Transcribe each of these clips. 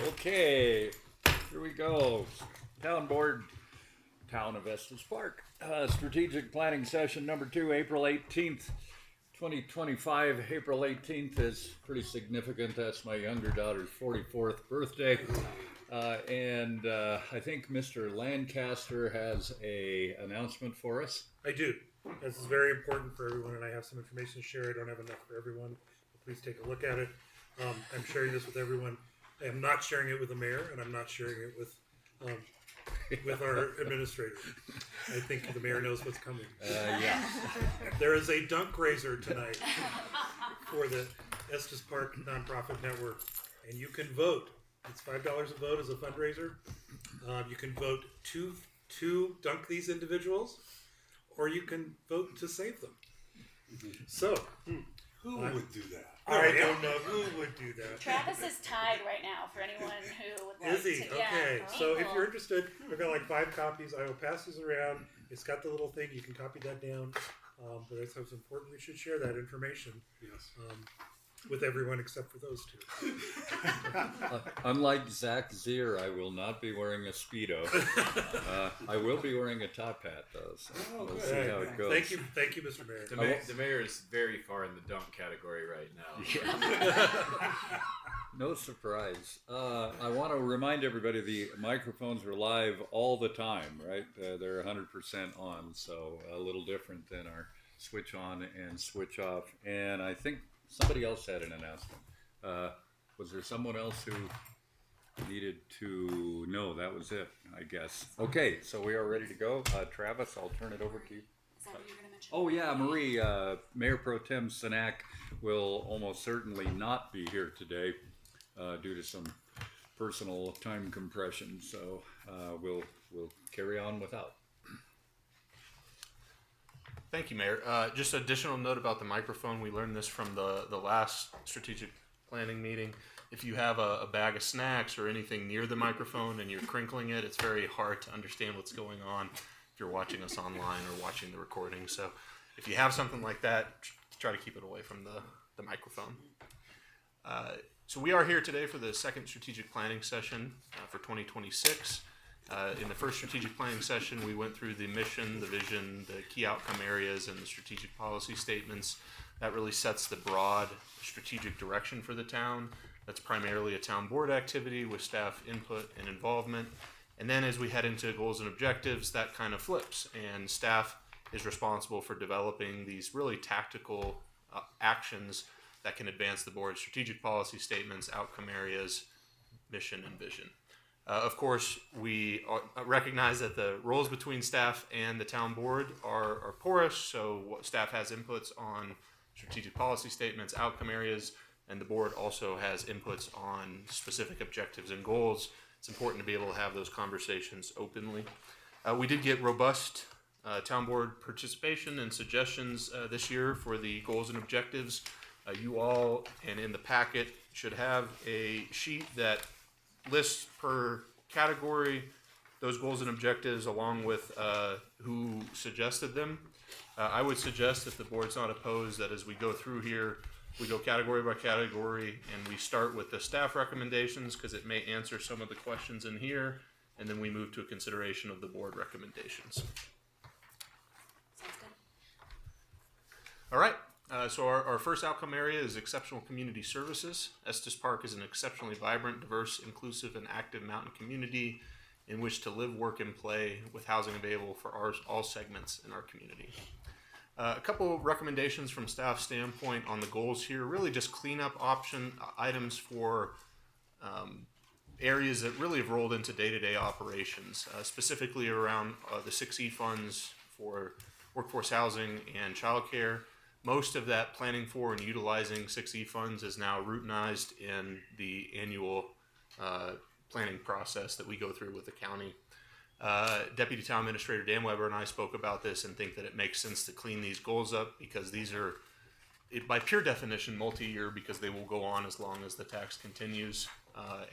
Okay, here we go. Town Board, Town of Estes Park. Strategic Planning Session number 2, April 18th, 2025. April 18th is pretty significant. That's my younger daughter's 44th birthday. And I think Mr. Lancaster has a announcement for us. I do. This is very important for everyone, and I have some information to share. I don't have enough for everyone. Please take a look at it. I'm sharing this with everyone. I am not sharing it with the mayor, and I'm not sharing it with our administrator. I think the mayor knows what's coming. Yeah. There is a dunk raiser tonight for the Estes Park Nonprofit Network, and you can vote. It's $5 a vote as a fundraiser. You can vote to dunk these individuals, or you can vote to save them. So, who would do that? I don't know who would do that. Travis is tied right now for anyone who would like Is he? to. Okay. Yeah, So if equal. you're interested, I've got like 5 copies. I will pass these around. It's got the little thing. You can copy that down. But it's important. We should share that information. Yes. With everyone except for those 2. Unlike Zach Zier, I will not be wearing a Speedo. I will be wearing a top hat, though, so we'll see how it goes. Thank you, Mr. Mayor. The mayor is very far in the dunk category right now. Yeah. No surprise. I want to remind everybody the microphones are live all the time, right? They're 100% on, so a little different than our switch on and switch off. And I think somebody else had an announcement. Was there someone else who needed to? No, that was it, I guess. Okay, so we are ready to go. Travis, I'll turn it over to you. Is that what you're going to mention? Oh yeah, Marie, Mayor Pro Tem Sinak will almost certainly not be here today due to some personal time compression. So we'll carry on without. Thank you, Mayor. Just additional note about the microphone. We learned this from the last strategic planning meeting. If you have a bag of snacks or anything near the microphone and you're crinkling it, it's very hard to understand what's going on if you're watching us online or watching the recording. So if you have something like that, try to keep it away from the microphone. So we are here today for the second strategic planning session for 2026. In the first strategic planning session, we went through the mission, the vision, the key outcome areas, and the strategic policy statements. That really sets the broad strategic direction for the town. That's primarily a town board activity with staff input and involvement. And then as we head into goals and objectives, that kind of flips, and staff is responsible for developing these really tactical actions that can advance the board's strategic policy statements, outcome areas, mission, and vision. Of course, we recognize that the roles between staff and the town board are porous, so staff has inputs on strategic policy statements, outcome areas, and the board also has inputs on specific objectives and goals. It's important to be able to have those conversations openly. We did get robust town board participation and suggestions this year for the goals and objectives. You all, and in the packet, should have a sheet that lists per category those goals and objectives along with who suggested them. I would suggest, if the board's not opposed, that as we go through here, we go category by category and we start with the staff recommendations because it may answer some of the questions in here, and then we move to a consideration of the board recommendations. Sounds good. All right. So our first outcome area is exceptional community services. Estes Park is an exceptionally vibrant, diverse, inclusive, and active mountain community in which to live, work, and play with housing available for all segments in our community. A couple of recommendations from staff standpoint on the goals here, really just cleanup items for areas that really have rolled into day-to-day operations, specifically around the 6E funds for workforce housing and childcare. Most of that planning for and utilizing 6E funds is now routinized in the annual planning process that we go through with the county. Deputy Town Administrator Dan Weber and I spoke about this and think that it makes sense to clean these goals up because these are, by pure definition, multi-year because they will go on as long as the tax continues,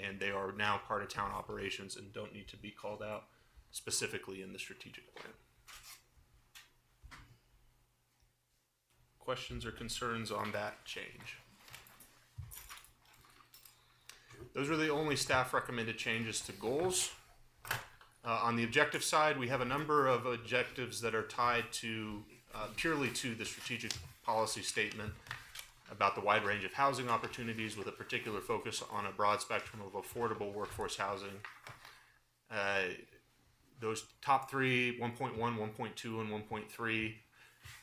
and they are now part of town operations and don't need to be called out specifically in the strategic plan. Questions or concerns on that change? Those are the only staff recommended changes to goals. On the objective side, we have a number of objectives that are tied to purely to the strategic policy statement about the wide range of housing opportunities with a particular focus on a broad spectrum of affordable workforce housing. Those top three, 1.1, 1.2, and 1.3,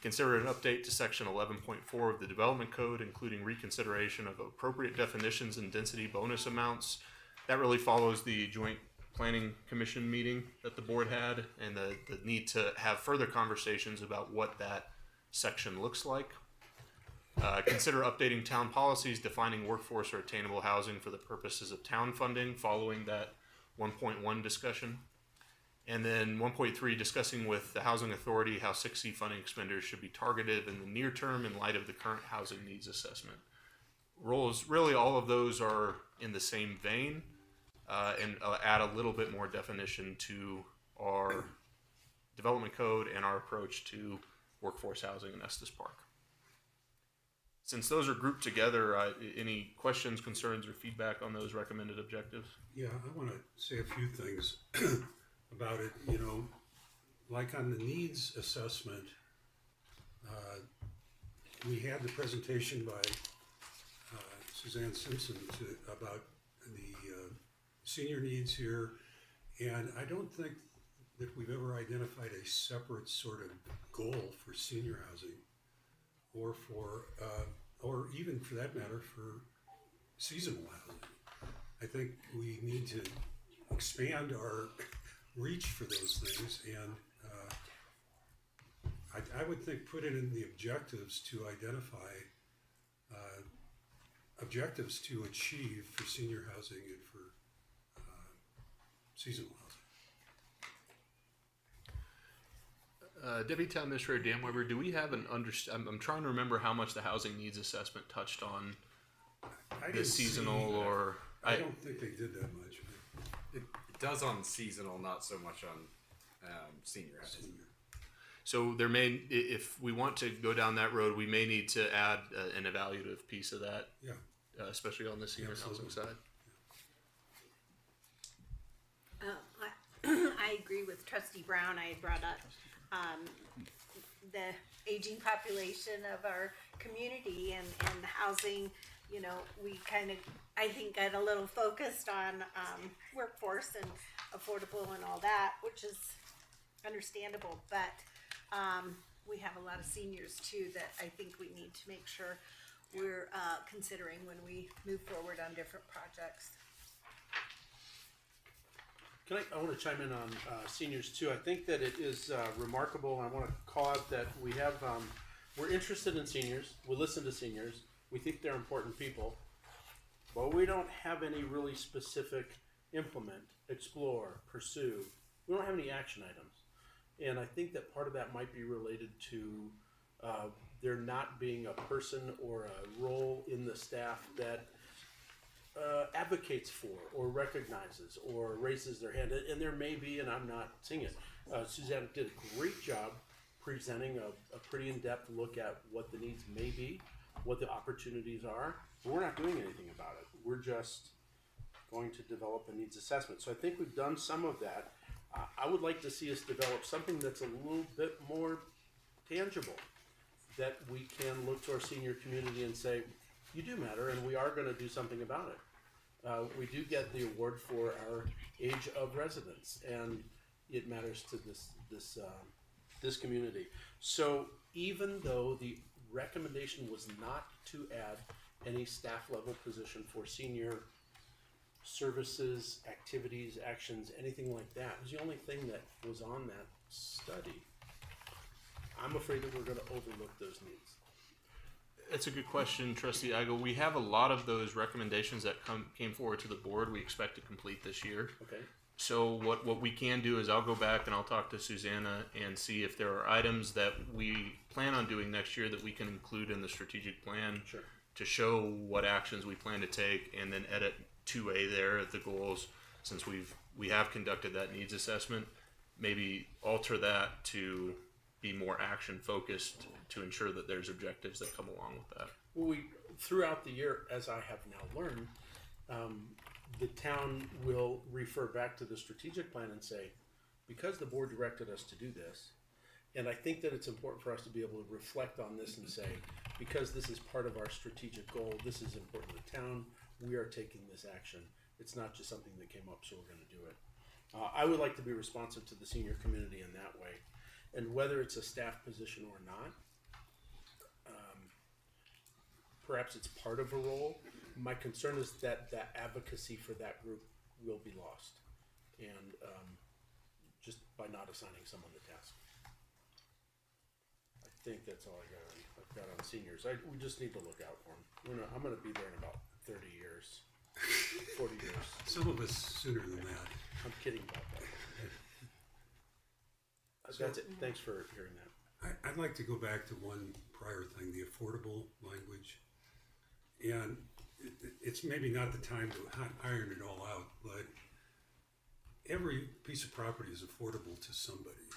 consider an update to section 11.4 of the Development Code, including reconsideration of appropriate definitions and density bonus amounts. That really follows the joint planning commission meeting that the board had and the need to have further conversations about what that section looks like. Consider updating town policies defining workforce or attainable housing for the purposes of town funding following that 1.1 discussion. And then 1.3, discussing with the Housing Authority how 6C funding expenditures should be targeted in the near term in light of the current housing needs assessment. Roles, really all of those are in the same vein and add a little bit more definition to our development code and our approach to workforce housing in Estes Park. Since those are grouped together, any questions, concerns, or feedback on those recommended objectives? Yeah, I want to say a few things about it. You know, like on the needs assessment, we had the presentation by Suzanne Simpson about the senior needs here, and I don't think that we've ever identified a separate sort of goal for senior housing, or for, or even for that matter, for seasonal housing. I think we need to expand our reach for those things, and I would think put it in the objectives to identify objectives to achieve for senior housing and for seasonal housing. Deputy Town Administrator Dan Weber, do we have an I'm trying to remember how much the housing needs assessment touched on the seasonal or... I don't think they did that much. It does on seasonal, not so much on senior housing. So there may, if we want to go down that road, we may need to add an evaluative piece of that, Yeah. Especially on the senior housing side. I agree with Trustee Brown. I had brought up the aging population of our community and housing. You know, we kind of, I think, got a little focused on workforce and affordable and all that, which is understandable. But we have a lot of seniors too that I think we need to make sure we're considering when we move forward on different projects. I want to chime in on seniors too. I think that it is remarkable. I want to call out that we have, we're interested in seniors. We listen to seniors. We think they're important people, but we don't have any really specific implement, explore, pursue. We don't have any action items. And I think that part of that might be related to there not being a person or a role in the staff that advocates for or recognizes or raises their hand. And there may be, and I'm not seeing it. Suzanne did a great job presenting a pretty in-depth look at what the needs may be, what the opportunities are, but we're not doing anything about it. We're just going to develop a needs assessment. So I think we've done some of that. I would like to see us develop something that's a little bit more tangible, that we can look to our senior community and say, you do matter, and we are going to do something about it. We do get the award for our age of residence, and it matters to this community. So even though the recommendation was not to add any staff level position for senior services, activities, actions, anything like that, it was the only thing that was on that study. I'm afraid that we're going to overlook those needs. That's a good question, Trustee Igo. We have a lot of those recommendations that came forward to the board we expect to complete this year. Okay. So what we can do is I'll go back and I'll talk to Susanna and see if there are items that we plan on doing next year that we can include in the strategic plan. Sure. To show what actions we plan to take, and then edit 2A there at the goals, since we have conducted that needs assessment. Maybe alter that to be more action focused to ensure that there's objectives that come along with that. Well, we throughout the year, as I have now learned, the town will refer back to the strategic plan and say, because the board directed us to do this, and I think that it's important for us to be able to reflect on this and say, because this is part of our strategic goal, this is important to the town, we are taking this action. It's not just something that came up, so we're gonna do it. I would like to be responsive to the senior community in that way. And whether it's a staff position or not, perhaps it's part of a role. My concern is that that advocacy for that group will be lost. And just by not assigning someone the task. I think that's all I've got on seniors. We just need to look out for them. I'm going to be there in about 30 years, 40 years. Some of us sooner than that. I'm kidding about that. That's it. Thanks for hearing that. I'd like to go back to one prior thing, the affordable language. And it's maybe not the time to iron it all out, but every piece of property is affordable to somebody.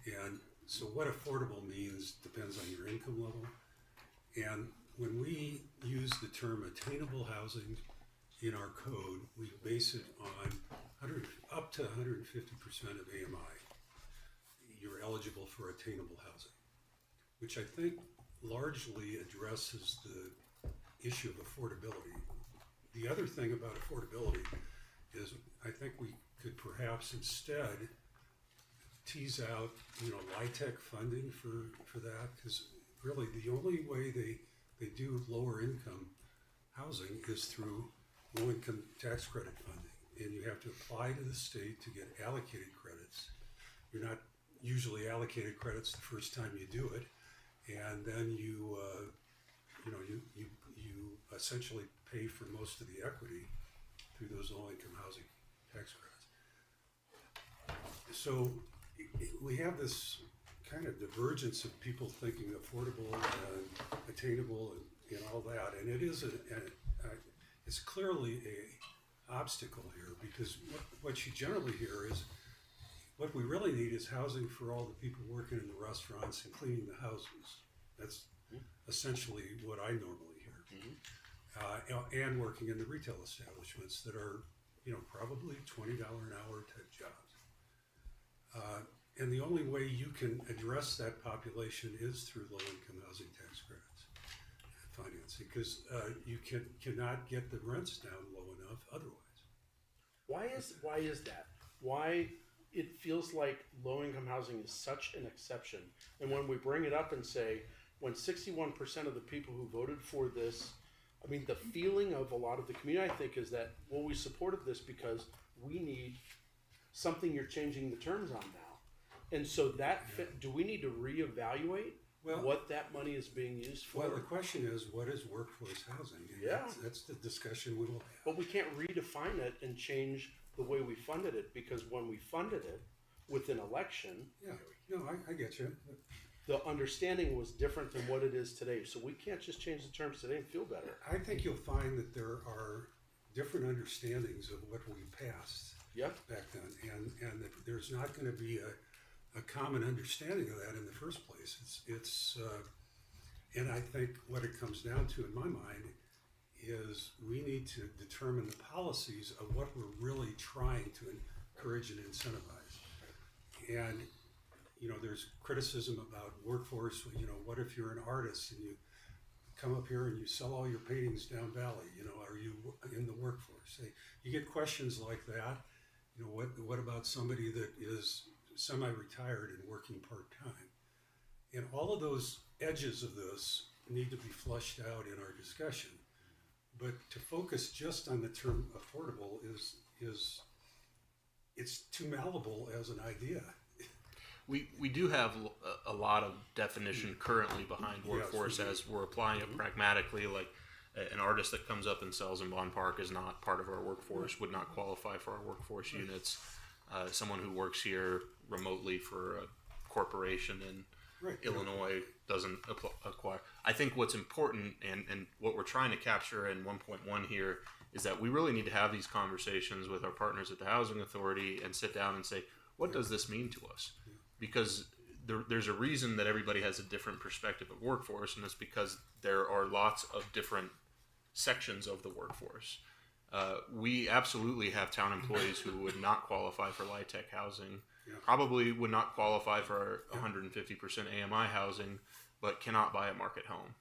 And so what affordable means depends on your income level. And when we use the term attainable housing in our code, we base it on up to 150% of AMI. You're eligible for attainable housing, which I think largely addresses the issue of affordability. The other thing about affordability is I think we could perhaps instead tease out, LIHTC funding for that, because really the only way they do lower income housing is through low income tax credit funding. And you have to apply to the state to get allocated credits. You're not usually allocated credits the first time you do it, and then you essentially pay for most of the equity through those low income housing tax credits. So we have this kind of divergence of people thinking affordable and attainable and all that, and it is it's clearly a obstacle here, because what you generally hear is what we really need is housing for all the people working in the restaurants and cleaning the houses. That's essentially what I normally hear. And working in the retail establishments that are, probably $20 an hour type jobs. And the only way you can address that population is through low-income housing tax credits financing, because you cannot get the rents down low enough otherwise. Why is that? Why it feels like low-income housing is such an exception, and when we bring it up and say, when 61% of the people who voted for this, I mean, the feeling of a lot of the community, I think, is that, well, we supported this because we need something you're changing the terms on now. And so do we need to reevaluate what that money is being used for? Well, the question is, what is workforce housing? And that's the discussion we will have. But we can't redefine it and change the way we funded it, because when we funded it with an election, I get you. the understanding was different than what it is today. So we can't just change the terms today and feel better. I think you'll find that there are different understandings of what we passed back then, and that there's not going to be a common understanding of that in the first place. It's and I think what it comes down to in my mind is we need to determine the policies of what we're really trying to encourage and incentivize. And there's criticism about workforce. What if you're an artist and you come up here and you sell all your paintings down valley? Are you in the workforce? You get questions like that. What about somebody that is semi-retired and working part-time? And all of those edges of this need to be flushed out in our discussion. But to focus just on the term affordable is it's too malleable as an idea. We do have a lot of definition currently behind workforce as we're applying it pragmatically. Like an artist that comes up and sells in Bond Park is not part of our workforce, would not qualify for our workforce units. Someone who works here remotely for a corporation in Illinois doesn't acquire. I think what's important and what we're trying to capture in 1.1 here is that we really need to have these conversations with our partners at the Housing Authority and sit down and say, what does this mean to us? Because there's a reason that everybody has a different perspective of workforce, and it's because there are lots of different sections of the workforce. We absolutely have town employees who would not qualify for LIHTC housing, Yeah. probably would not qualify for 150% AMI housing, but cannot buy a market home.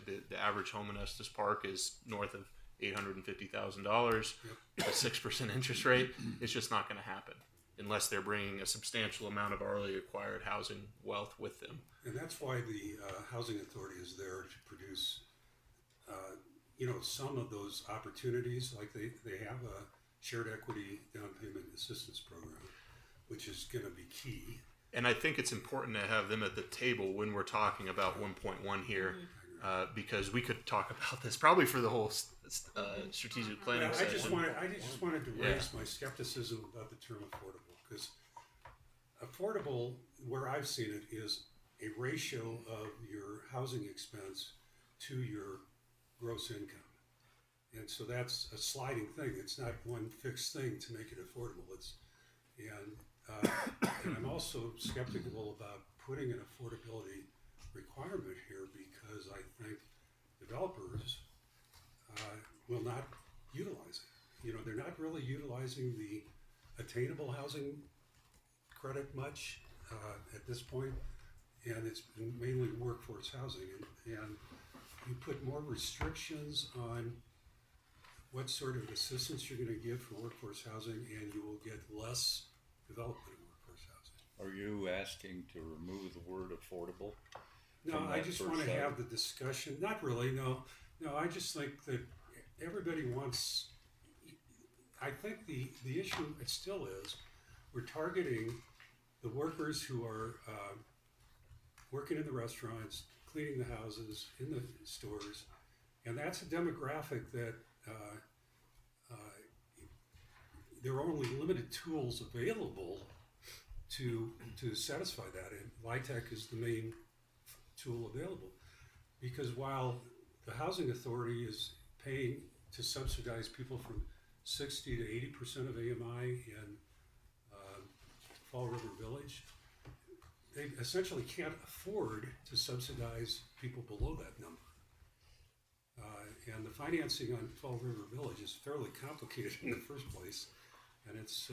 The average home in Estes Park is north of $850,000. With a 6% interest rate, it's just not going to happen unless they're bringing a substantial amount of already acquired housing wealth with them. And that's why the housing authority is there to produce, some of those opportunities. Like they have a shared equity down payment assistance program, which is going to be key. And I think it's important to have them at the table when we're talking about 1.1 here, because we could talk about this probably for the whole strategic planning I session. just wanted to raise my skepticism about the term affordable, because affordable, where I've seen it, is a ratio of your housing expense to your gross income. And so that's a sliding thing. It's not one fixed thing to make it affordable. And I'm also skeptical about putting an affordability requirement here, because I think developers will not utilize it. They're not really utilizing the attainable housing credit much at this point, and it's been mainly workforce housing. And you put more restrictions on what sort of assistance you're going to give for workforce housing, and you will get less development in workforce housing. Are you asking to remove the word affordable? No, From I that just first want to side? have the discussion. Not really, no. I just think that everybody wants, I think the issue, it still is, we're targeting the workers who are working in the restaurants, cleaning the houses, in the stores, and that's a demographic that there are only limited tools available to satisfy that, and LIHTC is the main tool available. Because while the housing authority is paying to subsidize people from 60 to 80% of AMI in Fall River Village, they essentially can't afford to subsidize people below that number. And the financing on Fall River Village is fairly complicated in the first place, and it's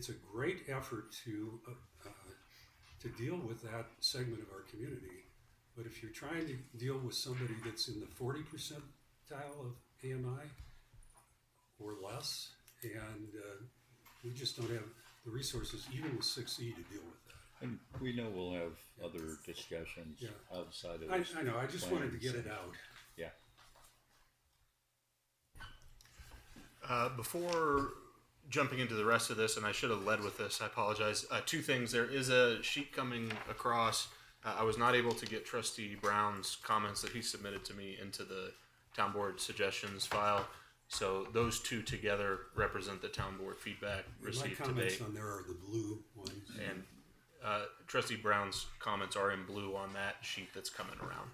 a great effort to deal with that segment of our community. But if you're trying to deal with somebody that's in the 40 percentile of AMI or less, and we just don't have the resources, even with 6E, to deal with that. And we know we'll have other discussions Yeah. outside of this. I know, I just wanted to get it out. Yeah. Before jumping into the rest of this, and I should have led with this, I apologize. Two things. There is a sheet coming across. I was not able to get Trustee Brown's comments that he submitted to me into the town board suggestions file. So those two together represent the town board feedback My received comments today. on there are the blue ones. And Trustee Brown's comments are in blue on that sheet that's coming around.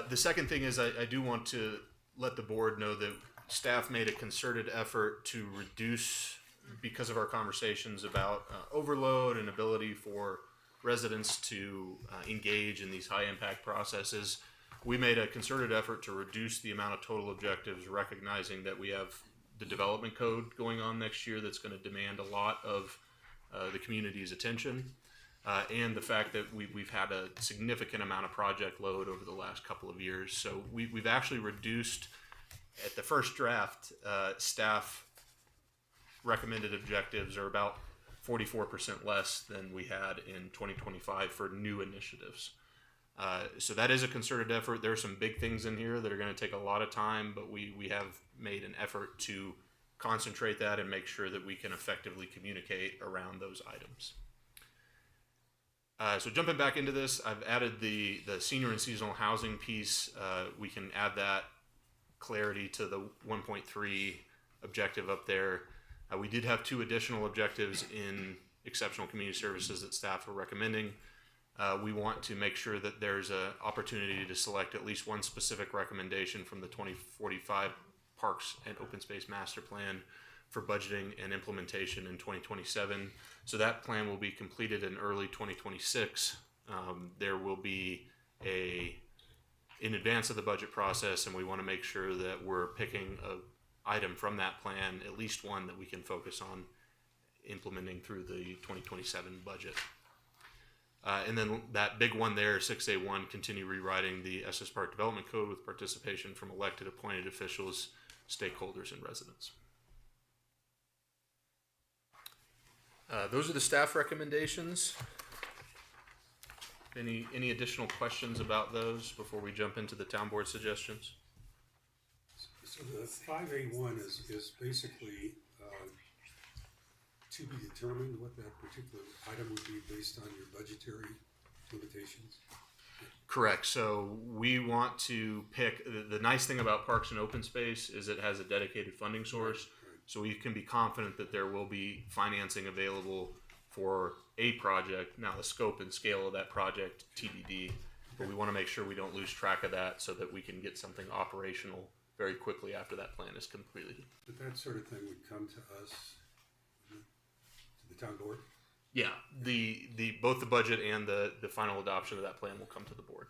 The second thing is I do want to let the board know that staff made a concerted effort to reduce, because of our conversations about overload and ability for residents to engage in these high impact processes. We made a concerted effort to reduce the amount of total objectives, recognizing that we have the development code going on next year that's going to demand a lot of the community's attention, and the fact that we've had a significant amount of project load over the last couple of years. So we've actually reduced, at the first draft, staff recommended objectives are about 44% less than we had in 2025 for new initiatives. So that is a concerted effort. There are some big things in here that are going to take a lot of time, but we have made an effort to concentrate that and make sure that we can effectively communicate around those items. So jumping back into this, I've added the senior and seasonal housing piece. We can add that clarity to the 1.3 objective up there. We did have two additional objectives in exceptional community services that staff are recommending. We want to make sure that there's an opportunity to select at least one specific recommendation from the 2045 Parks and Open Space Master Plan for budgeting and implementation in 2027. So that plan will be completed in early 2026. There will be a in advance of the budget process, and we want to make sure that we're picking a item from that plan, at least one that we can focus on implementing through the 2027 budget. And then that big one there, 6A1, continue rewriting the Estes Park Development Code with participation from elected, appointed officials, stakeholders, and residents. Those are the staff recommendations. Any additional questions about those before we jump into the town board suggestions? So the 5A1 is basically to be determined what that particular item would be based on your budgetary limitations. Correct. So we want to pick, the nice thing about Parks and Open Space is it has a dedicated funding source. Right. So we can be confident that there will be financing available for a project. Now the scope and scale of that project, TBD, but we want to make sure we don't lose track of that so that we can get something operational very quickly after that plan is completed. But that sort of thing would come to us, to the town board. Yeah, the both the budget and the final adoption of that plan will come to the board.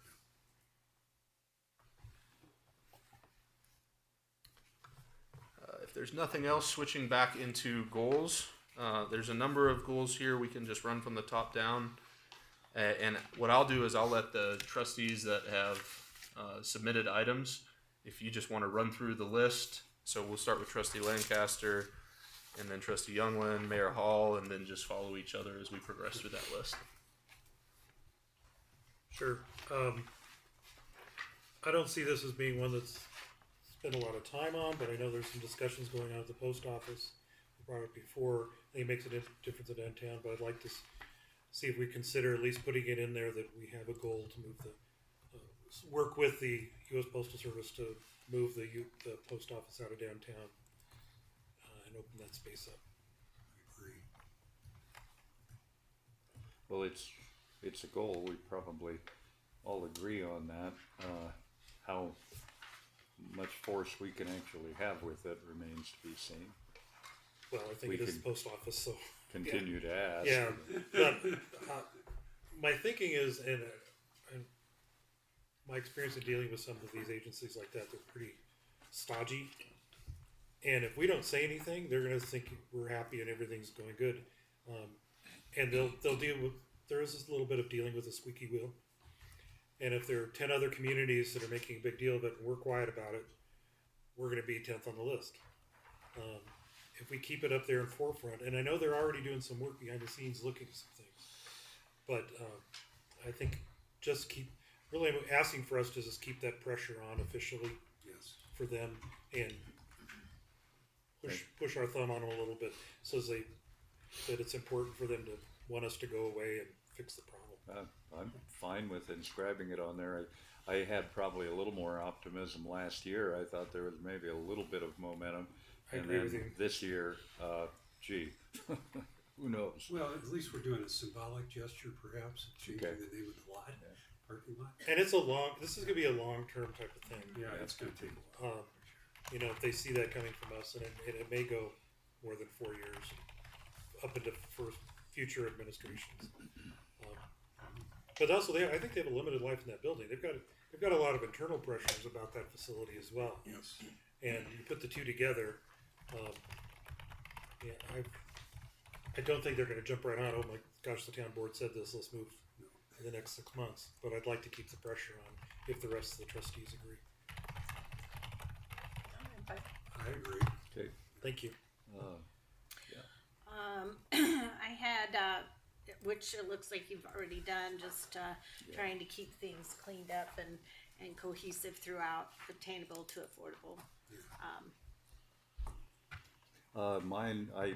If there's nothing else, switching back into goals, there's a number of goals here. We can just run from the top down. And what I'll do is I'll let the trustees that have submitted items, if you just want to run through the list. So we'll start with Trustee Lancaster, and then Trustee Youngland, Mayor Hall, and then just follow each other as we progress through that list. Sure. I don't see this as being one that's spent a lot of time on, but I know there's some discussions going on at the post office. I brought it before. I think it makes a difference in downtown, but I'd like to see if we consider at least putting it in there that we have a goal to move work with the U.S. Postal Service to move the post office out of downtown and open that space up. I agree. Well, it's a goal. We probably all agree on that. How much force we can actually have with it remains to be seen. Well, I think We it is the can post office, so. Continue to ask. Yeah, but my thinking is, and my experience in dealing with some of these agencies like that, they're pretty stodgy. And if we don't say anything, they're going to think we're happy and everything's going good. And they'll deal with, there is this little bit of dealing with a squeaky wheel. And if there are 10 other communities that are making a big deal of it and we're quiet about it, we're going to be 10th on the list. If we keep it up there in forefront, and I know they're already doing some work behind the scenes looking at some things, but I think just really asking for us to just keep that pressure on officially Yes. for them and push our thumb on them a little bit so that it's important for them to want us to go away and fix the problem. I'm fine with inscribing it on there. I had probably a little more optimism last year. I thought there was maybe a little bit of momentum. I And agree then with you. this year, gee, who knows? Well, at least we're doing a symbolic gesture, perhaps, of changing Okay. the name of the lot, parking lot. And this is going to be a long-term type of thing. Yeah, it's going to take a while. If they see that coming from us, and it may go more than 4 years, up into future administrations. But also, I think they have a limited life in that building. They've got a lot of internal pressures about that facility as well. Yes. And you put the two together, I don't think they're going to jump right on. Oh my gosh, the town board said this. Let's move in the next 6 months. But I'd like to keep the pressure on if the rest of the trustees agree. I agree. Okay. Thank you. I had, which it looks like you've already done, just trying to keep things cleaned up and cohesive throughout, obtainable to affordable. Mine, I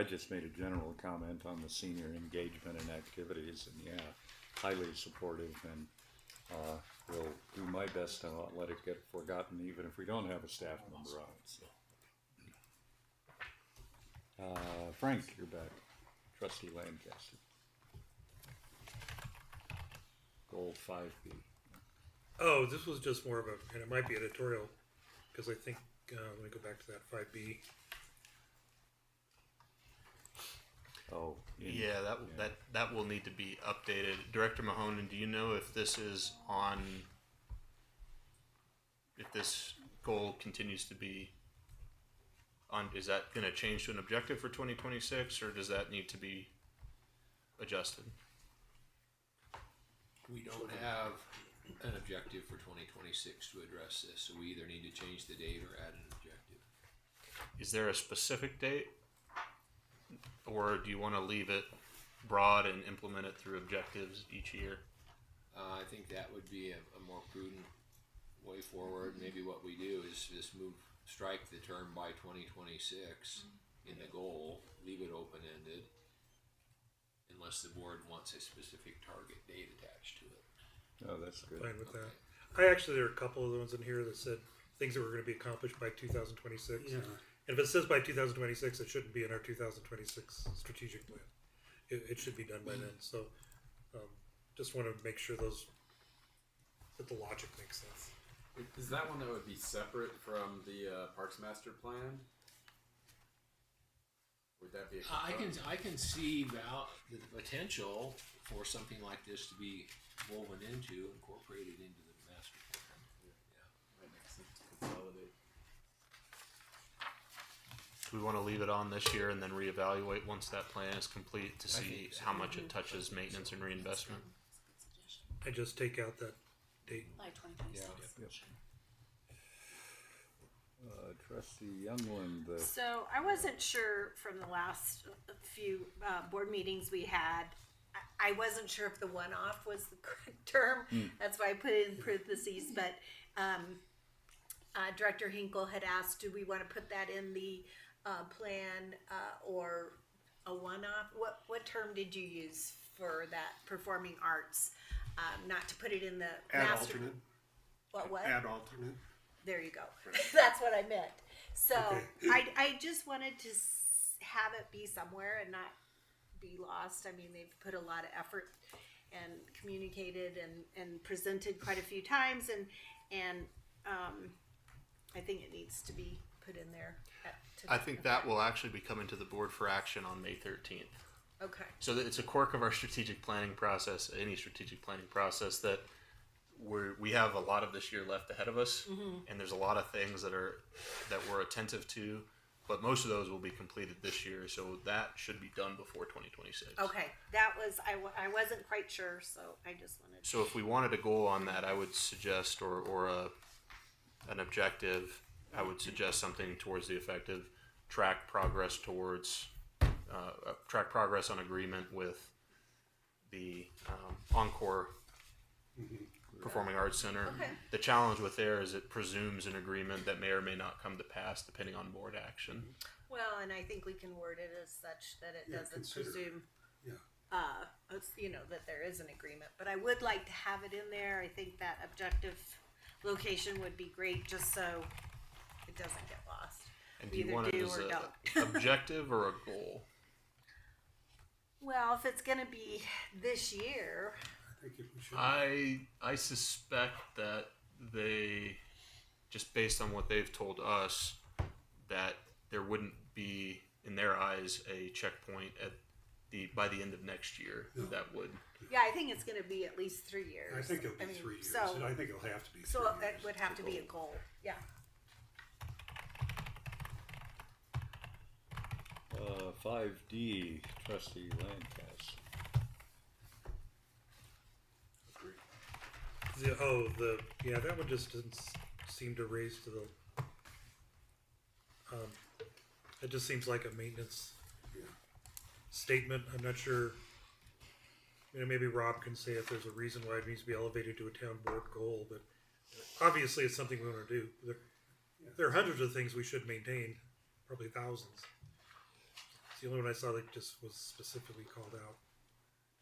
just made a general comment on the senior engagement and activities, and yeah, highly supportive, and will do my best to not let it get forgotten, even if we don't have a staff member on it. So. Frank, you're back. Trustee Lancaster. Goal 5B. Oh, this was just more of and it might be editorial, because I think, let me go back to that 5B. Oh, Yeah, that will need to be updated. Director Mahonen, do you know if this is on if this goal continues to be on, is that going to change to an objective for 2026, or does that need to be adjusted? We don't have an objective for 2026 to address this, so we either need to change the date or add an objective. Is there a specific date, or do you want to leave it broad and implement it through objectives each year? I think that would be a more prudent way forward. Maybe what we do is just strike the term by 2026 in the goal, leave it open-ended, unless the board wants a specific target date attached to it. Oh, that's good. Fine with Okay. that. There are a couple of the ones in here that said things that were going to be accomplished by 2026. Yeah. And if it says by 2026, it shouldn't be in our 2026 strategic plan. It should be done by then. So, just want to make sure that the logic makes sense. Is that one that would be separate from the Parks Master Plan? Would that be a I can see the potential for something like this to be woven into, incorporated into the master plan. Yeah. That makes sense to consolidate. Do we want to leave it on this year and then reevaluate once that plan is complete to see think so. how much it touches maintenance and reinvestment? I just take out that date. Like 2026. Trustee Youngland, So I wasn't sure from the last few board meetings we had. I wasn't sure if the one-off was the correct term. That's why I put it in parentheses. But Director Hinkle had asked, do we want to put that in the plan or a one-off? What term did you use for that performing arts? Not to put it in the Add master. alternate. What? Add alternate. There you go. That's what I meant. So Okay. I just wanted to have it be somewhere and not be lost. I mean, they've put a lot of effort and communicated and presented quite a few times, and I think it needs to be put in there. I think that will actually be coming to the board for action on May 13th. Okay. So that it's a quirk of our strategic planning process, any strategic planning process, that we have a lot of this year left ahead of us, and there's a lot of things that we're attentive to, but most of those will be completed this year, so that should be done before 2026. Okay. That was I wasn't quite sure, so I just wanted. So if we wanted a goal on that, I would suggest, or an objective, I would suggest something towards the effect of track progress on agreement with the Encore Performing Arts Center. Okay. The challenge with there is it presumes an agreement that may or may not come to pass depending on board action. Well, and I think we can word it as such that it Yeah, doesn't consider. presume. Yeah. That there is an agreement, but I would like to have it in there. I think that objective location would be great, just so it doesn't get lost. And We do you either want it do as or an don't. objective or a goal? Well, if it's going to be this year, I think if we should. I suspect that they, just based on what they've told us, that there wouldn't be, in their eyes, a checkpoint by the end of next year that would. yeah, I think it's going to be at least 3 years. I think it'll be mean, 3 years. So, and I think it'll have to be 3 so years. it would have to be a goal. Yeah. 5D, Trustee Lancaster. That one just doesn't seem to raise to the. It just seems like a maintenance statement. I'm not sure. Maybe Rob can say if there's a reason why it needs to be elevated to a town board goal, but obviously it's something we want to do. There are hundreds of things we should maintain, probably thousands. It's the only one I saw that just was specifically called out.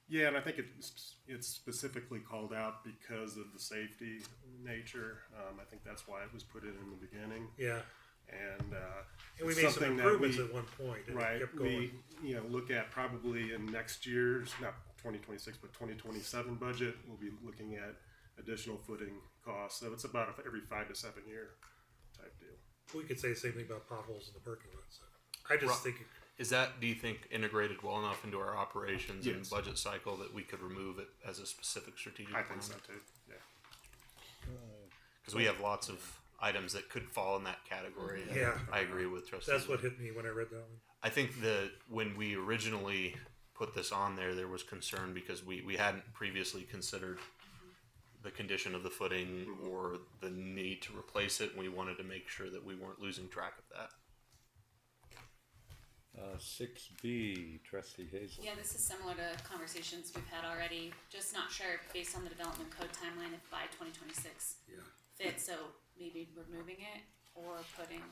Yeah, and I think it's specifically called out because of the safety nature. I think that's why it was put in the beginning. Yeah, And we it's made some something that improvements at one point, and right, it kept going. we look at probably in next year's, not 2026, but 2027 budget, we'll be looking at additional footing costs. So it's about every 5 to 7 year type deal. We could say the same thing about potholes in the parking lot. So I just think Is that, do you think, integrated well enough into our operations and Yes. budget cycle that we could remove it as a specific strategic I plan? think so too. Yeah. Because we have lots of items that could fall in that category. And Yeah. I agree with Trustee. That's what hit me when I read that one. I think that when we originally put this on there was concern because we hadn't previously considered the condition of the footing or the need to replace it. And we wanted to make sure that we weren't losing track of that. 6B, Trustee Hazel. Yeah, this is similar to conversations we've had already. Just not sure based on the development code timeline if by 2026 Yeah. fits. So maybe removing it or putting.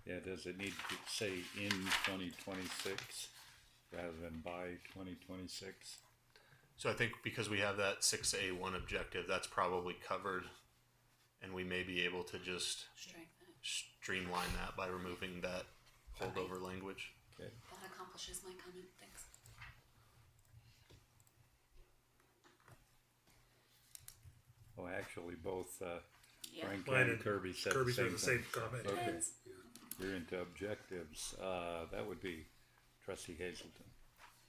Yeah, does it need to say in 2026 rather than by 2026? So I think because we have that 6A1 objective, that's probably covered, and we may be able to just Strike that. streamline that by removing that holdover language. Okay. That accomplishes my comment. Thanks. Oh, actually, both Yeah. Frank Mine and and Kirby said Kirby the said same the same thing. comment. Okay, Thanks. you're into objectives. That would be Trustee Hazelton.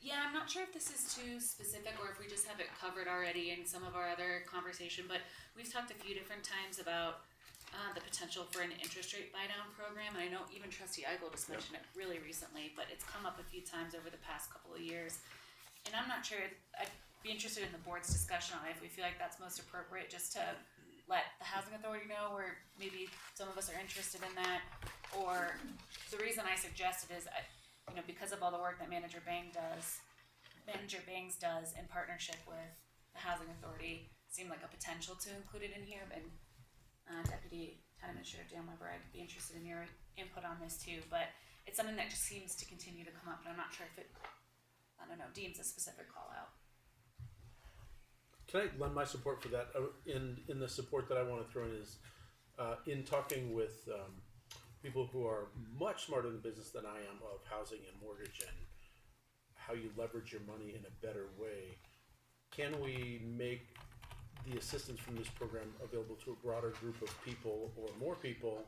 Yeah, I'm not sure if this is too specific or if we just have it covered already in some of our other conversation, but we've talked a few different times about the potential for an interest rate buy-down program, and I know even Trustee Eigel just mentioned it really recently, but it's come up a few times over the past couple of years. And I'm not sure, I'd be interested in the board's discussion on it, if we feel like that's most appropriate, just to let the housing authority know, or maybe some of us are interested in that, or the reason I suggested is, because of all the work that Manager Bangs does in partnership with the housing authority, seemed like a potential to include it in here, and Deputy Town Administrator Dan Weber, I'd be interested in your input on this too, but it's something that just seems to continue to come up, and I'm not sure if it, deems a specific call out. Can I lend my support for that? In the support that I want to throw in is in talking with people who are much smarter in the business than I am of housing and mortgage and how you leverage your money in a better way. Can we make the assistance from this program available to a broader group of people or more people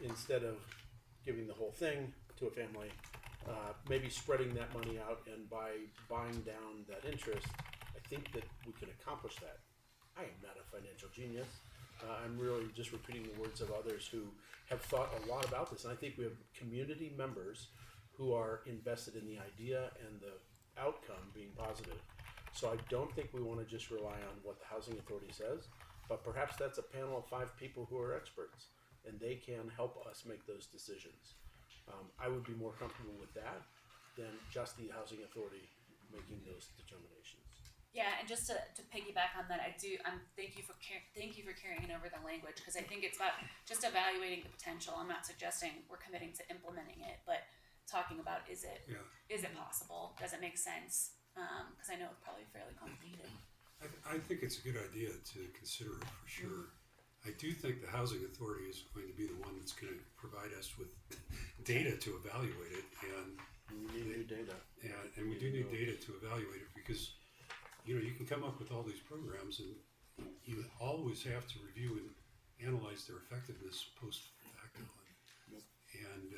instead of giving the whole thing to a family? Maybe spreading that money out, and by buying down that interest, I think that we can accomplish that. I am not a financial genius. I'm really just repeating the words of others who have thought a lot about this. And I think we have community members who are invested in the idea and the outcome being positive. So I don't think we want to just rely on what the housing authority says, but perhaps that's a panel of 5 people who are experts, and they can help us make those decisions. I would be more comfortable with that than just the housing authority making those determinations. Yeah, and just to piggyback on that, thank you for carrying over the language, because I think it's about just evaluating the potential. I'm not suggesting we're committing to implementing it, but talking about is it possible? Does it make sense? Because I know it's probably fairly complicated. I think it's a good idea to consider it for sure. I do think the housing authority is going to be the one that's going to provide us with data to evaluate it, and We need new data. and we do need data to evaluate it, because you can come up with all these programs, and you always have to review and analyze their effectiveness post facto. And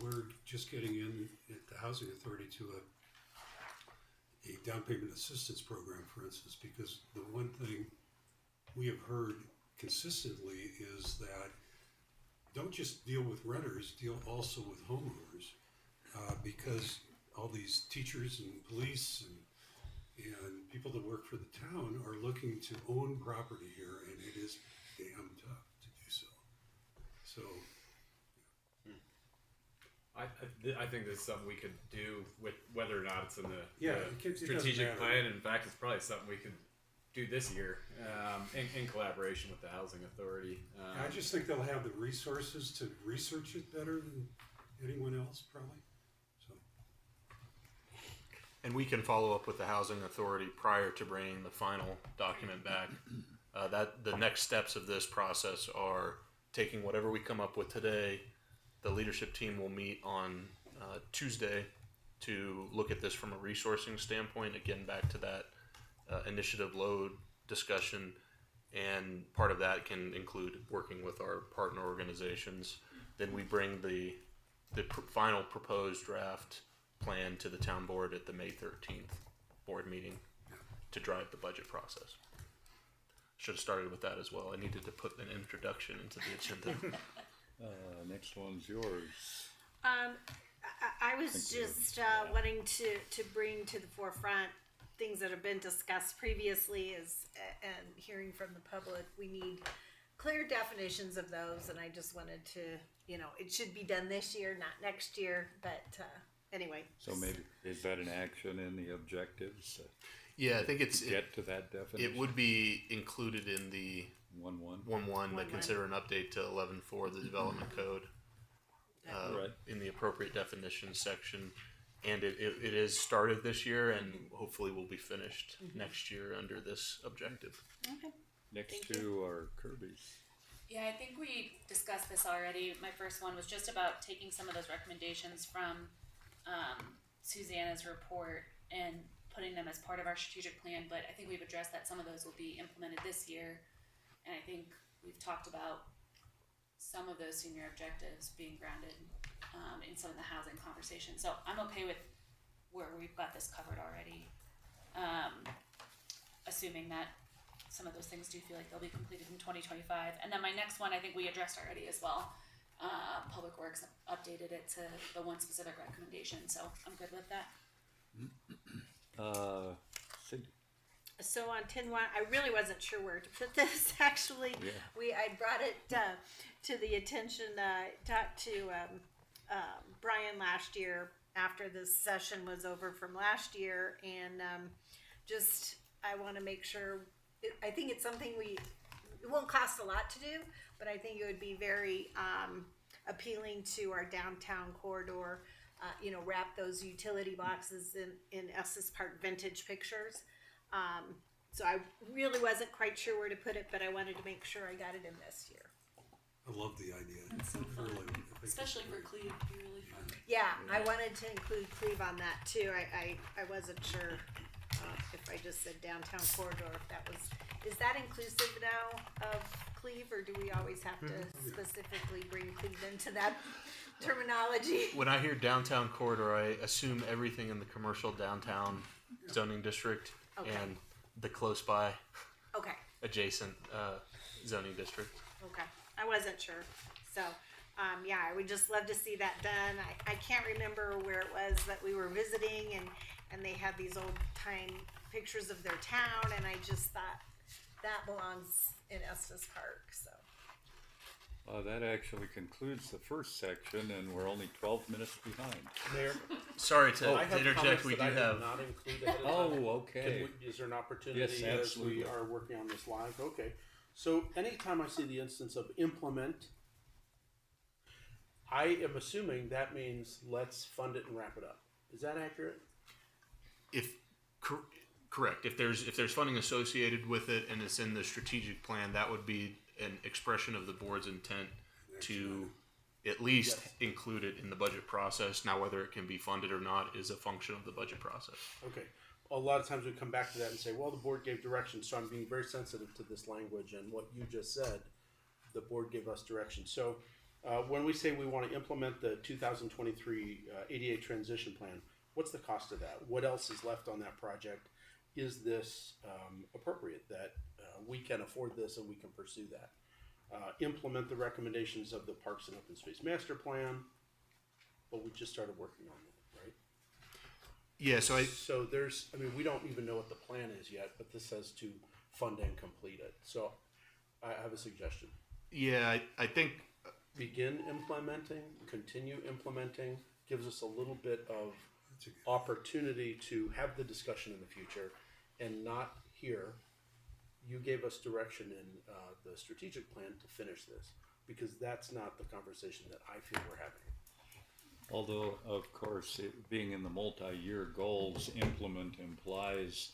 we're just getting in at the housing authority to a down payment assistance program, for instance, because the one thing we have heard consistently is that don't just deal with renters, deal also with homeowners, because all these teachers and police and people that work for the town are looking to own property here, and it is damn tough to do so. So, I think this is something we could do with whether or not it's in the it doesn't strategic matter. plan. In fact, it's probably something we could do this year in collaboration with the housing authority. I just think they'll have the resources to research it better than anyone else, probably. So, And we can follow up with the housing authority prior to bringing the final document back. That the next steps of this process are taking whatever we come up with today. The leadership team will meet on Tuesday to look at this from a resourcing standpoint. Again, back to that initiative load discussion, and part of that can include working with our partner organizations. Then we bring the final proposed draft plan to the town board at the May 13th board meeting to drive the budget process. Should have started with that as well. I needed to put an introduction into the agenda. Next one's yours. I was just wanting to bring to the forefront things that have been discussed previously and hearing from the public. We need clear definitions of those, and I just wanted to, it should be done this year, not next year, but anyway. So maybe, is that an action in the objectives? Yeah, I think To get to that definition? it would be included in the 1-1? 1.1 to consider an update to 11.4 of the development code Right. in the appropriate definitions section. And it is started this year and hopefully will be finished next year under this objective. Okay. Next Thank two are Kirby's. Yeah, I think we discussed this already. My first one was just about taking some of those recommendations from Susanna's report and putting them as part of our strategic plan, but I think we've addressed that some of those will be implemented this year. And I think we've talked about some of those senior objectives being grounded in some of the housing conversation. So I'm okay with where we've got this covered already, assuming that some of those things do feel like they'll be completed in 2025. And then my next one, I think we addressed already as well. Public Works updated it to the one specific recommendation, so I'm good with that. Cindy. So on 10.1, I really wasn't sure where to put this. Actually, Yeah. I brought it to the attention. Talked to Brian last year after the session was over from last year, and just I want to make sure. I think it's something it won't cost a lot to do, but I think it would be very appealing to our downtown corridor. Wrap those utility boxes in Estes Park vintage pictures. So I really wasn't quite sure where to put it, but I wanted to make sure I got it in this year. I love the idea. That's so fun. Really, I think it's Especially for great. Cleve, it'd be really fun. Yeah, I wanted to include Cleve on that too. I wasn't sure if I just said downtown corridor, if that was, is that inclusive now of Cleve, or do we always have to specifically bring Cleve into that terminology? When I hear downtown corridor, I assume everything in the commercial downtown zoning district Okay. and the close by Okay, adjacent zoning district. okay. I wasn't sure. So, I would just love to see that done. I can't remember where it was that we were visiting, and they had these old time pictures of their town, and I just thought that belongs in Estes Park. So, That actually concludes the first section, and we're only 12 minutes behind. Mayor, Sorry to I have interject. comments We that do I did have. not include ahead of time. Oh, Can okay. is there an opportunity Yes, as we absolutely. are working on this live? Okay. So anytime I see the instance of implement, I am assuming that means let's fund it and wrap it up. Is that accurate? Correct. If there's funding associated with it and it's in the strategic plan, that would be an expression of the board's intent to at least include it in the budget process. Now, whether it can be funded or not is a function of the budget process. Okay. A lot of times we come back to that and say, well, the board gave direction, so I'm being very sensitive to this language and what you just said. The board gave us direction. So when we say we want to implement the 2023 ADA transition plan, what's the cost of that? What else is left on that project? Is this appropriate that we can afford this and we can pursue that? Implement the recommendations of the Parks and Open Space Master Plan, but we just started working on it, right? Yeah. So there's, we don't even know what the plan is yet, but this says to fund and complete it. So I have a suggestion. I think Begin implementing, continue implementing, gives us a little bit of opportunity to have the discussion in the future and not here. You gave us direction in the strategic plan to finish this, because that's not the conversation that I feel we're having. Although, of course, it being in the multi-year goals, implement implies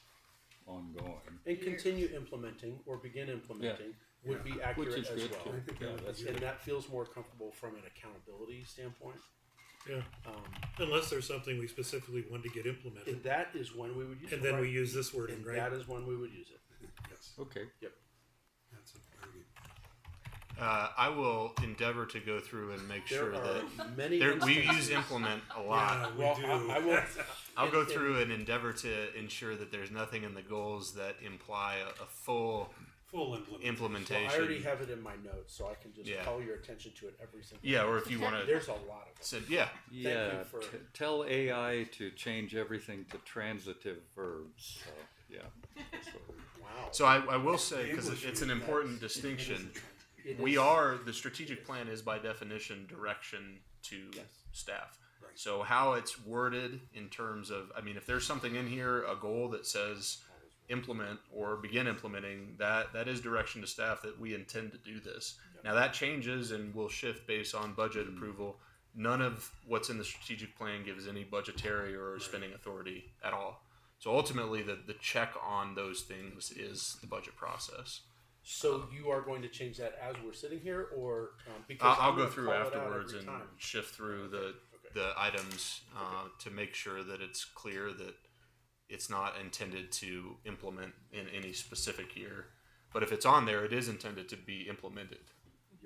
ongoing. And continue implementing or begin implementing would be accurate Which is as good well. too. I think Yeah, that would that's be And good. that feels more comfortable from an accountability standpoint. Yeah, unless there's something we specifically want to get implemented, And that is when we would use it. and then we right? use this wording, And right? that is when we would use it. Yes, Okay. that's a very good. I will endeavor to go through and make There sure are that many we instances- use implement a lot. Yeah, we Well, do. I will. I'll go and- through and endeavor to ensure that there's nothing in the goals that imply a full full implementation. So implementation. I already have it in my notes, so I can just Yeah. call your attention to it every single Yeah, time. or if you want to, There's a lot of them. said, yeah, Yeah, you for- tell AI to change everything to transitive verbs. So, yeah. That's what we're- Wow. So I will say, because English it's an reading, important that's- distinction, It we is- are, the strategic plan is by definition direction to staff. Right. So how it's worded in terms of, I mean, if there's something in here, a goal that says implement or begin implementing, that is direction to staff that we intend to do this. Now that changes and will shift based on budget approval. None of what's in the strategic plan gives any budgetary or spending authority at all. So ultimately, the check on those things is the budget process. So you are going to change that as we're sitting here, or because I'll I'm go gonna through call it out afterwards every and time. shift through the items to make sure that it's clear that it's not intended to implement in any specific year. But if it's on there, it is intended to be implemented.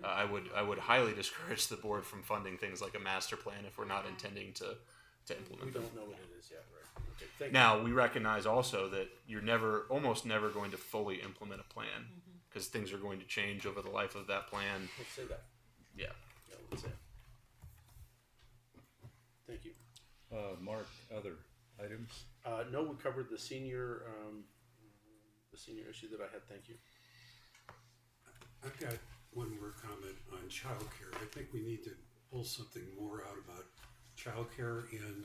I would highly discourage the board from funding things like a master plan if we're not intending to We implement them. don't know what it is yet, right? Okay, thank you. Now we recognize also that you're almost never going to fully implement a plan because things are going to change over the life of that plan. Let's say that. Yeah. Yeah, let's say. Thank you. Mark, other items? No, we covered the senior issue that I had. Thank you. I've got one more comment on childcare. I think we need to pull something more out about childcare and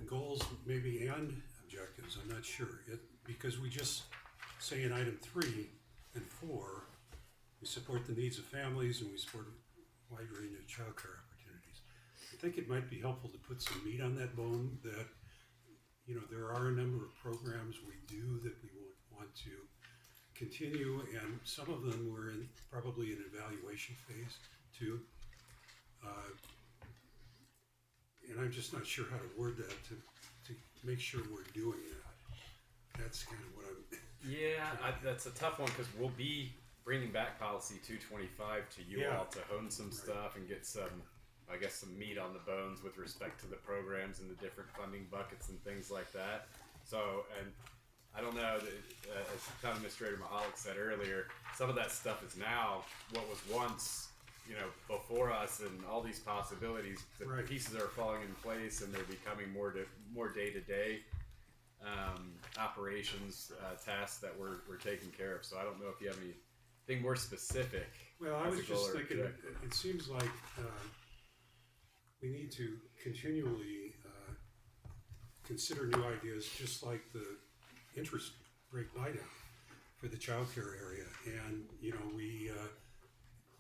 goals maybe and objectives. I'm not sure. Because we just say in item 3 and 4, we support the needs of families and we support a wide range of childcare opportunities. I think it might be helpful to put some meat on that bone that, you know, there are a number of programs we do that we would want to continue, and some of them we're in probably an evaluation phase too. And I'm just not sure how to word that to make sure we're doing that. That's kind of what I'm. Yeah, that's a tough one because we'll be bringing back policy 225 to you Yeah. all to hone some stuff and get some, I guess, some meat on the bones with respect to the programs and the different funding buckets and things like that. So, and I don't know, as Town Administrator Mahalik said earlier, some of that stuff is now what was once, you know, before us, and all these possibilities. The Right. pieces are falling in place, and they're becoming more day to day operations tasks that we're taking care of. So I don't know if you have anything more specific. Well, I as was a goal just or thinking, objective. it seems like we need to continually consider new ideas, just like the interest rate buy-down for the childcare area. And, you know, we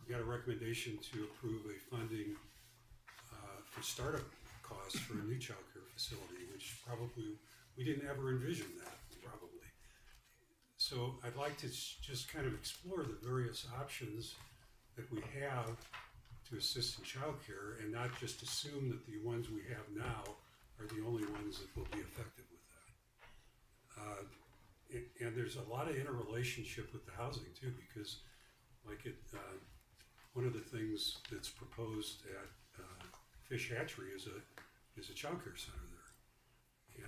got a recommendation to approve a funding for startup costs for a new childcare facility, which probably, we didn't ever envision that, probably. So I'd like to just kind of explore the various options that we have to assist in childcare and not just assume that the ones we have now are the only ones that will be effective with that. And there's a lot of interrelationship with the housing too, because like one of the things that's proposed at Fish Hatchery is a childcare center there.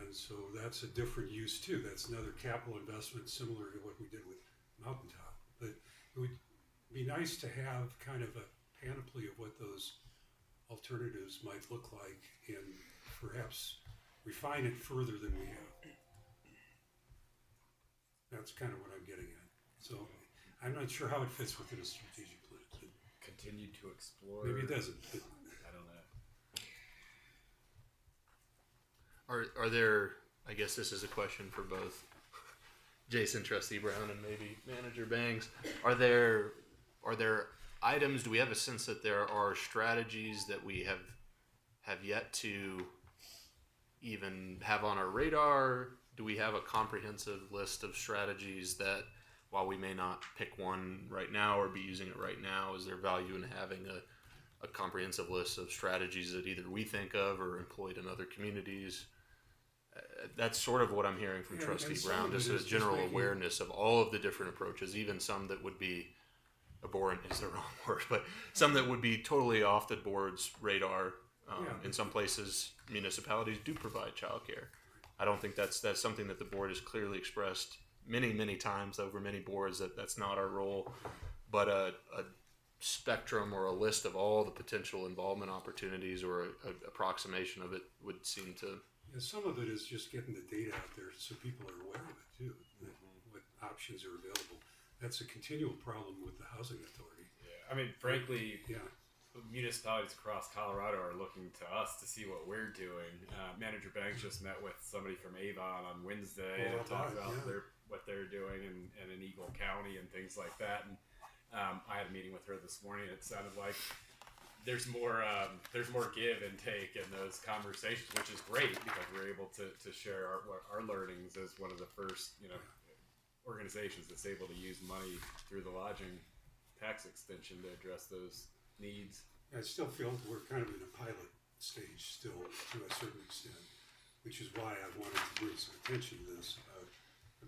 And so that's a different use too. That's another capital investment similar to what we did with Mountaintop. But it would be nice to have kind of a panoply of what those alternatives might look like and perhaps refine it further than we have. That's kind of what I'm getting at. So I'm not sure how it fits within a strategic plan. Continue to explore. Maybe it doesn't. But I don't know. Are there, I guess this is a question for both Jason, Trustee Brown, and maybe Manager Bangs. Are there items, do we have a sense that there are strategies that we have yet to even have on our radar? Do we have a comprehensive list of strategies that, while we may not pick one right now or be using it right now, is there value in having a comprehensive list of strategies that either we think of or employed in other communities? That's sort of what I'm hearing from Yeah, Trustee and some Brown, of it just is a just general making- awareness of all of the different approaches, even some that would be abhorrent is the wrong word, but some that would be totally off the board's radar. Yeah. In some places, municipalities do provide childcare. I don't think that's something that the board has clearly expressed many times over many boards that that's not our role, but a spectrum or a list of all the potential involvement opportunities or a approximation of it would seem to. Yeah, some of it is just getting the data out there so people are aware of it too, what options are available. That's a continual problem with the housing authority. Yeah, I mean, frankly, Yeah. municipalities across Colorado are looking to us to see what we're doing. Manager Banks just met with somebody from Avon on Wednesday Oh, and talked right, about yeah. what they're doing in Eagle County and things like that. And I had a meeting with her this morning. It sounded like there's more give and take in those conversations, which is great because we're able to share our learnings as one of the first organizations that's able to use money through the lodging tax extension to address those needs. I still feel we're kind of in a pilot stage still to a certain extent, which is why I wanted to bring some attention to this about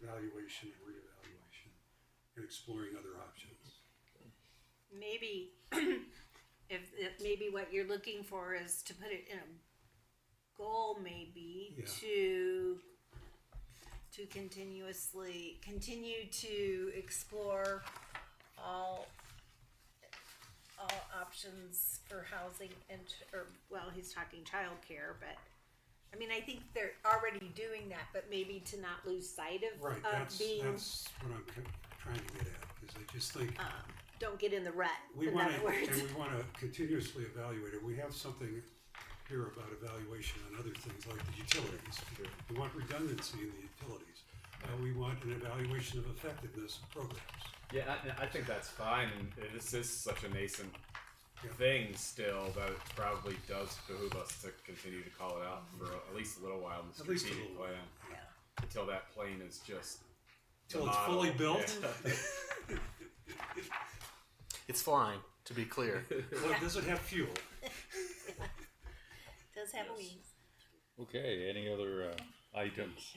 evaluation and reevaluation and exploring other options. Maybe if maybe what you're looking for is to put it in a goal, maybe Yeah. to continuously continue to explore all options for housing and he's talking childcare, but I mean I think they're already doing that, but maybe to not lose sight of Right, that's being what I'm trying to get at, is I just think don't get in the rut. we in want other to, words. and we want to continuously evaluate it. We have something here about evaluation on other things like the utilities. We want redundancy in the utilities. We want an evaluation of effectiveness of programs. Yeah, I think that's fine. And this is such a nascent Yeah. thing still that it probably does behoove us to continue to call it out for at least a little while in the At least a strategic little plan while. until that plane is just Till the it's model. fully built. Yeah. It's flying, to be clear. Well, does it have fuel? Does have Yes. wings. Okay, any other items?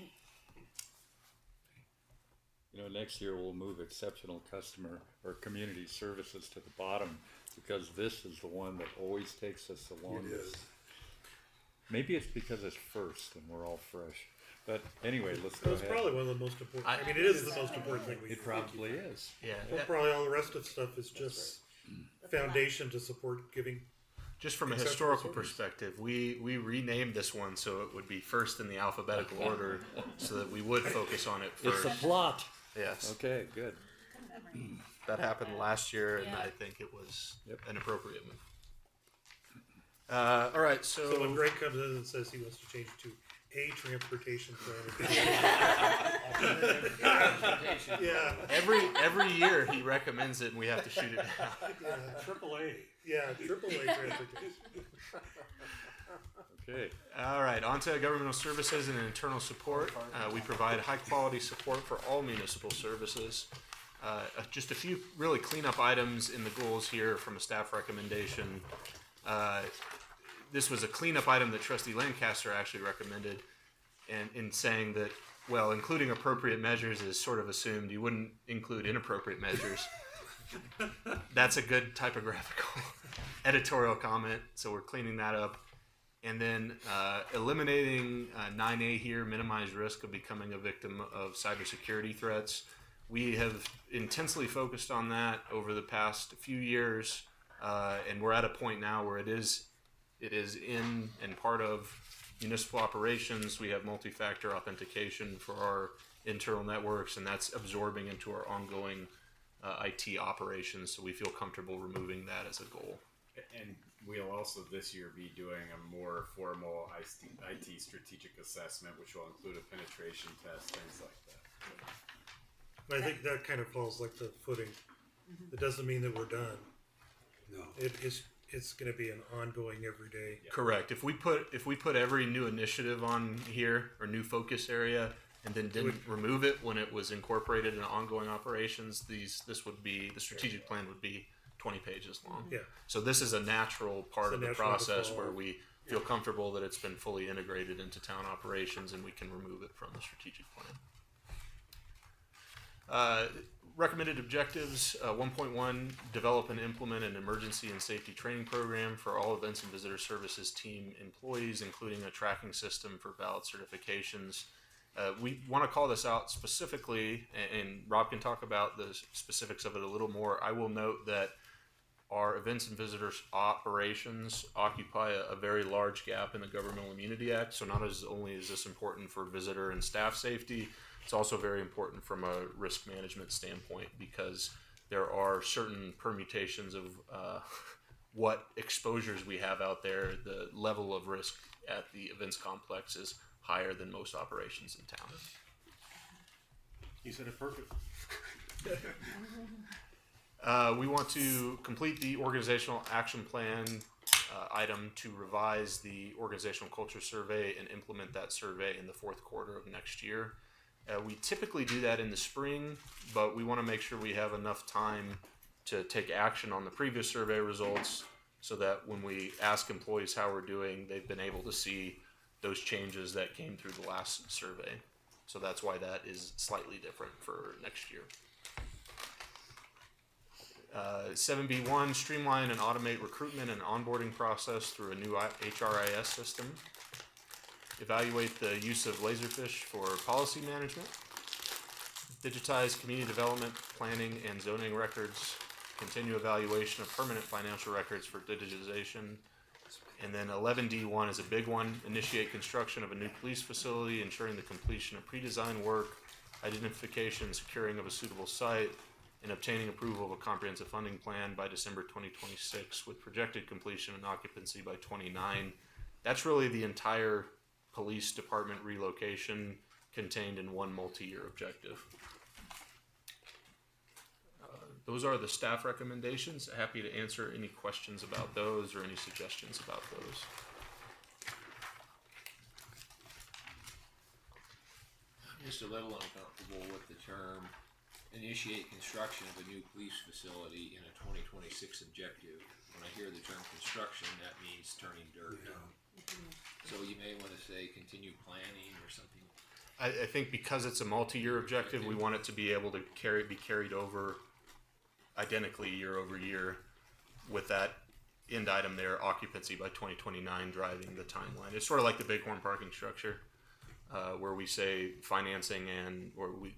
Next year we'll move exceptional customer or community services to the bottom because this is the one that always takes us the longest. Maybe it's because it's first and we're all fresh. But anyway, let's go That's ahead. probably one of the most important. I mean, it is the most important thing we do. It probably is. Yeah. Well, probably all the rest of the stuff is just foundation to support giving. Just from a Exceptional historical service. perspective, we renamed this one so it would be first in the alphabetical order, so that we would focus on it It's first. a plot. Yes, Okay, good. that happened last year, and Yeah. I think it was Yep. an appropriate move. All right, So when so Greg comes in and says he wants to change it to a transportation plan. Yeah, every year he recommends it, and we have to shoot it down. AAA. yeah, AAA transportation. Okay. All right, on to governmental services and internal support. We provide high-quality support for all municipal services. Just a few really cleanup items in the goals here from a staff recommendation. This was a cleanup item that Trustee Lancaster actually recommended, and in saying that, well, including appropriate measures is sort of assumed. You wouldn't include inappropriate measures. That's a good typographical editorial comment, so we're cleaning that up. And then eliminating 9A here, minimize risk of becoming a victim of cybersecurity threats. We have intensely focused on that over the past few years, and we're at a point now where it is in and part of municipal operations. We have multi-factor authentication for our internal networks, and that's absorbing into our ongoing IT operations, so we feel comfortable removing that as a goal. And we'll also this year be doing a more formal IT strategic assessment, which will include a penetration test, things like that. But I think that kind of falls like the footing. It doesn't mean that we're done. No. It's going to be an ongoing everyday. Correct. If we put every new initiative on here or new focus area and then didn't remove it when it was incorporated in ongoing operations, the strategic plan would be 20 pages long. Yeah. So this is a natural part It's a of the natural process default. where we feel comfortable that it's been fully integrated into town operations and we can remove it from the strategic plan. Recommended objectives, 1.1, develop and implement an emergency and safety training program for all events and visitor services team employees, including a tracking system for valid certifications. We want to call this out specifically, and Rob can talk about the specifics of it a little more. I will note that our events and visitors operations occupy a very large gap in the Governmental Immunity Act. So not as only is this important for visitor and staff safety, it's also very important from a risk management standpoint, because there are certain permutations of what exposures we have out there. The level of risk at the events complex is higher than most operations in town. You said it perfect. We want to complete the organizational action plan item to revise the organizational culture survey and implement that survey in the fourth quarter of next year. We typically do that in the spring, but we want to make sure we have enough time to take action on the previous survey results, so that when we ask employees how we're doing, they've been able to see those changes that came through the last survey. So that's why that is slightly different for next year. 7B1, streamline and automate recruitment and onboarding process through a new HRIS system. Evaluate the use of Laserfish for policy management. Digitize community development, planning, and zoning records. Continue evaluation of permanent financial records for digitization. And then 11D1 is a big one. Initiate construction of a new police facility, ensuring the completion of pre-design work, identification and securing of a suitable site, and obtaining approval of a comprehensive funding plan by December 2026, with projected completion and occupancy by 29. That's really the entire police department relocation contained in one multi-year objective. Those are the staff recommendations. Happy to answer any questions about those or any suggestions about those. I'm just a little uncomfortable with the term initiate construction of a new police facility in a 2026 objective. When I hear the term construction, that means turning dirt. So you may want to say continue planning or something. I think because it's a multi-year objective, we want it to be able to be carried over identically year over year, with that end item there, occupancy by 2029, driving the timeline. It's sort of like the Bighorn parking structure, where we say financing or we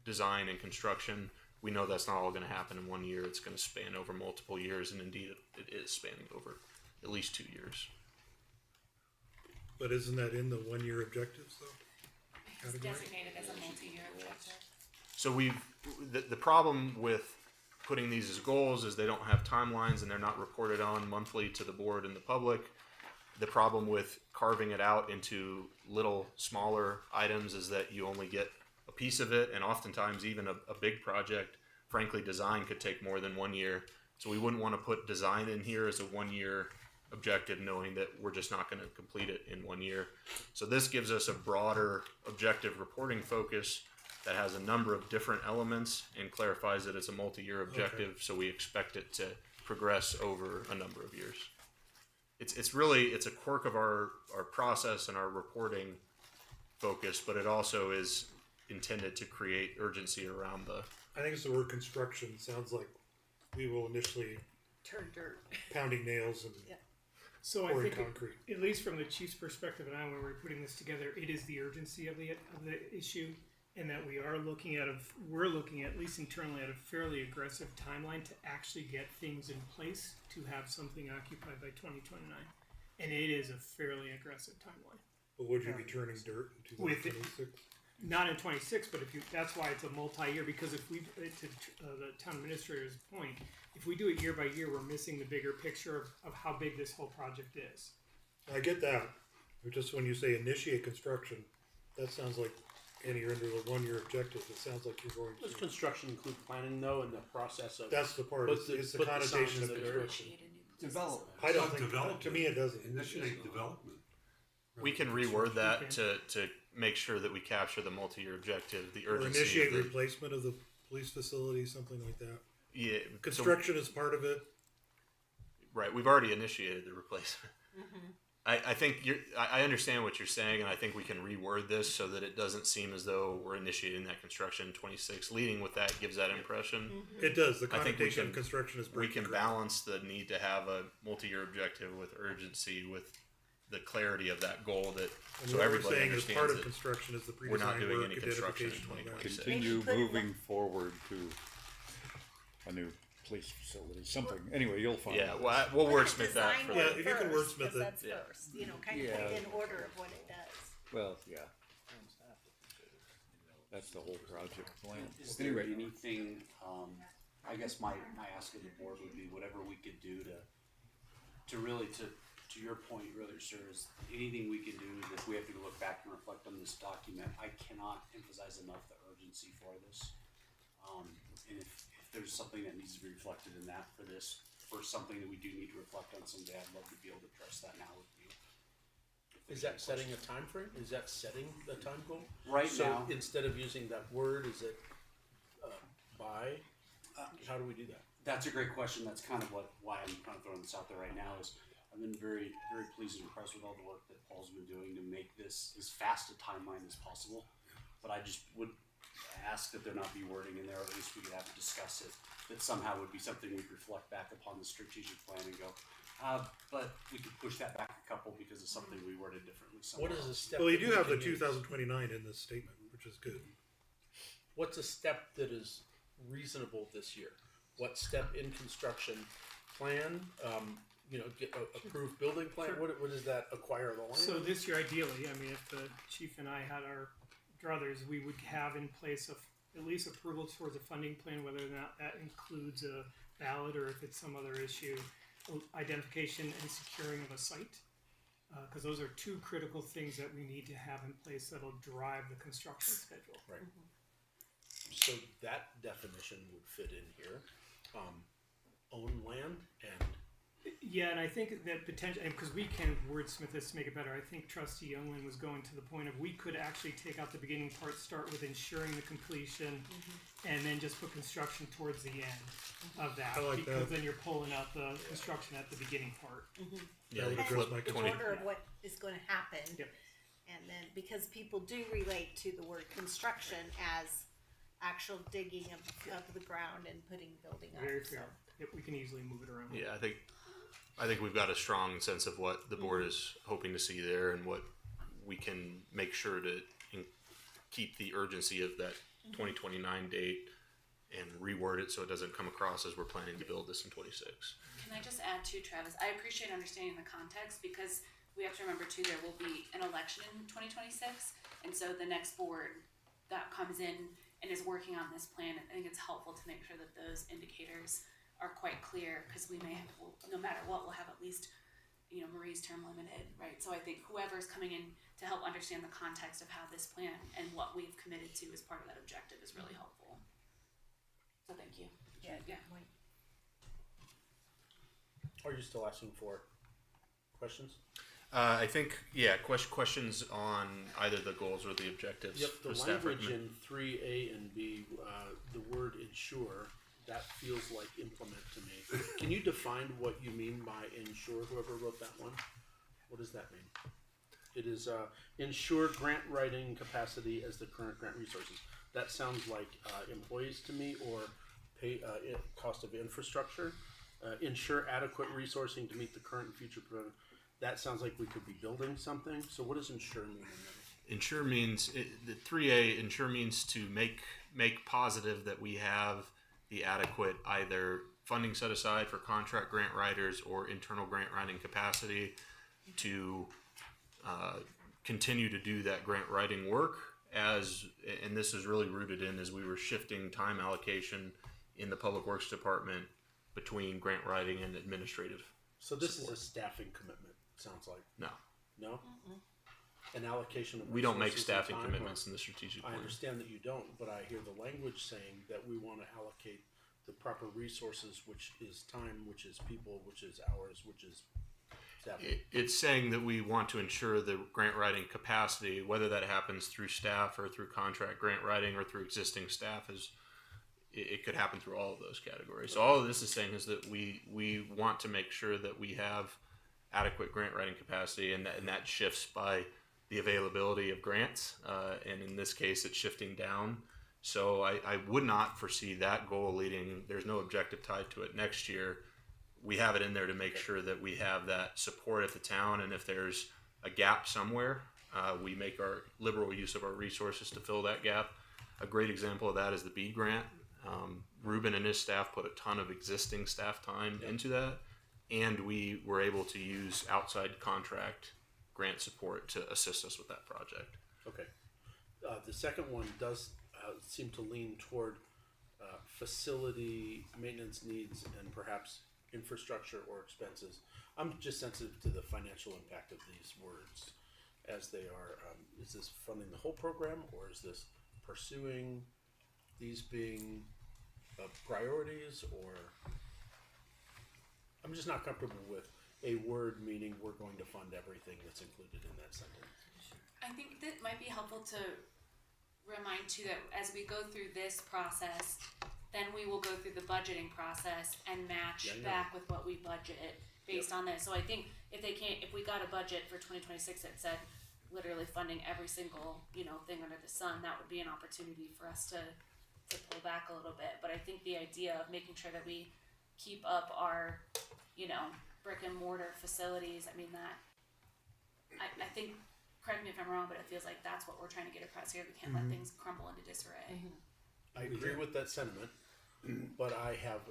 design and construction. We know that's not all going to happen in 1 year. It's going to span over multiple years, and indeed it is spanning over at least 2 years. But isn't that in the 1 year objectives though? It's designated as a multi-year objective. So the problem with putting these as goals is they don't have timelines and they're not reported on monthly to the board and the public. The problem with carving it out into little smaller items is that you only get a piece of it, and oftentimes even a big project, frankly, design could take more than 1 year. So we wouldn't want to put design in here as a 1 year objective, knowing that we're just not going to complete it in 1 year. So this gives us a broader objective reporting focus that has a number of different elements and clarifies that it's a multi-year objective. Okay. So we expect it to progress over a number of years. It's a quirk of our process and our reporting focus, but it also is intended to create urgency around the. I think it's the word construction. Sounds like we will initially Turn dirt. pounding nails and So I pouring think, concrete. at least from the chief's perspective, and I, when we're putting this together, it is the urgency of the issue, and that we're looking at least internally at a fairly aggressive timeline to actually get things in place to have something occupied by 2029, and it is a fairly aggressive timeline. But would you be turning dirt in 2026? Not in 26, but that's why it's a multi-year, because if we, to the town administrator's point, if we do it year by year, we're missing the bigger picture of how big this whole project is. I get that. But just when you say initiate construction, that sounds like, and you're under the 1 year objective, it sounds like you're going Does to. construction include planning though, in the process of? That's the part. Put It's the put signs connotation in of the dirt. construction. Development. I don't Not think, development. to me it doesn't. Initiate development. We can reword that to make sure that we capture the multi-year objective, the Or urgency. initiate of the, replacement of the police facility, something like that. yeah, Construction is part of it. right. We've already initiated the replacement. I think I understand what you're saying, and I think we can reword this so that it doesn't seem as though we're initiating that construction in 26. Leading with that gives that impression. It does. The I think we connotation can- of construction is We breaking can ground. balance the need to have a multi-year objective with urgency, with the clarity of that goal that And so what we're everybody saying is part understands of that construction is the pre-design we're not doing work, any construction in identification, all that. 2026. Continue Maybe put it- moving forward to a new police facility, something. Anyway, you'll find Yeah, out. we'll Put a wordsmith that design for Yeah, word if you can first, wordsmith 'cause it. that's Yeah. first, you know, kind of Yeah. put it in order of what it does. Well, yeah. That's the whole project plan. Is there Anyway, anything, I guess my ask of the board would be whatever we could do to really, to your point earlier, sir, is anything we can do that we have to look back and reflect on this document. I cannot emphasize enough the urgency for this. And if there's something that needs to be reflected in that for something that we do need to reflect on someday, I'd love to be able to address that now with you. Is that setting a time frame? Is that setting the time goal? Right So now- instead of using that word, is it by? How do we do that? That's a great question. That's kind of why I'm kind of throwing this out there right now is I've been very, very pleased and impressed with all the work that Paul's been doing to make this as fast a timeline as possible. But I just would ask that there not be wording in there, or at least we could have to discuss it, that somehow would be something we'd reflect back upon the strategic plan and go, but we could push that back a couple because of something we worded differently somewhere What is a else. step? Well, you that do we have the can use? 2029 in this statement, which is good. What's a step that is reasonable this year? What step in construction plan? Get approved building plan. Sure. What does that acquire the land? So this year, ideally, I mean, if the chief and I had our druthers, we would have in place at least approval towards a funding plan, whether or not that includes a ballot or if it's some other issue, identification and securing of a site. Because those are two critical things that we need to have in place that'll drive the construction schedule. Right. So that definition would fit in here. Own land and Yeah, and I think that potentially, because we can wordsmith this to make it better, I think Trustee Youngland was going to the point of we could actually take out the beginning part, start with ensuring the completion, and then just put construction towards the end of that. I like because that. then you're pulling out the construction at the beginning part. Yeah, That would they address flip my The 20. order of what is going to happen. Yep. And then, because people do relate to the word construction as actual digging of the ground and putting building up. Very so. fair. Yep, we can easily move it around. Yeah, I think we've got a strong sense of what the board is hoping to see there, and what we can make sure to keep the urgency of that 2029 date and reword it so it doesn't come across as we're planning to build this in 26. Can I just add too, Travis? I appreciate understanding the context because we have to remember too there will be an election in 2026, and so the next board that comes in and is working on this plan, I think it's helpful to make sure that those indicators are quite clear because we may have, no matter what, we'll have at least Marie's term limited, right? So I think whoever's coming in to help understand the context of how this plan and what we've committed to as part of that objective is really helpful. So thank you. Yeah, Yeah. good point. are you still asking for questions? I think, questions on either the goals or the objectives. Yep, for the staff language recommend- in 3A and B, the word ensure, that feels like implement to me. Can you define what you mean by ensure, whoever wrote that one? What does that mean? It is ensure grant writing capacity as the current grant resources. That sounds like employees to me, or pay cost of infrastructure. Ensure adequate resourcing to meet the current and future. That sounds like we could be building something. So what does ensure mean? Ensure means the 3A. Ensure means to make positive that we have the adequate either funding set aside for contract grant writers or internal grant writing capacity to continue to do that grant writing work. And this is really rooted in as we were shifting time allocation in the Public Works Department between grant writing and administrative. So this is a staffing commitment. Sounds like No, no. An allocation of we don't make resources and staffing time, commitments in the strategic I plan. understand that you don't, but I hear the language saying that we want to allocate the proper resources, which is time, which is people, which is hours, which is staffing. It's saying that we want to ensure the grant writing capacity, whether that happens through staff or through contract grant writing or through existing staff, it could happen through all of those categories. So all of this is saying is that we want to make sure that we have adequate grant writing capacity, and that shifts by the availability of grants, and in this case it's shifting down. So I would not foresee that goal leading, there's no objective tied to it next year, we have it in there to make sure that we have that support at the town, and if there's a gap somewhere, we make our liberal use of our resources to fill that gap. A great example of that is the BEAD grant. Ruben and his staff put a ton of existing staff time into that, and we were able to use outside contract grant support to assist us with that project. Okay. The second one does seem to lean toward facility maintenance needs and perhaps infrastructure or expenses. I'm just sensitive to the financial impact of these words as they are. Is this funding the whole program, or is this pursuing these being priorities, or I'm just not comfortable with a word meaning we're going to fund everything that's included in that sentence. I think that might be helpful to remind too that as we go through this process, then we will go through the budgeting process and match back with what we budget based on this. So I think if we got a budget for 2026 that said literally funding every single, thing under the sun, that would be an opportunity for us to pull back a little bit. But I think the idea of making sure that we keep up our, brick and mortar facilities, I mean that, I think, correct me if I'm wrong, but it feels like that's what we're trying to get across here. We can't let things crumble into disarray. I agree with that sentiment, but I have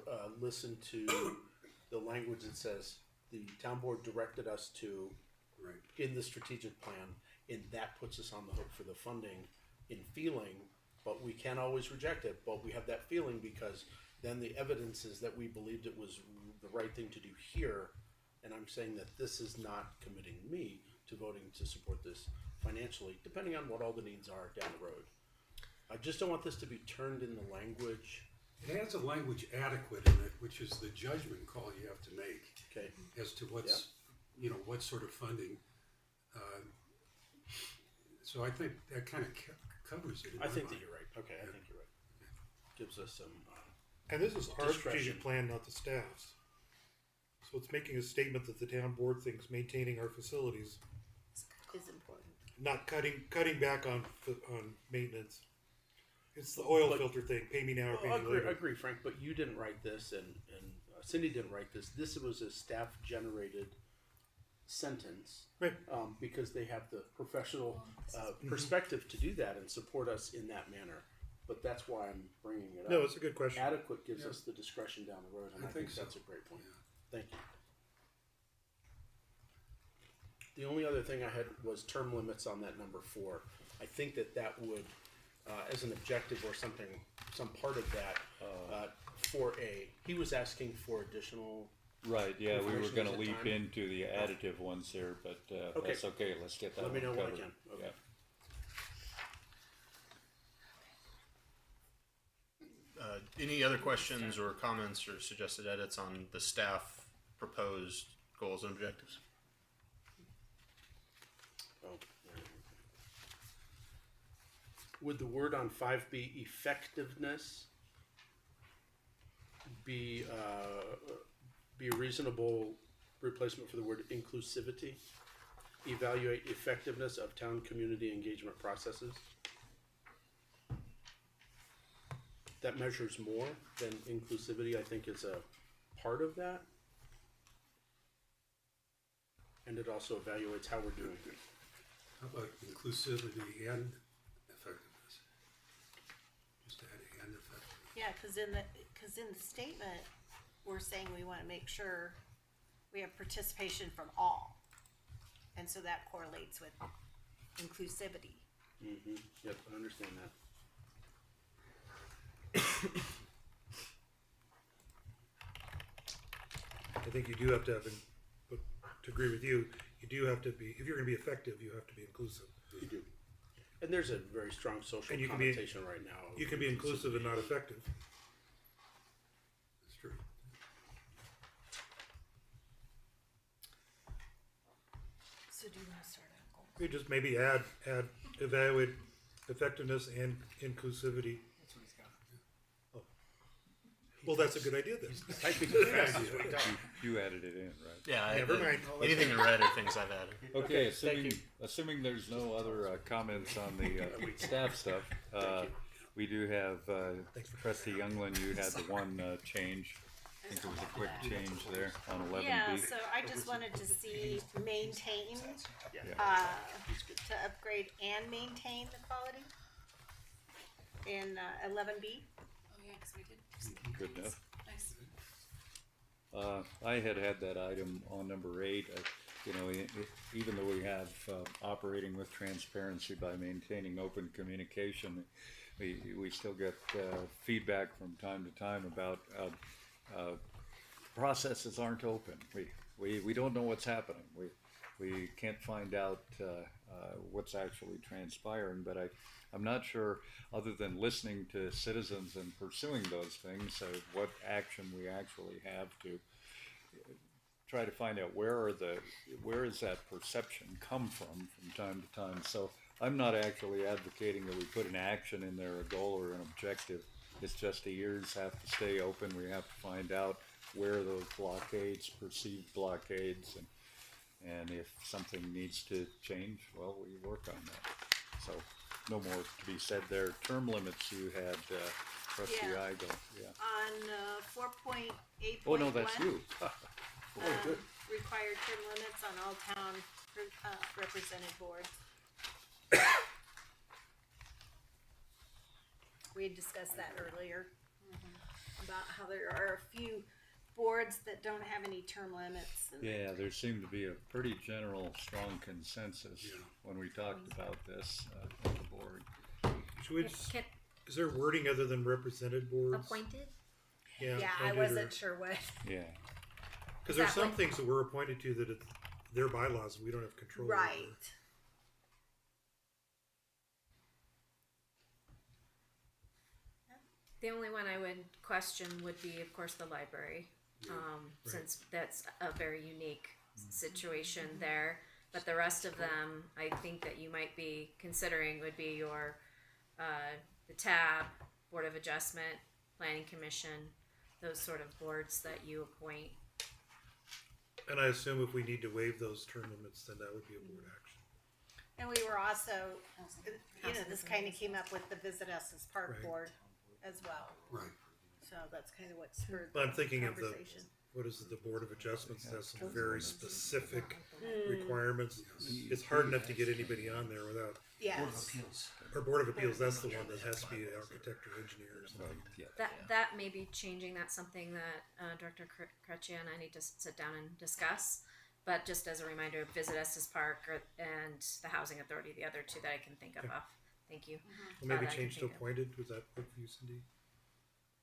listened to the language that says the town board directed us to, in the strategic plan, and that puts us on the hook for the funding in feeling, but we can't always reject it, but we have that feeling because then the evidence is that we believed it was the right thing to do here, and I'm saying that this is not committing me to voting to support this financially, depending on what all the needs are down the road. I just don't want this to be turned in the language. It has a language adequate in it, which is the judgment call you have to make as to what's, what sort of funding. So I think that kind of covers it. I think that you're right. Okay, I think you're right. Gives us some. And this is our discretion. strategic plan, not the staff's. So it's making a statement that the town board thinks maintaining our facilities, Is important. not cutting back on maintenance. It's the oil filter thing. Pay me now or pay me later. I agree, Frank. But you didn't write this, and Cindy didn't write this. This was a staff-generated sentence, Right. Because they have the professional perspective to do that and support us in that manner. But that's why I'm bringing it up. No, it's a good question. Adequate gives us the discretion down the road, and I think so. that's a great point. Thank you. The only other thing I had was term limits on that number 4. I think that would, as an objective or something, some part of that, 4A, he was asking for additional. Right, yeah, we were information gonna at the leap time. into the additive ones here, but, Okay. that's okay, let's get that Let one me know covered. when I can. Okay. Any other questions or comments or suggested edits on the staff proposed goals and objectives? Oh, would the word on 5 be effectiveness be a reasonable replacement for the word inclusivity? Evaluate effectiveness of town community engagement processes. That measures more than inclusivity, I think, is a part of that. And it also evaluates how we're doing it. How about inclusivity and effectiveness? Just add and effectiveness. Yeah, because in the statement, we're saying we want to make sure we have participation from all, and so that correlates with inclusivity. Mm-hmm. Yep, I understand that. I think you do have to have, but to agree with you, you do have to be, if you're going to be effective, you have to be inclusive. You do. And there's a very strong social And you can be- connotation right now. You can be inclusive and not effective. That's true. So do you want to start on goals? You just maybe add evaluate effectiveness and inclusivity. That's what he's got. Well, that's a good idea then. Typing as fast as we go. You added it in, right? Yeah, Never mind. Anything in red are things I've added. Okay, Thank you. assuming there's no other comments on the staff stuff, Thank you. we do have trustee Youngland. You had the one change I think it was a quick change there on 11B. Yeah, so I just wanted to see maintain, Yeah. to upgrade and maintain the quality in 11B. Oh yeah, because we did. Good enough. Nice. I had that item on number 8. Even though we have operating with transparency by maintaining open communication, we still get feedback from time to time about processes aren't open. We don't know what's happening. We can't find out what's actually transpiring. But I'm not sure, other than listening to citizens and pursuing those things, what action we actually have to try to find out where is that perception come from time to time. So I'm not actually advocating that we put an action in there, a goal or an objective. It's just the ears have to stay open. We have to find out where those blockades, perceived blockades, and if something needs to change, well, we work on that. So no more to be said there. Term limits you had, Trustee Yeah. Igo. Yeah. On 4.8.1. Oh, no, that's you. Good. Required term limits on all town represented boards. We had discussed that earlier, about how there are a few boards that don't have any term limits. And Yeah, there seemed to be a pretty general, strong consensus Yeah. when we talked about this at the board. Should we just, is there wording other than represented boards? appointed? Yeah, Yeah, I appointed wasn't or- sure what. Yeah. Because there's Is that some what- things that we're appointed to that it's their bylaws we don't have control over. Right. The only one I would question would be, of course, the library, since that's a very unique situation there. But the rest of them, I think that you might be considering would be your, the TAB, Board of Adjustment, Planning Commission, those sort of boards that you appoint. And I assume if we need to waive those term limits, then that would be a board action. And we were also, Housing this kind of came up with the Visit Estes Park Right. Board as well. Right. So that's kind of what spurred But I'm the thinking of the, conversation. what is it, the Board of Adjustments has some very specific requirements. It's hard enough to get anybody on there without, Yes. or Board of Appeals, that's the one that has to be an architect or engineer or something. Yeah. That may be changing. That's something that Director Crutchia and I need to sit down and discuss. But just as a reminder, Visit Estes Park and the Housing Authority, the other two that I can think of. Thank you. Well, maybe that I can change to think of. appointed, was that what you, Cindy?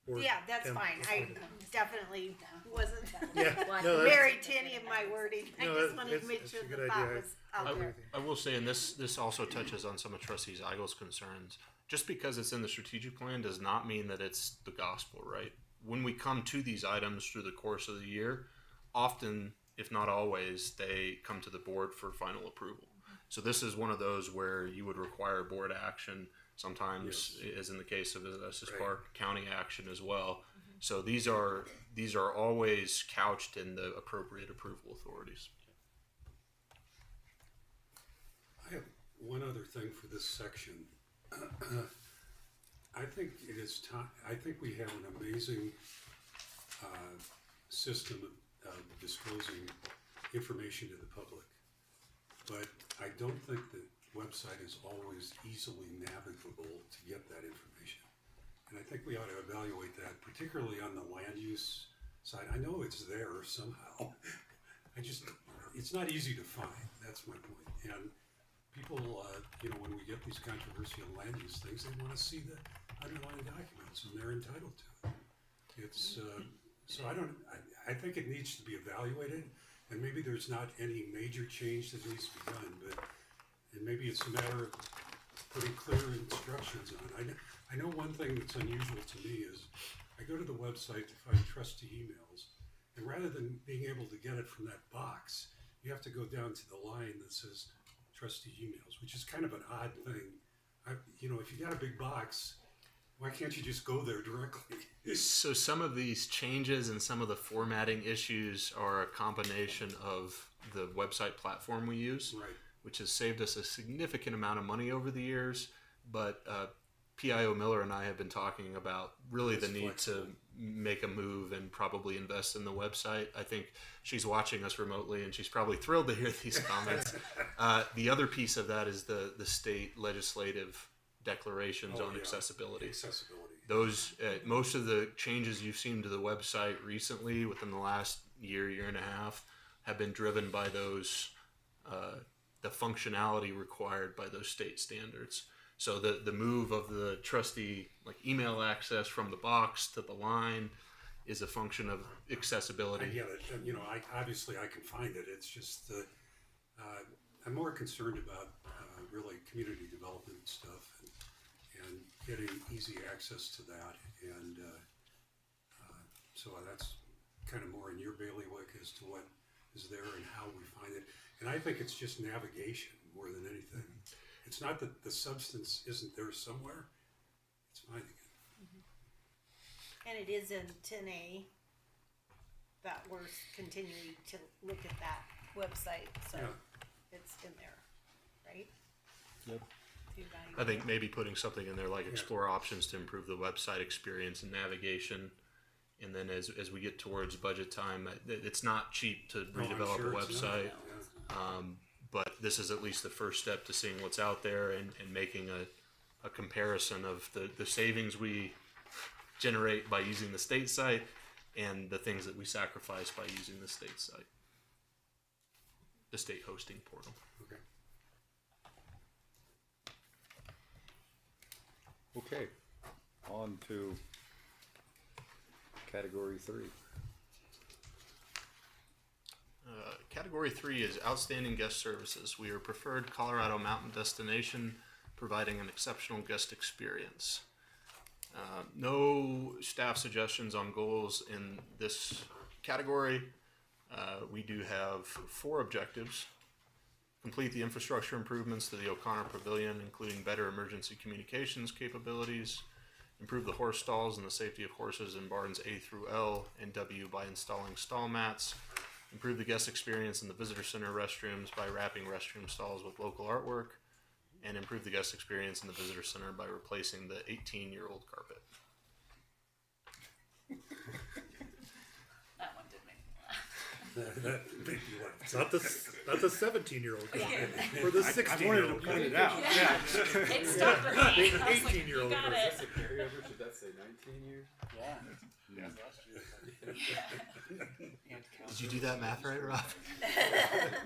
Or Yeah, that's temp fine. I appointed? definitely wasn't Yeah, Well, no, that's, married to any of my wording. I No, just wanted to make it's sure a the good thought idea. was out I- there. I will say, and this also touches on some of Trustee Eigel's concerns. Just because it's in the strategic plan does not mean that it's the gospel, right? When we come to these items through the course of the year, often, if not always, they come to the board for final approval. So this is one of those where you would require board action. Sometimes, as in the case of Estes Right. Park, county action as well. So these are always couched in the appropriate approval authorities. I have one other thing for this section. I think it is time, I think we have an amazing system of disclosing information to the public. But I don't think the website is always easily navigable to get that information. And I think we ought to evaluate that, particularly on the land use side. I know it's there somehow. It's not easy to find, that's my point. And people, when we get these controversial land use things, they wanna see the underlying documents, and they're entitled to it. It's, so I think it needs to be evaluated, and maybe there's not any major change that needs to be done, and maybe it's a matter of putting clear instructions on it. I know one thing that's unusual to me is, I go to the website to find trustee emails, and rather than being able to get it from that box, you have to go down to the line that says trustee emails, which is kind of an odd thing. If you got a big box, why can't you just go there directly? So some of these changes and some of the formatting issues are a combination of the website platform we use, Right. which has saved us a significant amount of money over the years. But PIO Miller and I have been talking about really the It's need flexible. to make a move and probably invest in the website. I think she's watching us remotely and she's probably thrilled to hear these comments. The other piece of that is the state legislative declarations Oh, on yeah. accessibility. Accessibility. Those most of the changes you've seen to the website recently within the last year and a half have been driven by those the functionality required by those state standards. So the move of the trustee like email access from the box to the line is a function of accessibility. I get it. And, you know, I obviously I can find it. It's just that I'm more concerned about really community development stuff and getting easy access to that. And so that's kind of more in your bailiwick as to what is there and how we find it. And I think it's just navigation more than anything. It's not that the substance isn't there somewhere. It's finding it. And it is in 10A that we're continuing to look at that website, so Yeah. it's in there, right? Yep. To evaluate. I think maybe putting something in there like explore options to improve the website experience and navigation. And then as we get towards budget time, it's not cheap to No, I'm redevelop sure a it's not. website. Yeah. But this is at least the first step to seeing what's out there and making a comparison of the savings we generate by using the state site and the things that we sacrifice by using the state site, the state hosting portal. Okay. Okay, on to category 3. Category 3 is outstanding guest services. We are a preferred Colorado mountain destination, providing an exceptional guest experience. No staff suggestions on goals in this category. We do have 4 objectives. Complete the infrastructure improvements to the O'Connor Pavilion, including better emergency communications capabilities. Improve the horse stalls and the safety of horses in barns A through L and W by installing stall mats. Improve the guest experience in the visitor center restrooms by wrapping restroom stalls with local artwork. And improve the guest experience in the visitor center by replacing the 18-year-old carpet. That one did make me laugh. That made me laugh. It's not the 17-year-old or the 16-year-old. Point it out. Yeah. It stuck with me. I was like, 18-year-old. you got Is it. that a carryover? Should that say 19 years? Yeah. Did you do that math right, Rob?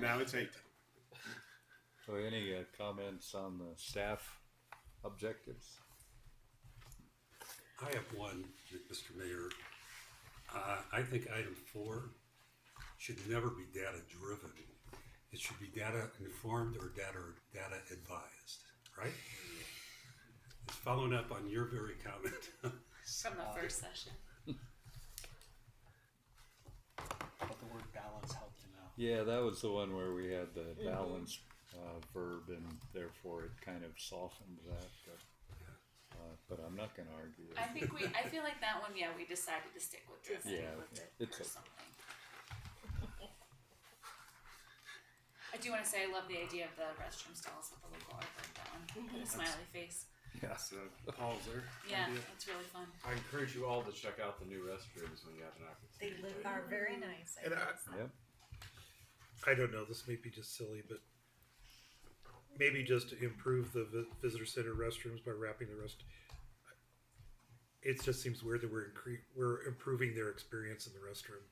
Now it's 18. So any comments on the staff objectives? I have one, Mr. Mayor. I think item 4 should never be data driven. It should be data informed or data advised, right? It's following up on your very comment. From the first session. But the word balance helped him out. Yeah, that was the one where we had the balance verb, and therefore it kind of softened that. But I'm not going to argue. I feel like that one, yeah, we decided to stick with it. Yeah, it's or okay. something. I do want to say I love the idea of the restroom stalls with the local artwork down, and the smiley face. Yeah. So Paul's there. Yeah, it's really fun. I encourage you all to check out the new restrooms when you have an They opportunity. are very nice. And Yep. I don't know, this may be just silly, but maybe just to improve the visitor center restrooms by wrapping the rest. It just seems weird that we're improving their experience in the restroom.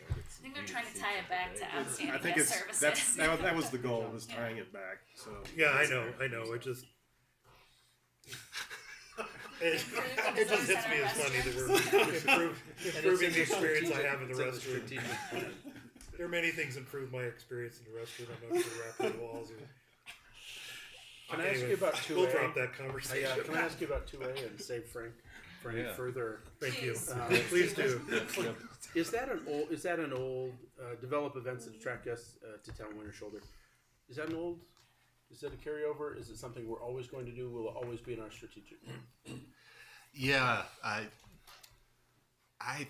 I think they're trying to tie it back to outstanding I think guest it's services. that was the goal, was tying it back. So Yeah, I know. It just it just hits me as funny that we're improving the experience I have in the restroom. There are many things improve my experience in the restroom. I'm not sure wrapping the walls. Can I ask you about 2A? We'll drop that conversation. Can I ask you about 2A and save Frank for any Yeah. further? Thank you. Please. Please do. Yep. Is that an old develop events that attract guests to town Winter Shoulder? Is that a carryover? Is it something we're always going to do? Will it always be in our strategic? Yeah, I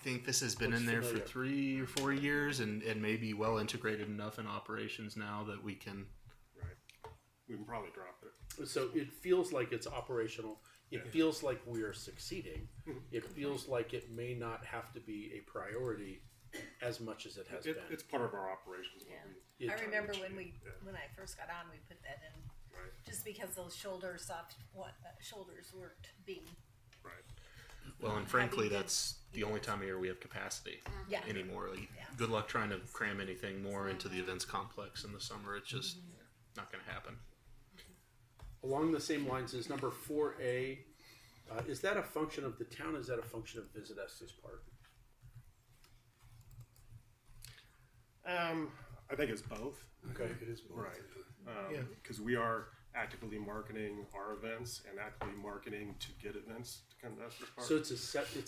think this has been Looks in there for familiar. 3 or 4 years and maybe well integrated enough in operations now that we can we can probably drop it. So it feels like it's operational. It feels like we are succeeding. It feels like it may not have to be a priority as much as it has been. It's part of our operations. Yeah. I remember when I first got on, we put that in, Right. just because those shoulders weren't being. Right. Well, and frankly, Having good- that's the only time of year we have capacity Yeah. anymore. Like, Yeah. good luck trying to cram anything more into the events complex in the summer. It's just not going to happen. Along the same lines as number 4A, is that a function of the town? Is that a function of Visit Estes Park? I think it's both. Okay. It is both. Right. Because we are actively marketing our events and actively marketing to get events to come to Estes Park. So it's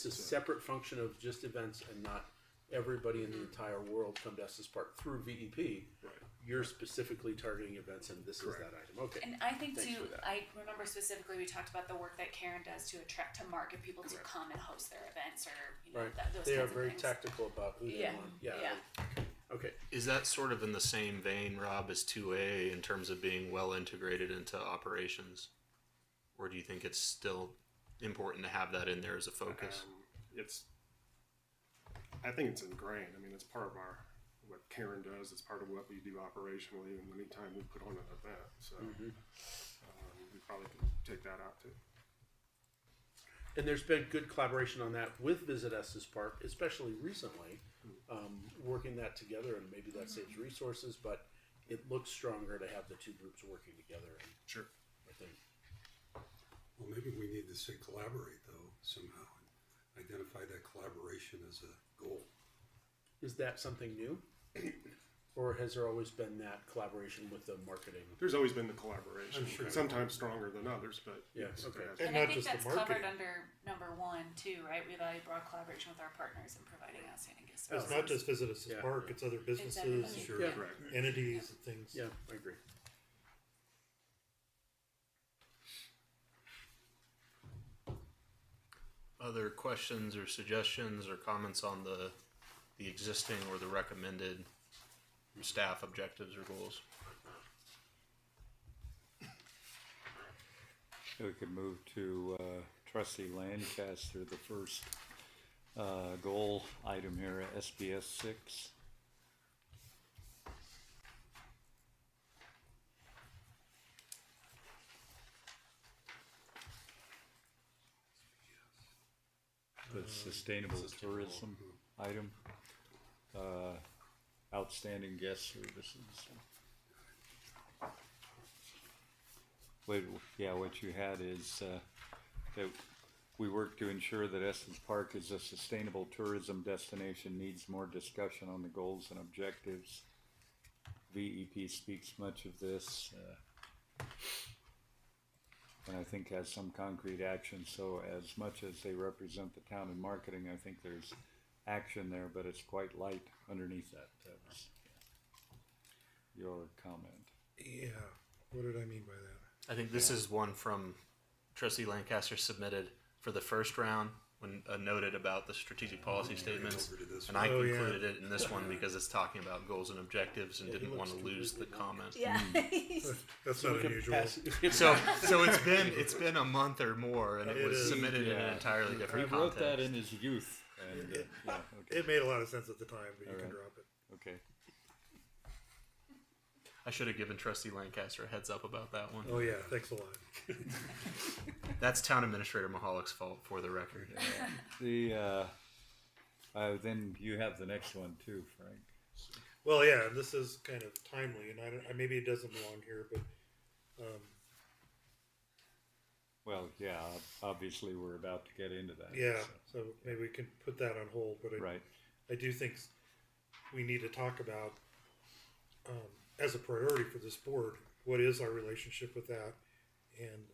a separate function of just events and not everybody in the entire world come to Estes Park through VEP. Right. You're specifically targeting events, and this is that item. Okay. And I think Thanks too, for that. I remember specifically we talked about the work that Karen does to attract, to market people to come and host their events, or Right. those They are kinds of very things. tactical about who they Yeah. want. Yeah. Okay. Is that sort of in the same vein, Rob, as 2A in terms of being well integrated into operations? Or do you think it's still important to have that in there as a focus? I think it's ingrained. I mean, it's part of what Karen does. It's part of what we do operationally, and anytime we put on an event. So we probably can take that out too. And there's been good collaboration on that with Visit Estes Park, especially recently, working that together, and maybe that saves resources, but it looks stronger to have the two groups working together. And Sure. I think. Well, maybe we need to say collaborate though somehow, and identify that collaboration as a goal. Is that something new? Or has there always been that collaboration with the marketing? There's always been the collaboration. I'm sure. Sometimes stronger than others, but Yes, yes, okay. there has And And not I think just the that's marketing. covered under number 1 too, right? We value broad collaboration with our partners in providing outstanding guest It's services. not just Visit Estes Yeah. Park, it's other businesses, everybody. Sure. Yeah. Right. entities and things. Yeah, I agree. Other questions or suggestions or comments on the existing or the recommended staff objectives or goals? We could move to Trustee Lancaster, the first goal item here, SBS 6. The sustainable tourism item, outstanding guest services. What you had is that we work to ensure that Estes Park is a sustainable tourism destination, needs more discussion on the goals and objectives. VEP speaks much of this, and I think has some concrete action. So as much as they represent the town in marketing, I think there's action there, but it's quite light underneath that. That was your comment. Yeah. What did I mean by that? I think this is one from Trustee Lancaster submitted for the first round when noted about the strategic policy statements, over to this and I one. Oh, yeah. included it in this one because it's talking about goals and objectives and didn't want to lose the comment. Yeah. That's So not we can unusual. pass- So it's been a month or more, and it It was is. submitted in an Yeah. entirely He different wrote context. that in his youth, and okay, It made a lot of sense at the time, but you All can right. drop it. okay. I should have given Trustee Lancaster a heads up about that one. Oh yeah, thanks a lot. That's Town Administrator Mahalik's fault, for the record. Then you have the next one too, Frank. Well, yeah, and this is kind of timely, and maybe it doesn't belong here, but Well, yeah, obviously we're about to get into that. yeah, so- so maybe we can put that on hold. But Right. I do think we need to talk about, as a priority for this board, what is our relationship with that, and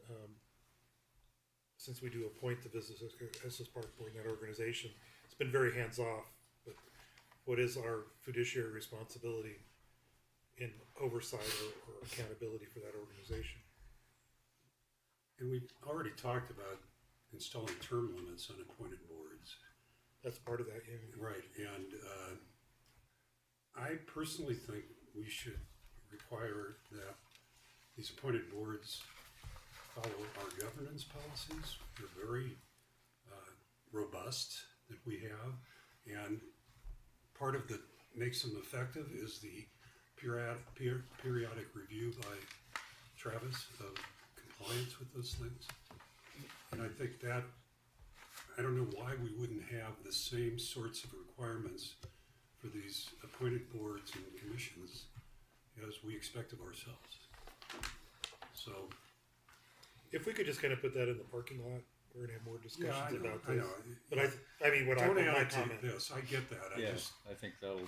since we do appoint the Estes Park Board and that organization, it's been very hands off. But what is our fiduciary responsibility in oversight or accountability for that organization? And we already talked about installing term limits on appointed boards. That's part of that. Yeah. Right, and I personally think we should require that these appointed boards follow our governance policies. They're very robust that we have, and part of that makes them effective is the periodic review by Travis of compliance with those things. And I think that, I don't know why we wouldn't have the same sorts of requirements for these appointed boards and commissions as we expect of ourselves. So, If we could just kind of put that in the parking lot, we're gonna have more discussions I know, about I this. know. But I mean, what Don't my add it to comment, this, I get that, I think that'll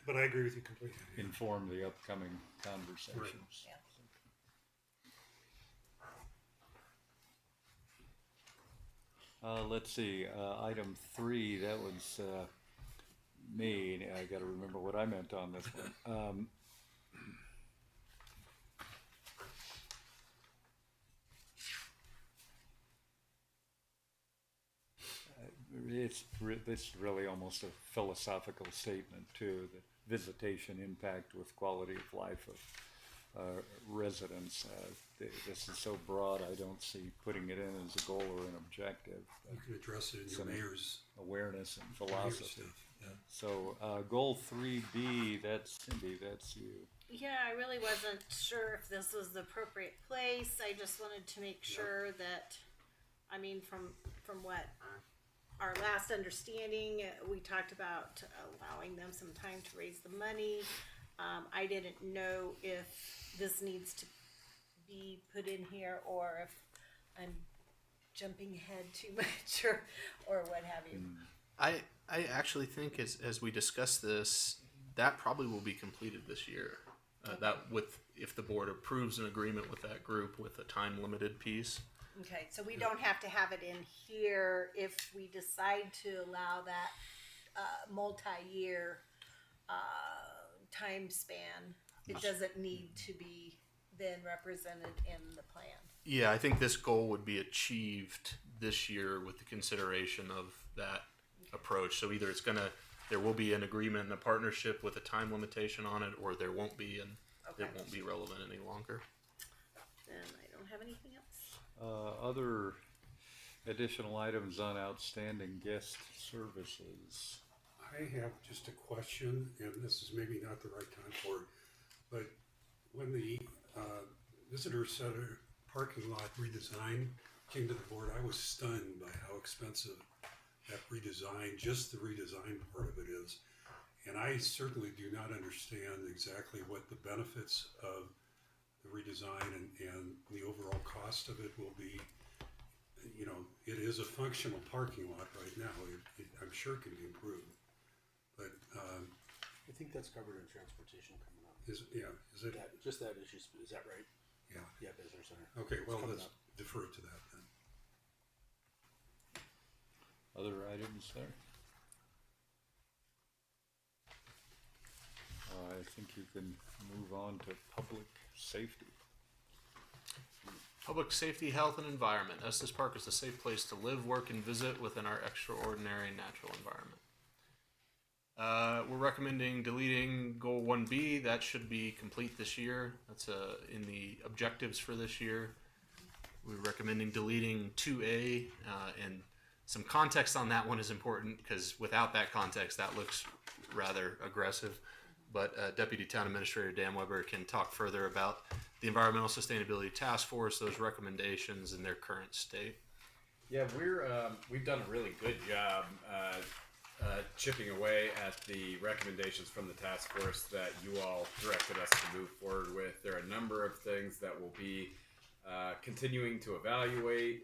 but I agree with you completely. inform the upcoming conversations. Yeah. Let's see, item 3, that was me. I got to remember what I meant on this one. It's really almost a philosophical statement too. The visitation impact with quality of life of residents. This is so broad. I don't see putting it in as a goal or an objective. you can address it in your Some mayor's awareness and mayor's philosophy. stuff. Yeah. So goal 3B. That's Cindy. That's you. Yeah, I really wasn't sure if this was the appropriate place. I just wanted to make sure that, I mean, from what our last understanding, we talked about allowing them some time to raise the money. I didn't know if this needs to be put in here or if I'm jumping ahead too much or what have you. I actually think as we discuss this, that probably will be completed this year. That with if the board approves an agreement with that group with a time limited piece. Okay, so we don't have to have it in here if we decide to allow that multi-year time span. It doesn't need to be then represented in the plan. Yeah, I think this goal would be achieved this year with the consideration of that approach. So either there will be an agreement and a partnership with a time limitation on it, or there won't be, and it won't be relevant any longer. Then I don't have anything else. Other additional items on outstanding guest services. I have just a question, and this is maybe not the right time for it, but when the visitor center parking lot redesign came to the board, I was stunned by how expensive that redesign, just the redesign part of it is. And I certainly do not understand exactly what the benefits of the redesign and the overall cost of it will be. You know, it is a functional parking lot right now. I'm sure it can be improved. But I think that's covered in transportation coming up. is it? Just that issue, is that right? Yeah. Yeah, visitor center. Okay, well, coming let's up. defer to that then. Other items there? I think you can move on to public safety. Public safety, health, and environment. Estes Park is a safe place to live, work, and visit within our extraordinary natural environment. We're recommending deleting goal 1B. That should be complete this year. That's in the objectives for this year. We're recommending deleting 2A, and some context on that one is important because without that context, that looks rather aggressive. But Deputy Town Administrator Dan Weber can talk further about the Environmental Sustainability Task Force, those recommendations, and their current state. Yeah, we've done a really good job chipping away at the recommendations from the task force that you all directed us to move forward with. There are a number of things that we'll be continuing to evaluate,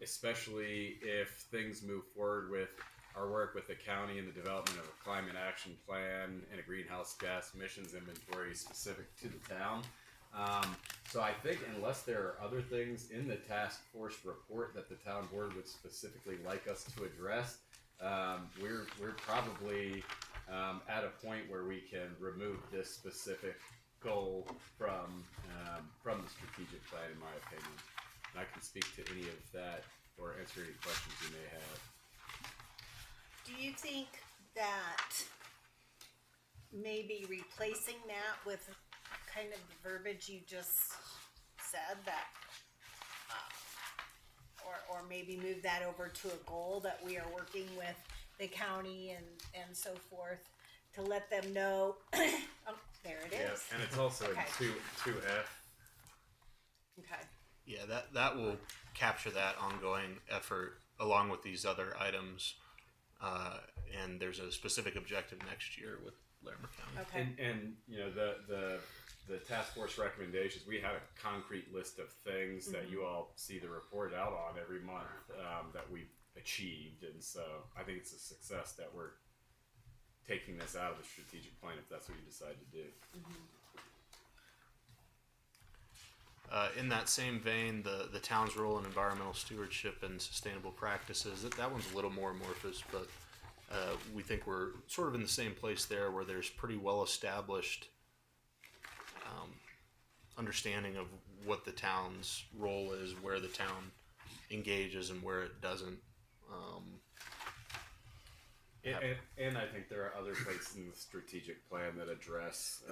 especially if things move forward with our work with the county and the development of a climate action plan and a greenhouse gas emissions inventory specific to the town. So I think unless there are other things in the task force report that the town board would specifically like us to address, we're probably at a point where we can remove this specific goal from the strategic plan, in my opinion. And I can speak to any of that or answer any questions you may have. Do you think that maybe replacing that with kind of the verbiage you just said that, or maybe move that over to a goal that we are working with the county and so forth to let them know. Oh, there it is. Yeah, and it's also Okay. in 2F. Okay. Yeah, that will capture that ongoing effort along with these other items. And there's a specific objective next year with Larimer County. Okay. And you know the task force recommendations. We had a concrete list of things that you all see the report out on every month that we've achieved, and so I think it's a success that we're taking this out of the strategic plan if that's what you decide to do. In that same vein, the town's role in environmental stewardship and sustainable practices, that one's a little more amorphous, but we think we're sort of in the same place there where there's pretty well established understanding of what the town's role is, where the town engages and where it doesn't. And I think there are other places in the strategic plan that address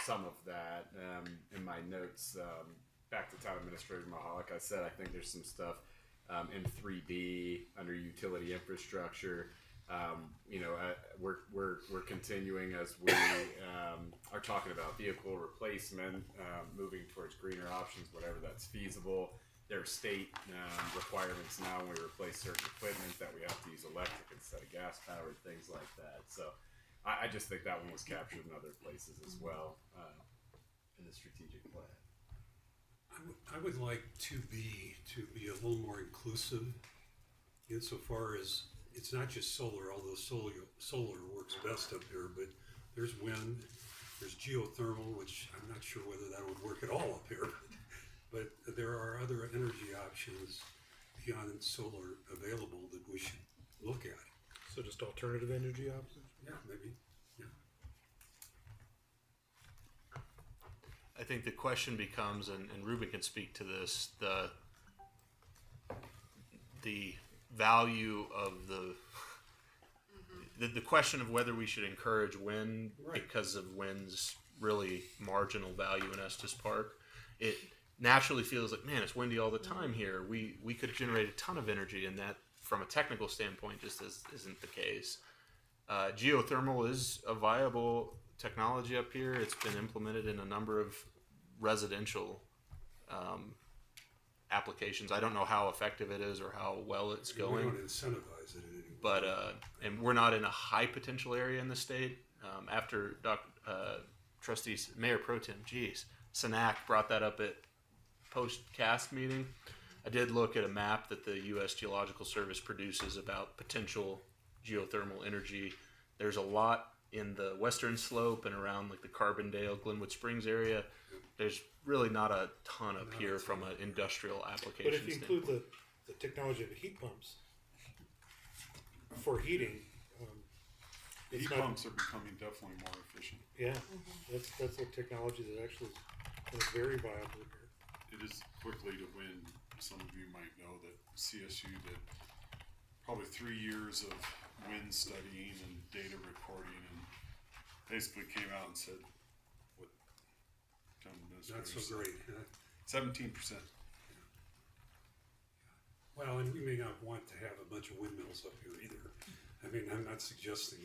some of that. In my notes, back to Town Administrator Mahalik, I said I think there's some stuff in 3B under utility infrastructure. We're continuing as we are talking about vehicle replacement, moving towards greener options, whatever that's feasible. There are state requirements now when we replace certain equipment that we have to use electric instead of gas powered, things like that. So I just think that one was captured in other places as well in the strategic plan. I would like to be a little more inclusive insofar as it's not just solar, although solar works best up here, but there's wind, there's geothermal, which I'm not sure whether that would work at all up here, but there are other energy options beyond solar available that we should look at. So just alternative energy options? Yeah, maybe. Yeah. I think the question becomes, and Ruben can speak to this, the value of the question of whether we should encourage wind because of wind's really marginal value in Estes Park. It naturally feels like, man, it's windy all the time here. We could generate a ton of energy, and that from a technical standpoint just isn't the case. Geothermal is a viable technology up here. It's been implemented in a number of residential applications. I don't know how effective it is or how well it's going. We don't incentivize it anymore. But and we're not in a high potential area in the state. After Trustees, Mayor Pro Tem, Sanak brought that up at post-cast meeting. I did look at a map that the U.S. Geological Service produces about potential geothermal energy. There's a lot in the western slope and around like the Carbondale, Glenwood Springs area. There's really not a ton up here from an industrial application But if you standpoint. include the technology of the heat pumps for heating, Heat pumps are becoming definitely more efficient. Yeah, that's a technology that actually is very viable here. It is quickly to wind. Some of you might know that CSU did probably 3 years of wind studying and data recording, and basically came out and said, "What town Not so administrator great. said, 17%." Well, and we may not want to have a bunch of windmills up here either. I mean, I'm not suggesting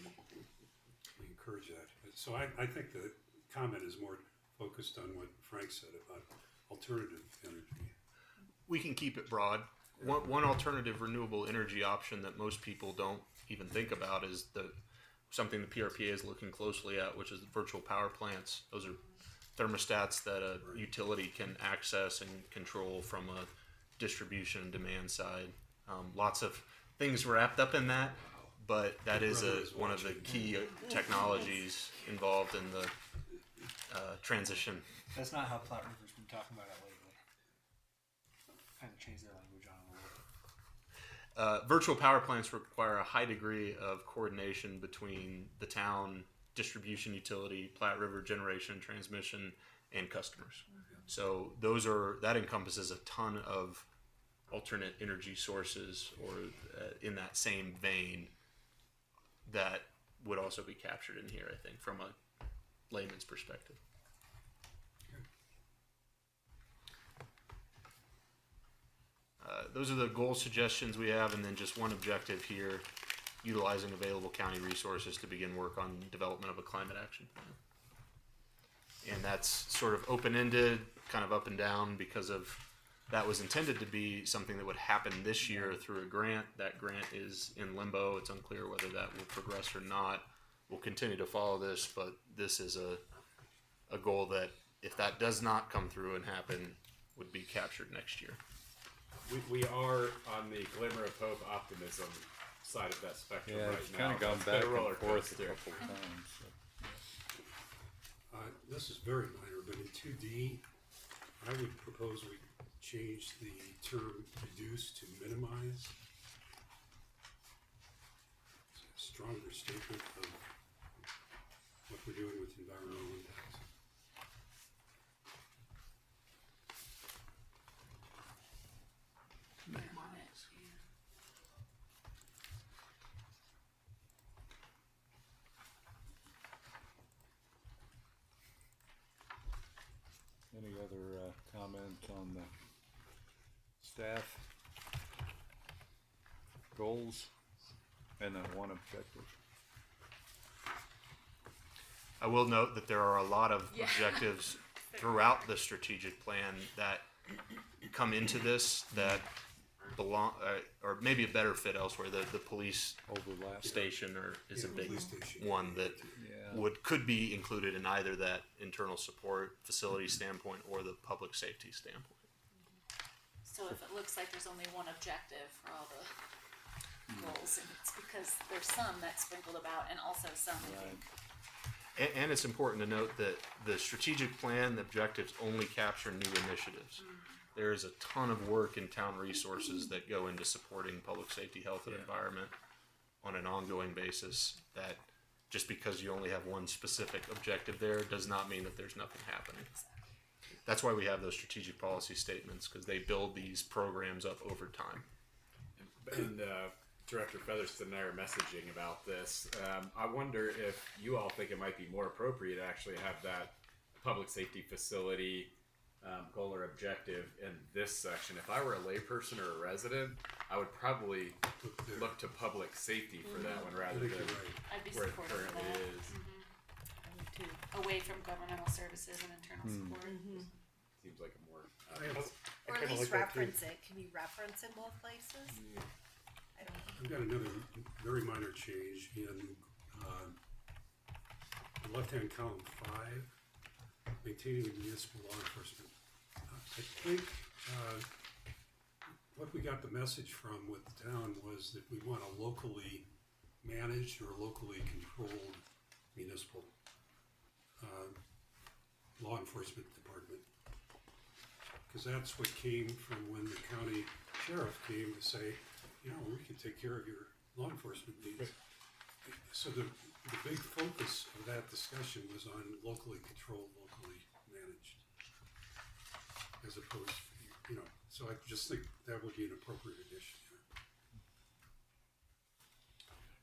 we encourage that. So I think the comment is more focused on what Frank said about alternative energy. We can keep it broad. One alternative renewable energy option that most people don't even think about is something the PRPA is looking closely at, which is virtual power plants. Those are thermostats that a utility can access and control from a distribution and demand side. Lots of things wrapped up in that, but that is one of the key technologies involved in the transition. That's not how Platte River's been talking about it lately. Kind of changed their language on it a little bit. Virtual power plants require a high degree of coordination between the town, distribution utility, Platte River generation and transmission, and customers. So that encompasses a ton of alternate energy sources, or in that same vein, that would also be captured in here, I think, from a layman's perspective. those are the goal suggestions we have, and then just one objective here, utilizing available county resources to begin work on development of a climate action plan. And that's sort of open-ended, kind of up and down, because of that was intended to be something that would happen this year through a grant. That grant is in limbo. It's unclear whether that will progress or not. We'll continue to follow this, but this is a goal that, if that does not come through and happen, would be captured next year. We are on the glimmer of hope optimism side of that spectrum Yeah, right it's now. kind of gone It's been back a roller and forth a coaster. couple times. So. This is very minor, but in 2D, I would propose we change the term reduce to minimize. It's a stronger statement of what we're doing with environmental impacts. Any other comment on the staff goals and then one objective? I will note that there are a lot of objectives throughout the strategic plan that come into this that belong, or maybe a better fit elsewhere. The police Overlap. station is a big police station. one that Yeah. could be included in either that internal support facility standpoint or the public safety standpoint. So if it looks like there's only one objective for all the goals, and it's because there's some that sprinkled about and also some I think. And it's important to note that the strategic plan, the objectives only capture new initiatives. There is a ton of work in town resources that go into supporting public safety, health, and environment on an ongoing basis. That just because you only have one specific objective there does not mean that there's nothing happening. That's why we have those strategic policy statements, because they build these programs up over time. And Director Featherston and I are messaging about this. I wonder if you all think it might be more appropriate to actually have that public safety facility goal or objective in this section. If I were a layperson or a resident, I would probably look to public safety for that one rather than I'd be where it supportive of currently that. is. Away from governmental services and internal support. Seems like a more Or at least reference it. Can you reference in both places? I don't know. I've got another very minor change in the left-hand column 5, maintaining municipal law enforcement. I think what we got the message from with the town was that we want a locally managed or locally controlled municipal law enforcement department. Because that's what came from when the county sheriff came to say, you know, we can take care of your law enforcement needs. So the big focus of that discussion was on locally controlled, locally managed. As opposed, you know, so I just think that would be an appropriate addition here.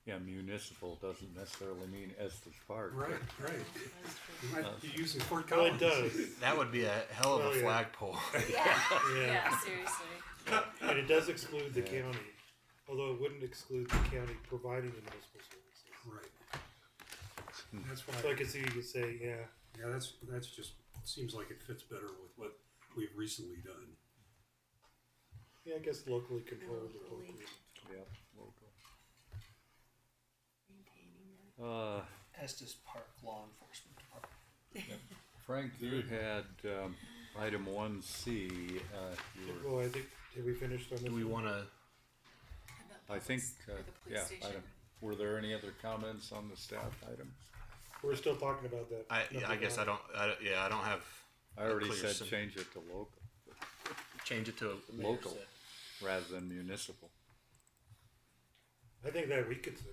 Yeah, municipal doesn't necessarily mean Estes Park. Right. You might be using Fort Well, Collins. it does. That would be a hell of a Oh, yeah. flagpole. Yeah, seriously. And it does exclude the county, although it wouldn't exclude the county providing the municipal services. Right. That's why. So I can see you could say, yeah, Yeah, that's just, seems like it fits better with what we've recently done. yeah, I guess locally controlled or locally. Yeah, local. Estes Park Law Enforcement Department. Frank, you had item 1C. You were, Well, I think, have we finished on this? Do we want to? I think, For the police yeah. station. Were there any other comments on the staff items? We're still talking about that. I guess I don't. I don't have. I already Clear said some- change it to local Change it to Local. rather than municipal. I think that we could say.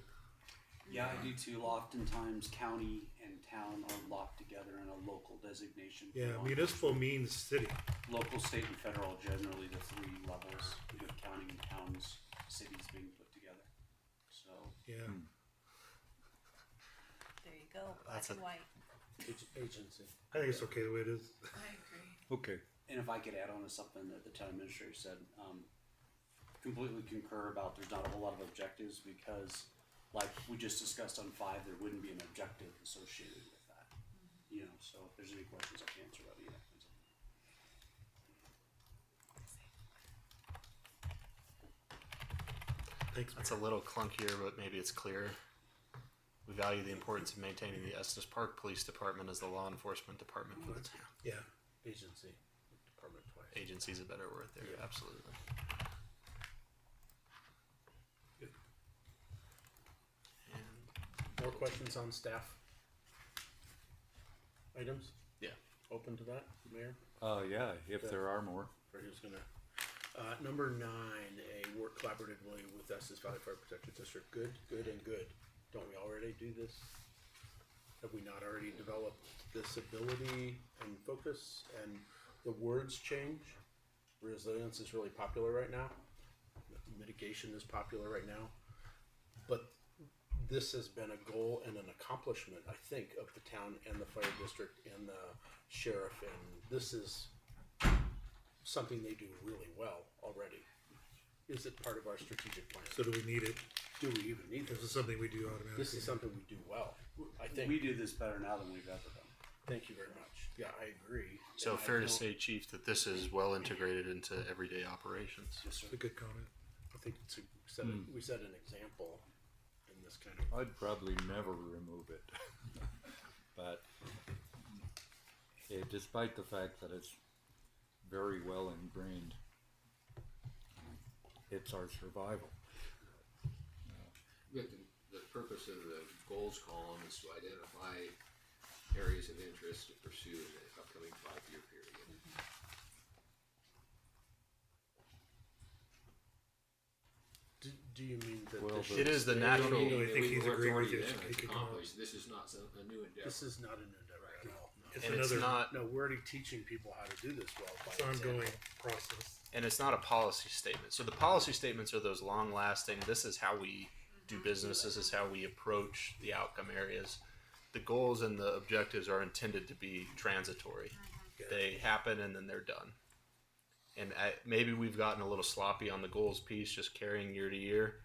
Yeah, I do too. Oftentimes, county and town are locked together in a local designation. for Yeah, law municipal means city. enforcement. Local, state, and federal are generally the 3 levels with county and towns, cities being put together. So, Yeah. There you go, black That's and white. Agency. I think it's okay the way it is. I agree. Okay. and if I could add on to something that the town administrator said, completely concur about there's not a whole lot of objectives because, like we just discussed on 5, there wouldn't be an objective associated with that. You know, so if there's any questions, I can answer that either. Thanks. That's a little clunkier, but maybe it's clearer. We value the importance of maintaining the Estes Park Police Department as the law enforcement department for the town. Yeah. Agency, department twice. Agency is a better word there, Yeah. absolutely. Good. And More questions on staff items? yeah, Open to that, Mayor? Yeah, if there are more. Or who's gonna? Number 9, work collaboratively with Estes Valley Fire Protection District. Good, good, and good. Don't we already do this? Have we not already developed this ability and focus? And the words change. Resilience is really popular right now. Mitigation is popular right now. But this has been a goal and an accomplishment, I think, of the town and the fire district and the sheriff. And this is something they do really well already. Is it part of our strategic plan? So do we need it? Do we even need This this? is something we do automatically. This is something we do well, I think. We do this better now than we've ever done. Thank you very much. Yeah, I agree. so And I fair to don't- say, Chief, that this is well integrated into everyday operations. Yes, sir. It's a good comment. I think we set an example in this kind of. I'd probably never remove it. But despite the fact that it's very well ingrained, it's our survival. But the purpose of the goals column is to identify areas of interest to pursue in the upcoming 5-year period. Do you mean that Well, this, but- It is the I natural. mean, I think he's what's agreeing with already you. been He could come up. accomplished. This is not a new endeavor. this is not a new endeavor at all. No. It's And another it's not, No, we're already teaching people how to do this well. By it's ongoing example. process. and it's not a policy statement. So the policy statements are those long lasting, this is how we do business, this is how we approach the outcome areas. The goals and the objectives are intended to be transitory. They happen and then they're done. And maybe we've gotten a little sloppy on the goals piece, just carrying year to year.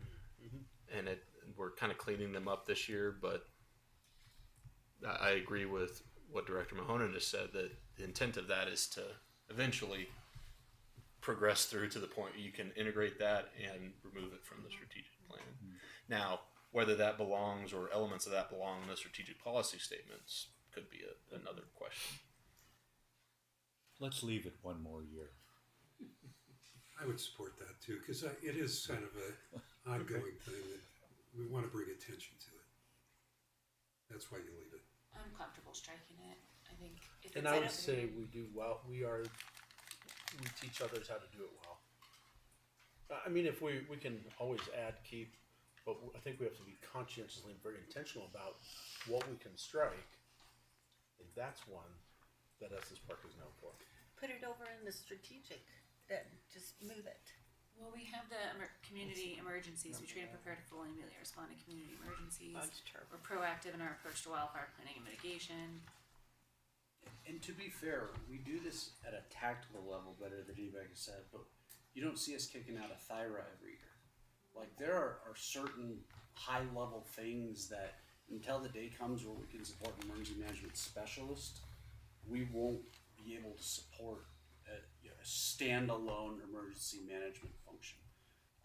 And we're kind of cleaning them up this year, but I agree with what Director Mahonen just said, that the intent of that is to eventually progress through to the point where you can integrate that and remove it from the strategic plan. Now, whether that belongs or elements of that belong in the strategic policy statements could be another question. Let's leave it one more year. I would support that too, because it is kind of an ongoing thing that we want to bring attention to it. That's why you leave it. I'm comfortable striking it. I think if And it's I in would a- say we do well. We teach others how to do it well. I mean, if we can always add, keep, but I think we have to be conscientiously and very intentional about what we can strike. And that's one that Estes Park is known for. Put it over in the strategic, then just move it. Well, we have the community emergencies. We train and prepare to fully and immediately respond to community emergencies. That's true. We're proactive in our approach to wildfire planning and mitigation. And to be fair, we do this at a tactical level better than anybody has said, but you don't see us kicking out a thyra every year. Like there are certain high level things that until the day comes where we can support an emergency management specialist, we won't be able to support a standalone emergency management function.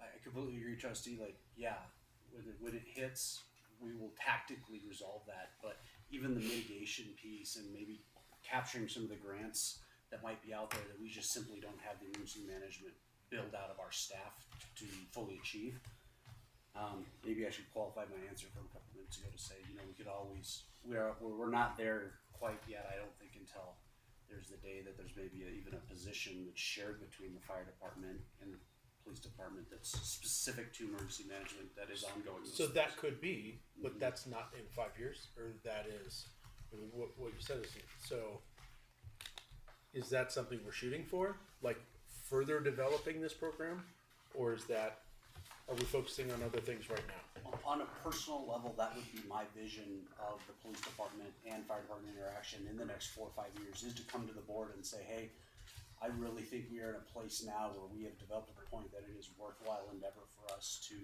I completely agree, Trustee. Like, yeah, when it hits, we will tactically resolve that. But even the mitigation piece and maybe capturing some of the grants that might be out there that we just simply don't have the emergency management build out of our staff to fully achieve. Maybe I should qualify my answer from a couple minutes ago to say, we could always, we're not there quite yet, I don't think, until there's the day that there's maybe even a position that's shared between the fire department and the police department that's specific to emergency management that is ongoing. So that could be, but that's not in 5 years, or that is, what you said is, so is that something we're shooting for? Like further developing this program? Or are we focusing on other things right now? On a personal level, that would be my vision of the police department and fire department interaction in the next 4 or 5 years, is to come to the board and say, hey, I really think we are in a place now where we have developed to the point that it is worthwhile endeavor for us to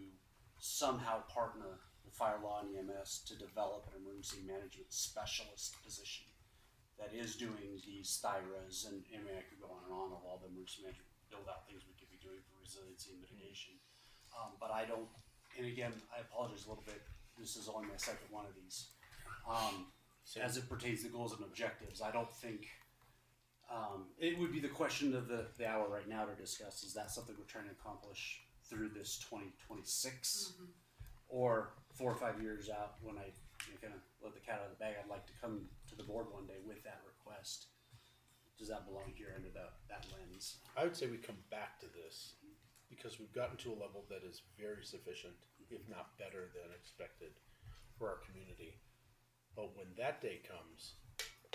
somehow partner with Fire Law and EMS to develop an emergency management specialist position that is doing these THIRAs, and I mean, I could go on and on of all the emergency management build out things we could be doing for resiliency and mitigation. But I don't, and again, I apologize a little bit, this is only my second one of these. As it pertains to goals and objectives, I don't think, it would be the question of the hour right now to discuss, is that something we're trying to accomplish through this 2026? Or 4 or 5 years out, when I kind of let the cat out of the bag, I'd like to come to the board one day with that request. Does that belong here under that lens? I would say we come back to this because we've gotten to a level that is very sufficient, if not better than expected for our community. But when that day comes,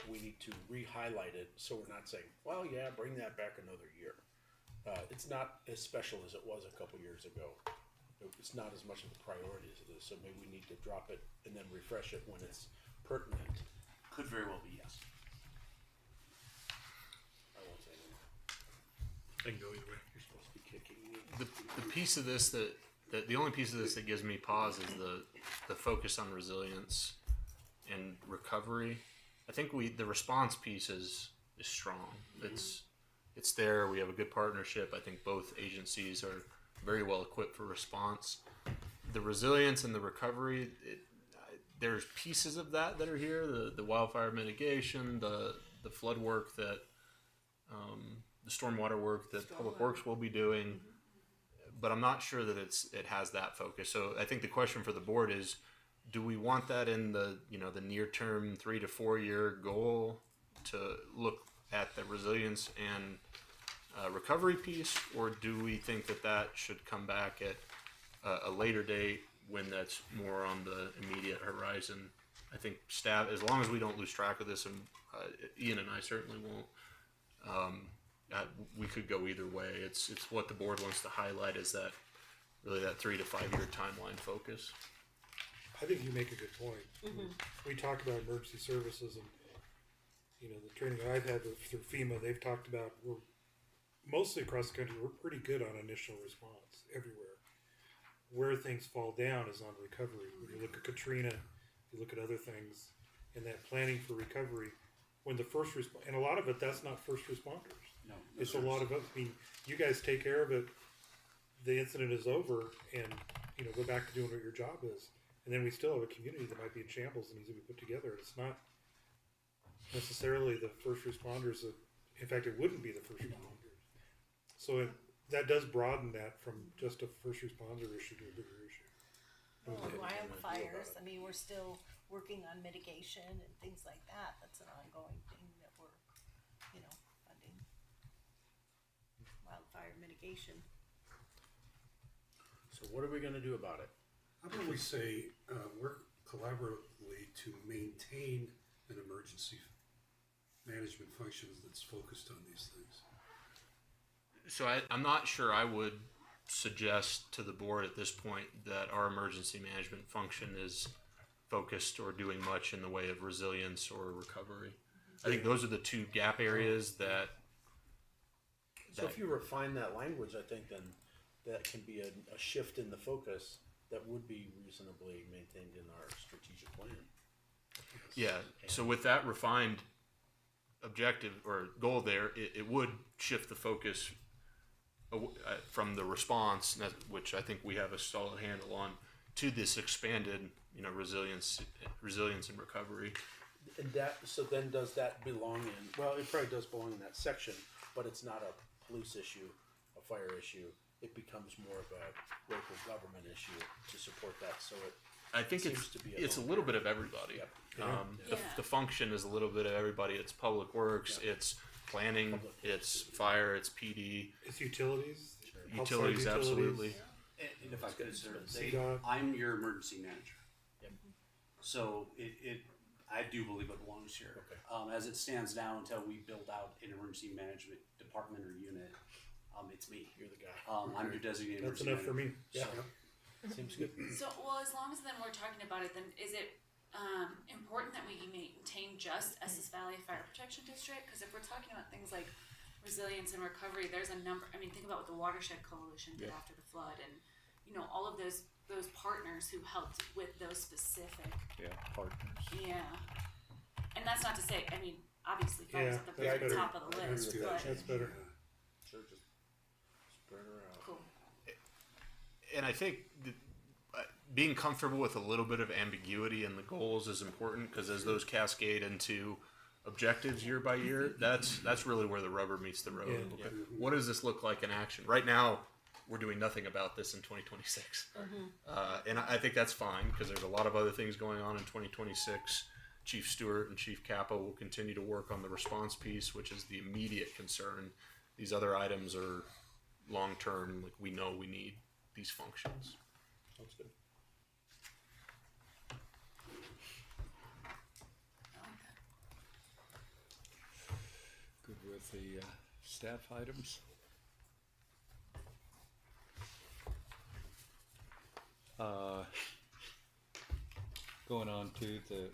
we need to re-highlight it so we're not saying, well, yeah, bring that back another year. It's not as special as it was a couple years ago. It's not as much of a priority as it is, so maybe we need to drop it and then refresh it when it's pertinent. Could very well be, yes. I won't say anything. I can go either way. You're supposed to be kicking me. The piece of this that the only piece of this that gives me pause is the focus on resilience and recovery. I think the response piece is strong. It's there. We have a good partnership. I think both agencies are very well equipped for response. The resilience and the recovery, there's pieces of that are here. The wildfire mitigation, the flood work that, the stormwater work that Public Works will be doing. But I'm not sure that it has that focus. So I think the question for the board is, do we want that in the near term 3 to 4 year goal to look at the resilience and recovery piece, or do we think that should come back at a later date when that's more on the immediate horizon? I think staff, as long as we don't lose track of this, and Ian and I certainly won't, we could go either way. It's what the board wants to highlight is that 3 to 5 year timeline focus. I think you make a good point. We talk about emergency services, and the training that I've had through FEMA, they've talked about we're mostly across the country. We're pretty good on initial response everywhere. Where things fall down is on recovery. When you look at Katrina, you look at other things, and that planning for recovery, when the first and a lot of it, that's not first responders. No, It's a lot of us. I mean, you guys take care of it. The incident is over, and go back to doing what your job is. And then we still have a community that might be in shambles and needs to be put together. It's not necessarily the first responders that, in fact, it wouldn't be the first responders. So that does broaden that from just a first responder issue to a bigger issue. Well, wildfires, I mean, we're still working on mitigation and things like that. That's an ongoing thing that we're, funding. Wildfire mitigation. So what are we gonna do about it? How about we say, work collaboratively to maintain an emergency management function that's focused on these things? So I'm not sure I would suggest to the board at this point that our emergency management function is focused or doing much in the way of resilience or recovery. I think those are the two gap areas that. So if you refine that language, I think then that can be a shift in the focus that would be reasonably maintained in our strategic plan. Yeah. So with that refined objective or goal there, it would shift the focus from the response, which I think we have a solid handle on, to this expanded, resilience and recovery. And so then does that belong in, well, it probably does belong in that section, but it's not a police issue, a fire issue. It becomes more of a local government issue to support that. So I think it's a little bit of everybody. Yep. The function is a little bit of everybody. It's public works, it's planning, it's fire, it's PD. It's utilities. Utilities, absolutely. And if I could, sir, CDOT. I'm your emergency manager. Yep. So I do believe it belongs here. Okay. As it stands now, until we build out an emergency management department or unit, it's me. You're the guy. I'm your designated That's emergency enough for manager. me. Yeah. So, Seems good. So, well, as long as then we're talking about it, then is it important that we maintain just Estes Valley Fire Protection District? Because if we're talking about things like resilience and recovery, there's a number. I mean, think about what the Watershed Coalition did after the flood, and all of those partners who helped with those specific. Partners. Yeah, and that's not to say. I mean, obviously, fires Yeah, at the that's very better. top of the list, but That's better. Sure, just spread her out. cool. And I think being comfortable with a little bit of ambiguity in the goals is important, because as those cascade into objectives year by year, that's really where the rubber meets the road. Yeah. Okay, what does this look like in action? Right now, we're doing nothing about this in 2026. And I think that's fine, because there's a lot of other things going on in 2026. Chief Stewart and Chief Kappa will continue to work on the response piece, which is the immediate concern. These other items are long-term, like we know we need these functions. Sounds good. Good with the staff items. Going on to the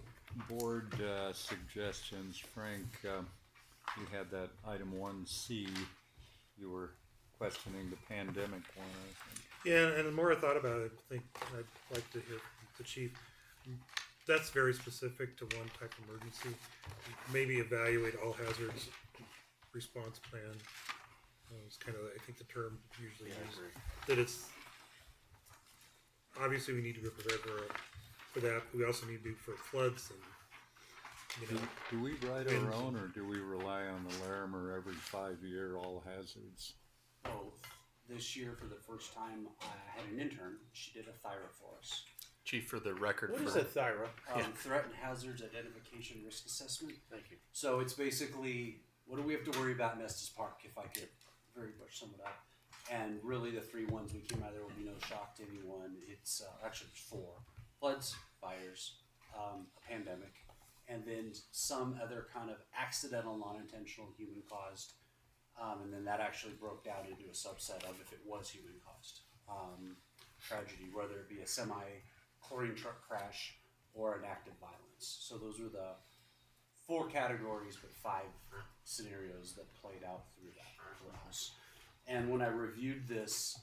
board suggestions, Frank, you had that item 1C. You were questioning the pandemic one, I think. Yeah, and the more I thought about it, I think I'd like to hear from the chief. That's very specific to one type of emergency. Maybe evaluate all hazards response plan. It's kind of, I think, the term usually used. That it's obviously we need to be prepared for that. We also need to be for floods and Do we write our own, or do we rely on the Larimer every 5-year all hazards? Both. This year, for the first time, I had an intern. She did a thyra for us. Chief, for the record, What is a thyra? Threat and hazards identification risk assessment. Thank you. So it's basically, what do we have to worry about in Estes Park, if I could very much sum it up. And really the 3 ones we came out, there will be no shock to anyone. It's actually there's 4. Floods, fires, a pandemic, and then some other kind of accidental, non-intentional, human caused. And then that actually broke down into a subset of if it was human caused tragedy, whether it be a semi-chlorine truck crash or an act of violence. So those were the 4 categories, but 5 scenarios that played out through that for us. And when I reviewed this,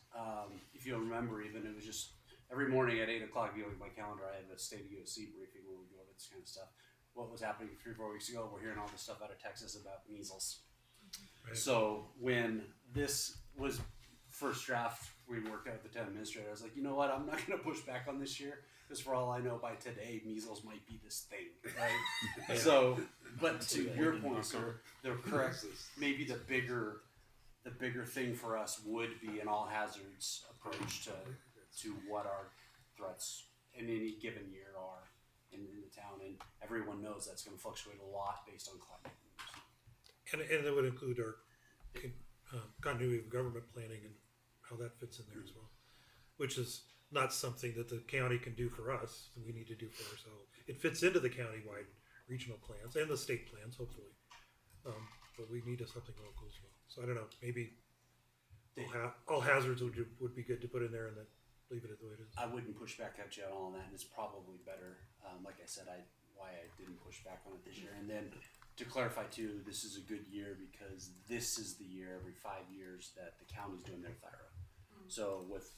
if you'll remember, even it was just every morning at 8 o'clock, if you look at my calendar, I have a state of USC briefing where we go over this kind of stuff. What was happening 3 or 4 weeks ago? We're hearing all this stuff out of Texas about measles. Right. So when this was first draft, we worked out with the town administrator. I was like, you know what? I'm not going to push back on this year, because for all I know, by today, measles might be this thing, right? So, but to your point, sir, they're correct. Maybe the bigger thing for us would be an all hazards approach to what our threats in any given year are in the town, and everyone knows that's going to fluctuate a lot based on climate. And that would include our continuity of government planning and how that fits in there as well, which is not something that the county can do for us. We need to do for ourselves. It fits into the county-wide regional plans and the state plans, hopefully, but we need something local as well. So I don't know. Maybe all hazards would be good to put in there, and then leave it the way it is. I wouldn't push back at you at all on that, and it's probably better. Like I said, why I didn't push back on it this year, and then. To clarify too, this is a good year because this is the year every 5 years that the county's doing their thyra. So with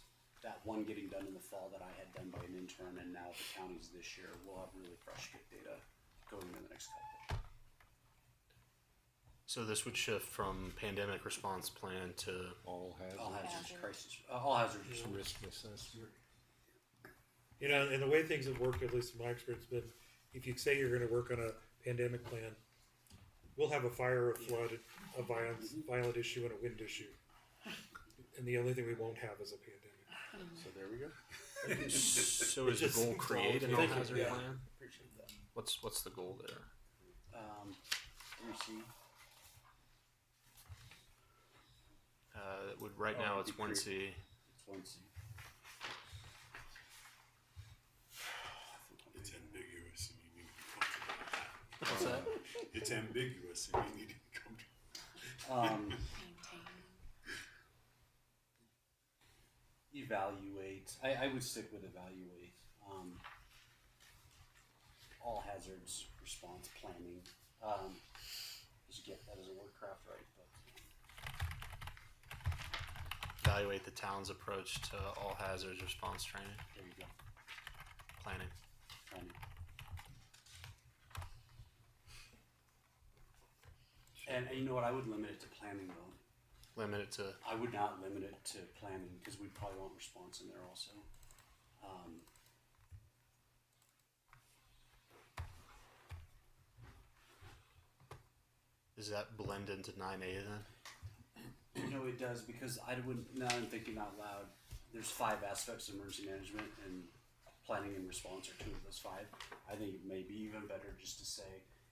that one getting done in the fall that I had done by an intern, and now the county's this year, we'll have really fresh good data going into the next couple. So this would shift from pandemic response plan to all hazards crisis, all hazards risk assessment. And the way things have worked, at least in my experience, been if you say you're going to work on a pandemic plan, we'll have a fire, a flood, a violent issue, and a wind issue. And the only thing we won't have is a pandemic. So there we go. So is the goal create an all hazard plan? Appreciate that. What's the goal there? Let me see. Right now it's 1C. It's 1C. It's ambiguous, and you need to be comfortable with that. What's that? It's ambiguous, and you need to be comfortable. Evaluate. I would stick with evaluate. All hazards response planning. Just get that as a word craft right, but evaluate the town's approach to all hazards response training, There you go. planning. Planning. And you know what? I would limit it to planning though. Limit it to, I would not limit it to planning because we probably want response in there also. does that blend into 9A then? No, it does because I wouldn't. Now I'm thinking out loud. There's 5 aspects of emergency management, and planning and response are 2 of those 5. I think it may be even better just to say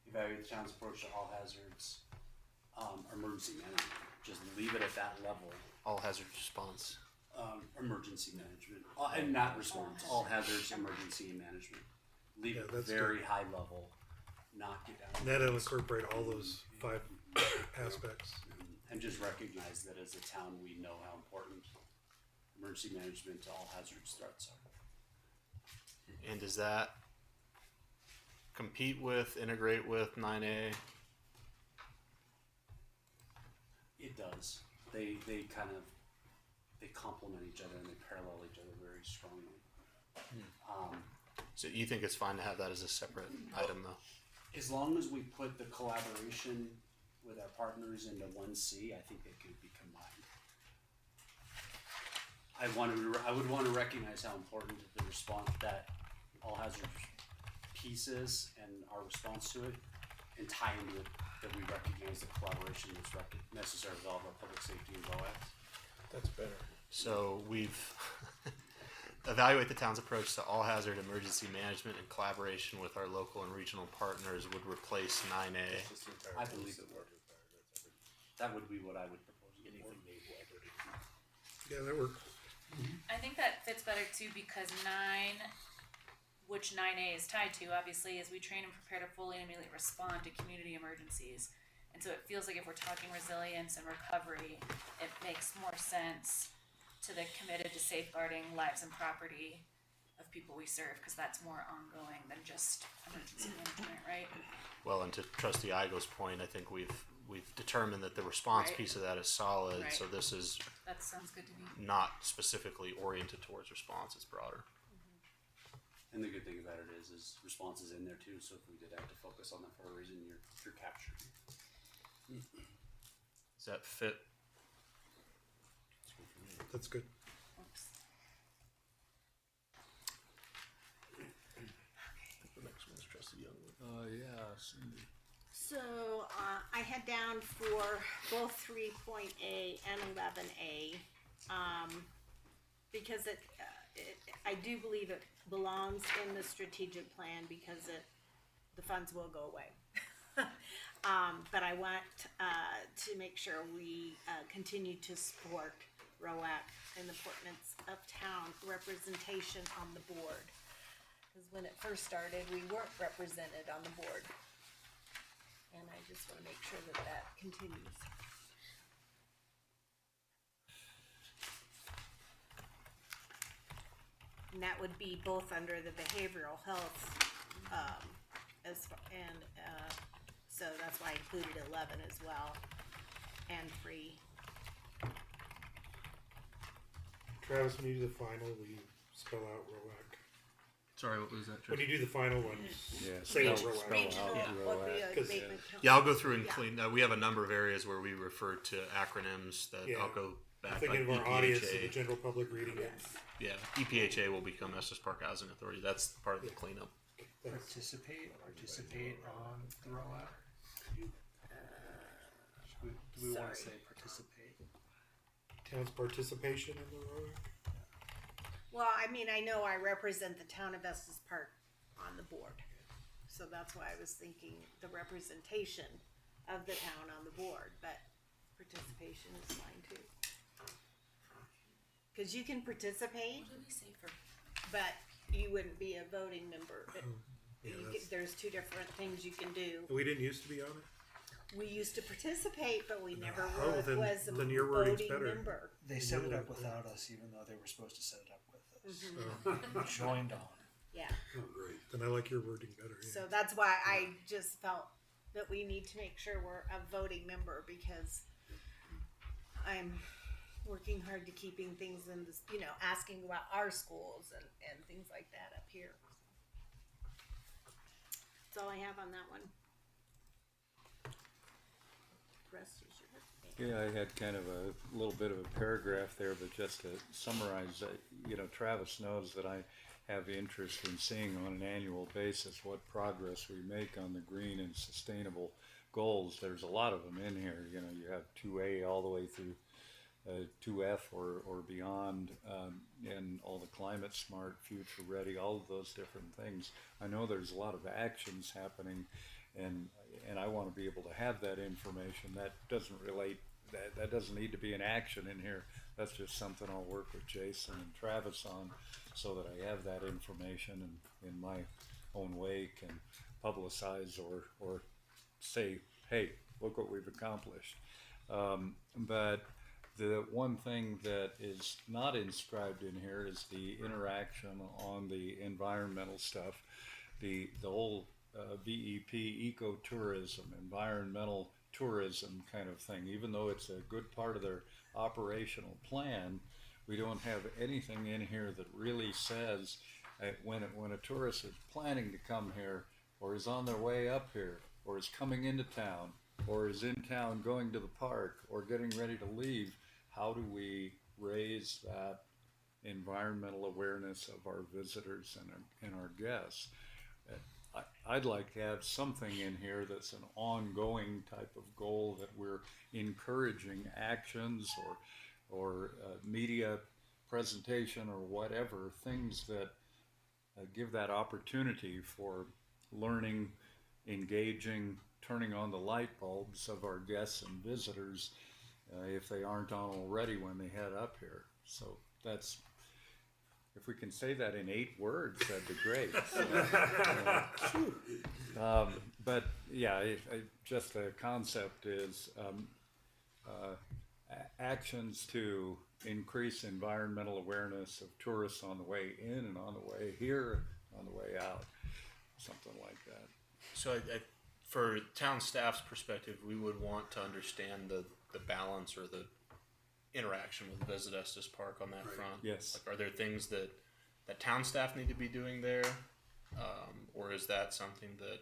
evaluate the town's approach to all hazards, emergency management. Just leave it at that level. All hazard response. Emergency management, and not response. All hazards, emergency management. Leave Yeah, it that's very high level. Not get down. And that'll incorporate all those 5 aspects. And just recognize that as a town, we know how important emergency management to all hazards threats are. And does that compete with, integrate with 9A? It does. They kind of, they complement each other and they parallel each other very strongly. So you think it's fine to have that as a separate item though? As long as we put the collaboration with our partners into 1C, I think they could be combined. I would want to recognize how important the response, that all hazard piece is and our response to it, and tie into it that we recognize the collaboration that's necessary with all of our public safety and BOAS. That's better. So we've evaluate the town's approach to all hazard emergency management in collaboration with our local and regional partners would replace 9A. I believe it would. That would be what I would propose. Yeah, that works. I think that fits better too because 9, which 9A is tied to, obviously, is we train and prepare to fully and immediately respond to community emergencies. And so it feels like if we're talking resilience and recovery, it makes more sense to the committed to safeguarding lives and property of people we serve because that's more ongoing than just emergency management, right? Well, and to Trustee Igo's point, I think we've determined that the response Right. piece of that is solid. Right. So this is That sounds good to me. not specifically oriented towards response; it's broader. And the good thing about it is response is in there too. So if we did have to focus on that for a reason, you're captured. Does that fit? That's good. Oops. The next one's Trustee Youngwood. Yeah, Cindy. So, I had down for both 3.A and 11A, because I do believe it belongs in the strategic plan because the funds will go away. But I want, to make sure we, continue to support ROAC and the importance of town representation on the board. Cause when it first started, we weren't represented on the board. And I just wanna make sure that that continues. And that would be both under the behavioral health, so that's why I included 11 as well, and 3. Travis, when you do the final, will you spell out ROAC? Sorry, what was that? When you do the final one, Yeah, say out spell ROAC. Regional, what we, Cause- abatement. Yeah, I'll go through and Yeah. clean. We have a number of areas where we refer to acronyms that Yeah. I'll go I'm back. thinking like of our audience and the EPHA. general public reading it. Yes. Yeah, EPHA will become Estes Park Housing Authority. That's part of the cleanup. Participate on the rollout. Do we want to Sorry. say participate? Town's participation in the ROAC. Well, I mean, I know I represent the town of Estes Park on the board, so that's why I was thinking the representation of the town on the board, but participation is fine too. Cause you can participate, What do we say for but you wouldn't be a voting member. Yeah, There's 2 different things you can do. we didn't used to be on it. We used to participicate, but we never Oh, was a then your wording's voting better. member. They set it up without us, even though they were supposed to set it up with us. We joined on. Yeah. Oh, great. Then I like your wording better. Yeah. So that's why I just felt that we need to make sure we're a voting member because working hard to keeping things in this, asking about our schools and things like that up here. That's all I have on that one. Rest is yours. Yeah, I had kind of a little bit of a paragraph there, but just to summarize, Travis knows that I have interest in seeing on an annual basis what progress we make on the green and sustainable goals. There's a lot of them in here. You have 2A all the way through 2F or beyond, and all the climate smart, future ready, all of those different things. I know there's a lot of actions happening, and I want to be able to have that information. That doesn't relate. That doesn't need to be an action in here. That's just something I'll work with Jason and Travis on, so that I have that information and in my own way can publicize or say, hey, look what we've accomplished. But the one thing that is not inscribed in here is the interaction on the environmental stuff. The whole VEP, ecotourism, environmental tourism kind of thing. Even though it's a good part of their operational plan, we don't have anything in here that really says when a tourist is planning to come here, or is on their way up here, or is coming into town, or is in town going to the park, or getting ready to leave, how do we raise that environmental awareness of our visitors and our guests? I'd like to have something in here that's an ongoing type of goal, that we're encouraging actions or media presentation or whatever, things that give that opportunity for learning, engaging, turning on the light bulbs of our guests and visitors if they aren't on already when they head up here. So that's, if we can say that in 8 words, that'd be great. So, but yeah, just the concept is actions to increase environmental awareness of tourists on the way in and on the way here, on the way out, something like that. So for town staff's perspective, we would want to understand the balance or the interaction with Visit Estes Park on that front. Yes. Like, are there things that town staff need to be doing there? Or is that something that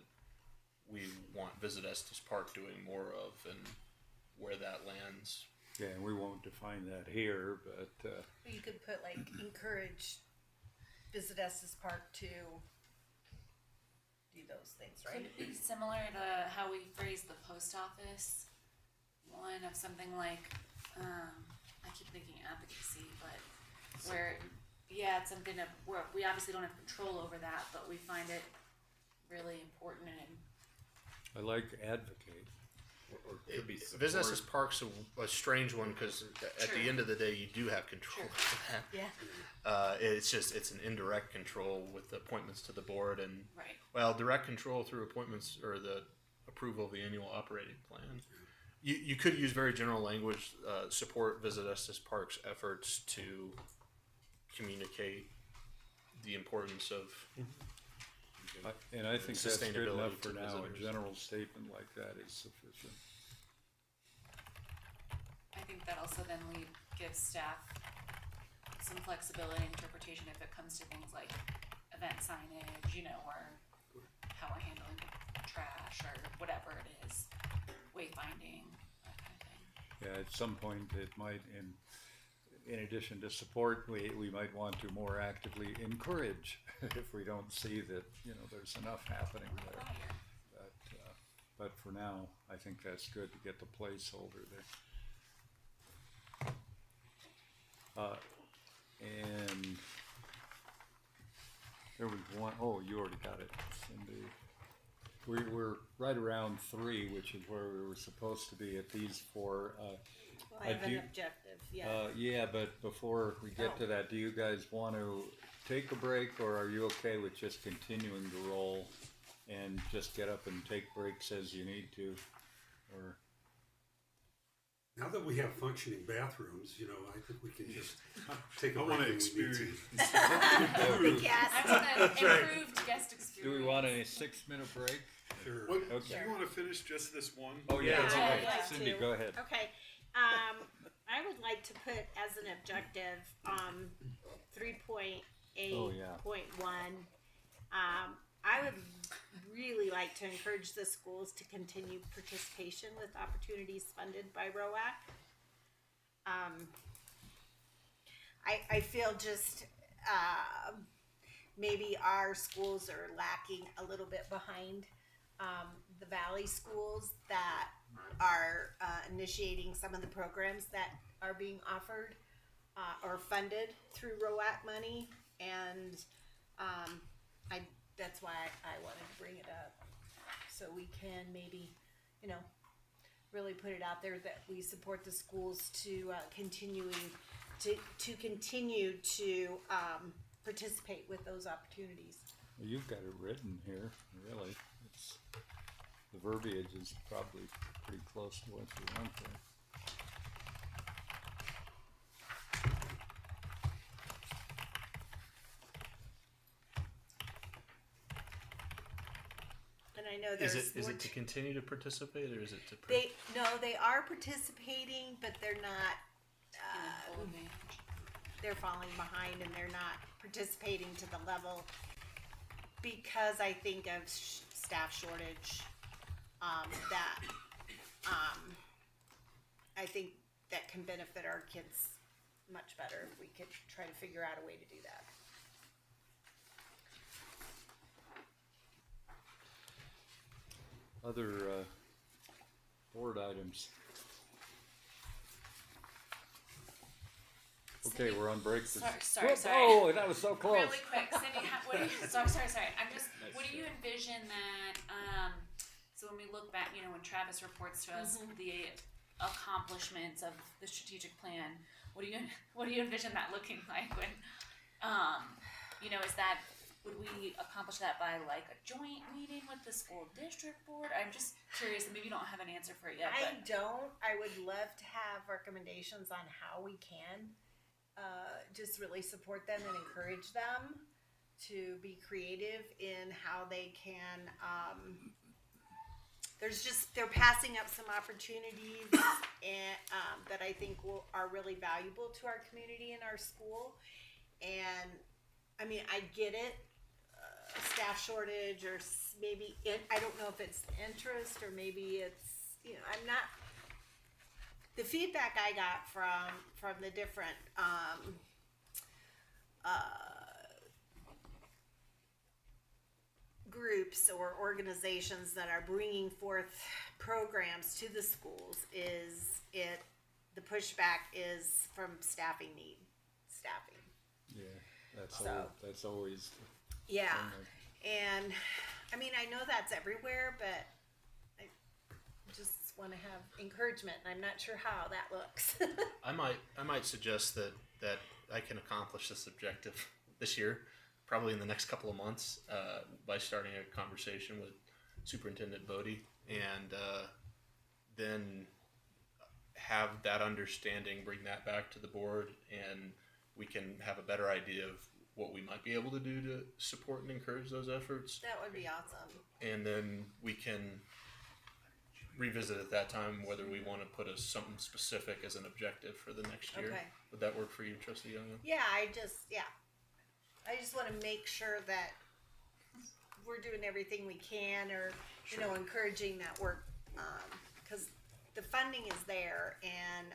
we want Visit Estes Park doing more of, and where that lands? Yeah, and we won't define that here, but You could put encourage Visit Estes Park to do those things, right? Could it be similar to how we phrase the post office one, of something like, I keep thinking advocacy, but where, yeah, it's something where we obviously don't have control over that, but we find it really important and I like advocate. Or could be Visit Estes Park's a strange one, because at the end of the day, you do have control over that. Yeah. It's an indirect control with appointments to the board, and right. well, direct control through appointments or the approval of the annual operating plan. You could use very general language, support Visit Estes Park's efforts to communicate the importance of And I think that's good sustainability enough to for now. A visitors. general statement like that is sufficient. I think that also then gives staff some flexibility and interpretation if it comes to things like event signage, or how we're handling trash or whatever it is, wayfinding, that kind of thing. Yeah, at some point it might, in addition to support, we might want to more actively encourage if we don't see that there's enough happening there. But for now, I think that's good to get the placeholder there. And there was one, oh, you already got it, Cindy. We're right around 3, which is where we were supposed to be at these 4. Well, I have an objective, yeah. Yeah, but before we get to that, do you guys want to take a break, or are you okay with just continuing to roll and just get up and take breaks as you need to? Or Now that we have functioning bathrooms, I think we can just take a I break want to when we need to. experience. Yes. I want an improved guest experience. do we want a 6-minute break? Sure. What, Okay. do you want to finish just this one? Oh yeah, Yeah, okay. I'd like Cindy, to. go ahead. Okay, I would like to put as an objective, 3.8.1. Oh, yeah. I would really like to encourage the schools to continue participation with opportunities funded by ROAC. I feel just, maybe our schools are lacking a little bit behind the Valley schools that are initiating some of the programs that are being offered or funded through ROAC money, and that's why I wanted to bring it up, so we can maybe, really put it out there that we support the schools to continue to participate with those opportunities. Well, you've got it written here, really. It's, the verbiage is probably pretty close to what you want there. And I know there's Is more it to continue to participate, or is it to? they are participating, but they're not. They're falling behind, and they're not participating to the level because I think of staff shortage. That I think that can benefit our kids much better if we could try to figure out a way to do that. Other board items. Okay, we're on break. For Sorry. Oh, that was so close. Really quick, Cindy, what do you, sorry. What do you envision that, so when we look back, when Travis reports to us the accomplishments of the strategic plan, what do you envision that looking like when, is that, would we accomplish that by like a joint meeting with the school district board? I'm just curious, and maybe you don't have an answer for it yet. I don't. I would love to have recommendations on how we can just really support them and encourage them to be creative in how they can. They're passing up some opportunities and that I think are really valuable to our community and our school. And I mean, I get it. Staff shortage, or maybe I don't know if it's interest, or maybe it's I'm not. The feedback I got from the different groups or organizations that are bringing forth programs to the schools is the pushback is from staffing. Yeah, So- that's always. Yeah, and I mean, I know that's everywhere, but I just want to have encouragement, and I'm not sure how that looks. I might suggest that I can accomplish this objective this year, probably in the next couple of months, by starting a conversation with Superintendent Bodie, and then have that understanding, bring that back to the board, and we can have a better idea of what we might be able to do to support and encourage those efforts. That would be awesome. And then we can revisit at that time whether we want to put something specific as an objective for the next year. Okay. Would that work for you, Trustee Young? Yeah, I just want to make sure that we're doing everything we can, or encouraging that work, because the funding is there, and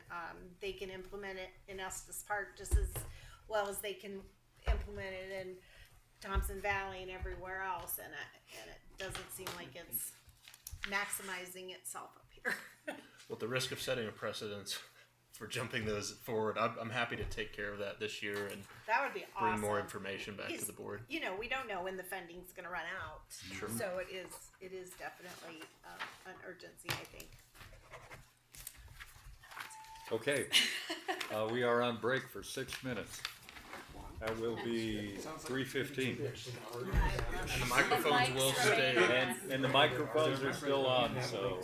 they can implement it in Estes Park just as well as they can implement it in Thompson Valley and everywhere else, and it doesn't seem like it's maximizing itself up here. Well, at the risk of setting a precedence for jumping those forward, I'm happy to take care of that this year and That would be bring awesome. more information back to the board. We don't know when the funding's going to run out, Sure. so it is definitely an urgency, I think. Okay, we are on break for 6 minutes. That will be 3:15. And the microphones will stay. And the microphones are still on, so.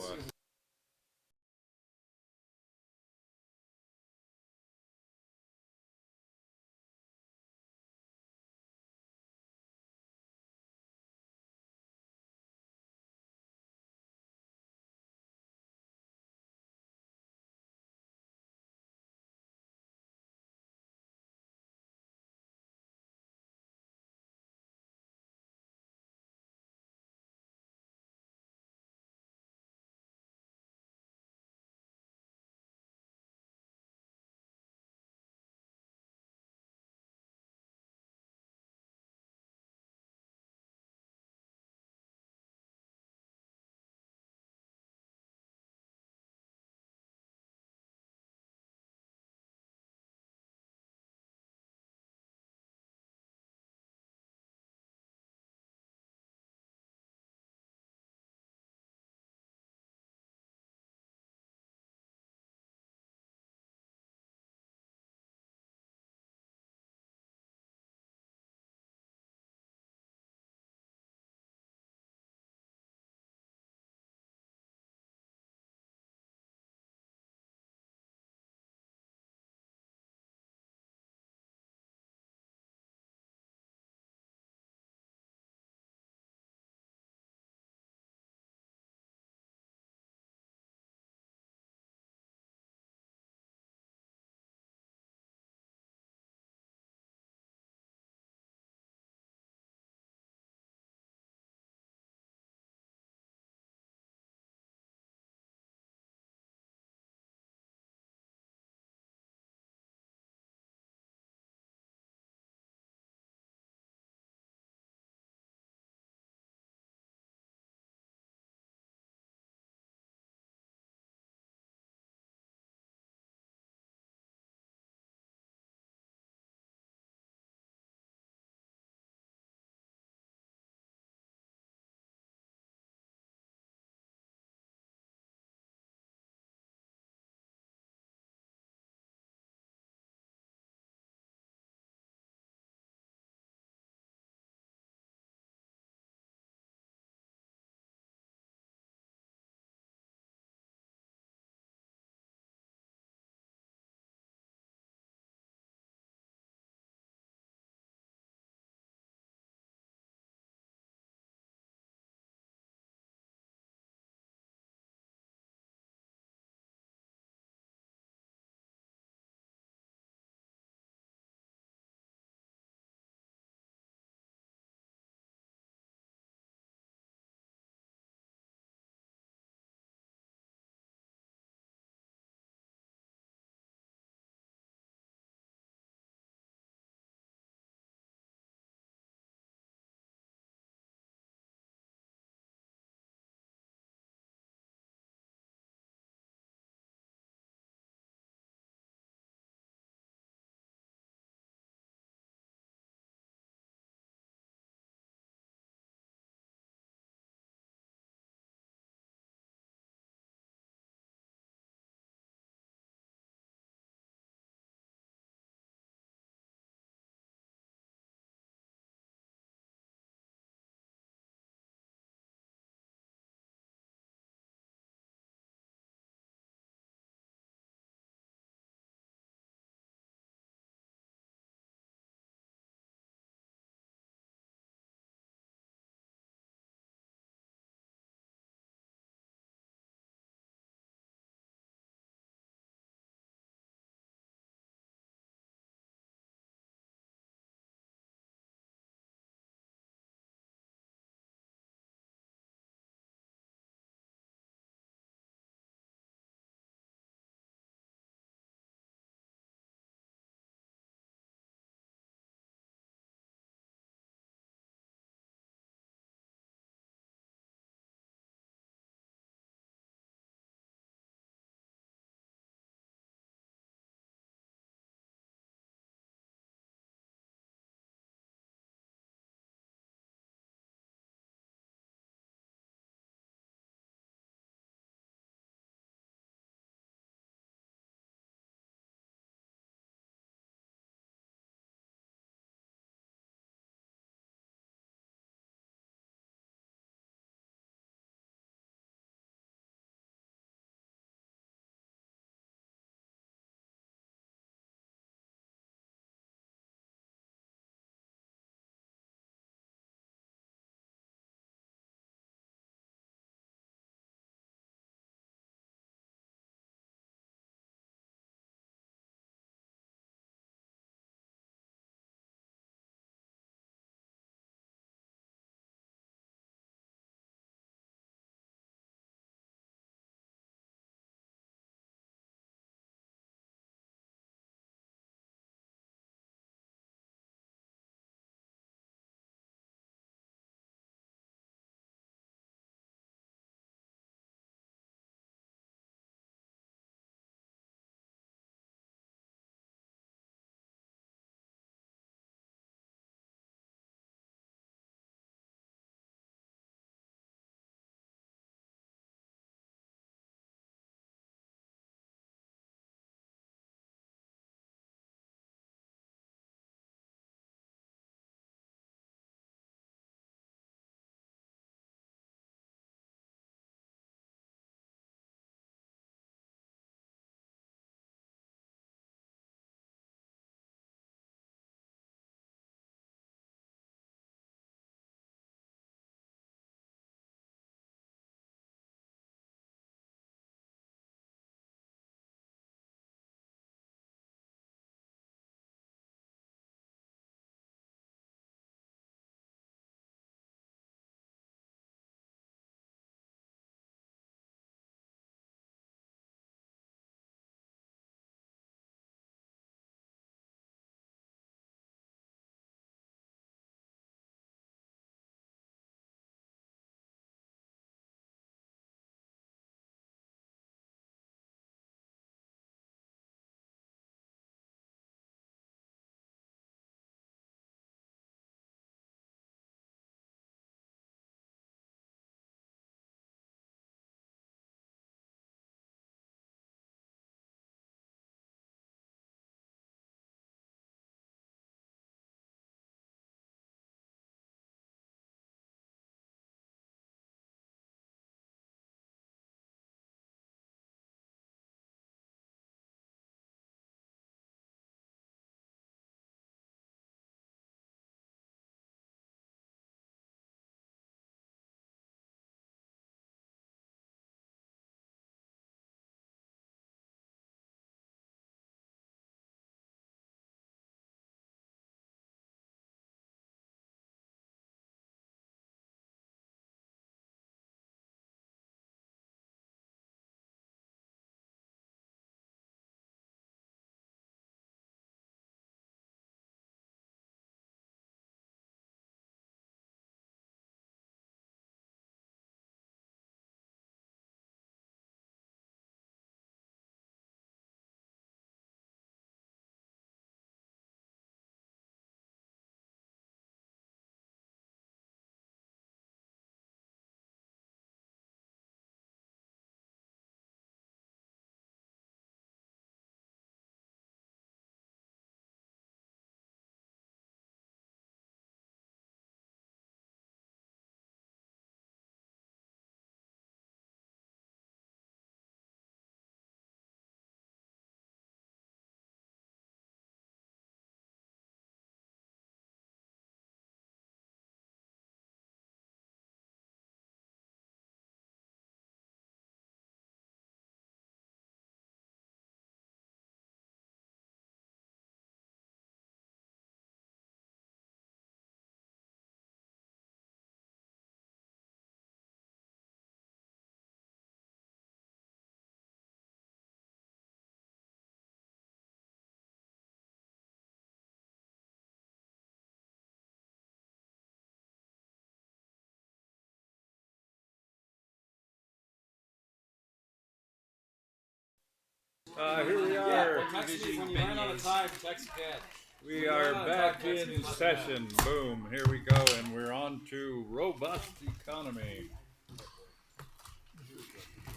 Here we are. Text me when you run out of time. Text again. We are back in session. Boom. Here we go, and we're on to robust economy.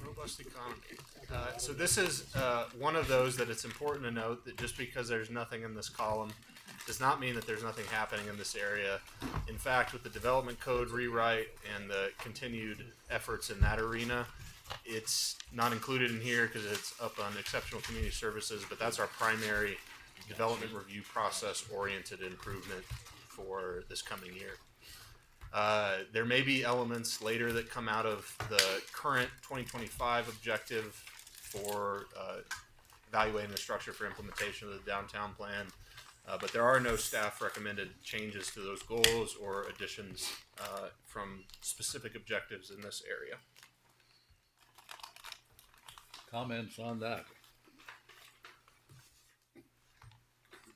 Robust economy. So this is one of those that it's important to note that just because there's nothing in this column does not mean that there's nothing happening in this area. In fact, with the development code rewrite and the continued efforts in that arena, it's not included in here because it's up on exceptional community services, but that's our primary development review process oriented improvement for this coming year. There may be elements later that come out of the current 2025 objective for evaluating the structure for implementation of the downtown plan, but there are no staff recommended changes to those goals or additions from specific objectives in this area. Comments on that?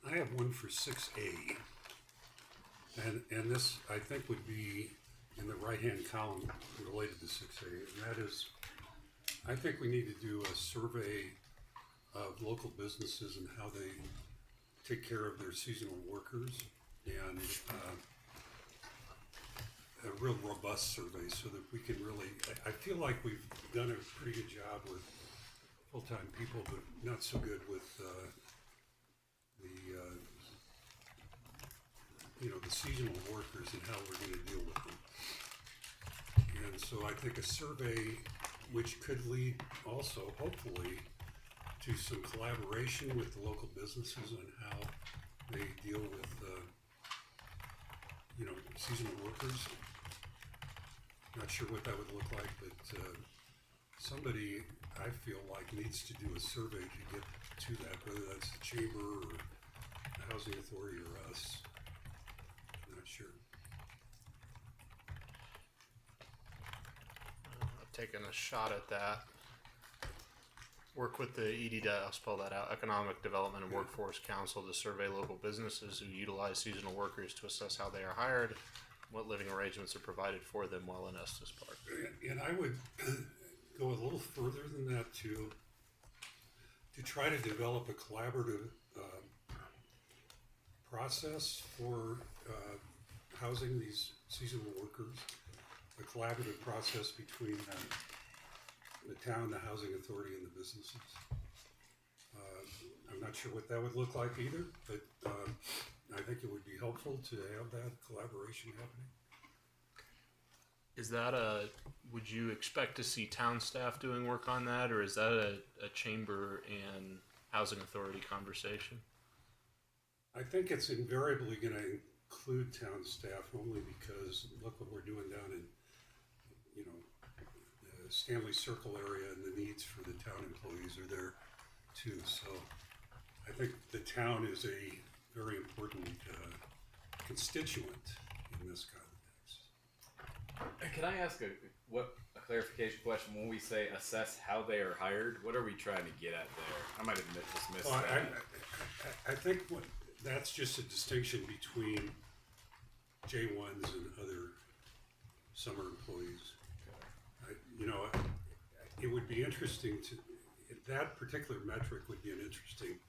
I have one for 6A. And this, I think, would be in the right-hand column related to 6A. And that is, I think we need to do a survey of local businesses and how they take care of their seasonal workers, and a real robust survey so that we can really, I feel like we've done a pretty good job with full-time people, but not so good with the seasonal workers and how we're going to deal with them. And so I think a survey, which could lead also, hopefully, to some collaboration with the local businesses on how they deal with, seasonal workers. Not sure what that would look like, but somebody, I feel like, needs to do a survey to get to that, whether that's the chamber or the housing authority or us. I'm not sure. I've taken a shot at that. Work with the I'll spell that out, Economic Development and Workforce Council to survey local businesses who utilize seasonal workers to assess how they are hired, what living arrangements are provided for them while in Estes Park. And I would go a little further than that to try to develop a collaborative process for housing these seasonal workers, a collaborative process between the town, the housing authority, and the businesses. I'm not sure what that would look like either, but I think it would be helpful to have that collaboration happening. Is that would you expect to see town staff doing work on that, or is that a chamber and housing authority conversation? I think it's invariably going to include town staff only because look what we're doing down in, the Stanley Circle area, and the needs for the town employees are there too. So I think the town is a very important constituent in this context. Can I ask a clarification question? When we say assess how they are hired, what are we trying to get at there? I might have just missed that. I think that's just a distinction between J1s and other summer employees. It would be interesting that particular metric would be an interesting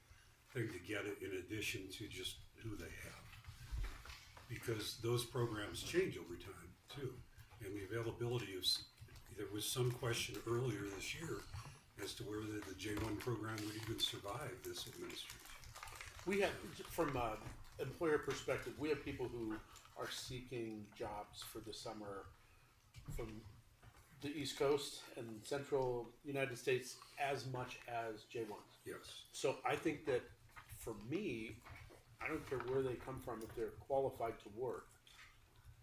thing to get it in addition to just who they have. Because those programs change over time too. And the availability there was some question earlier this year as to whether the J1 program would even survive this administration. We have, from an employer perspective, we have people who are seeking jobs for the summer from the East Coast and Central United States as much as J1s. Yes. So I think that for me, I don't care where they come from, if they're qualified to work,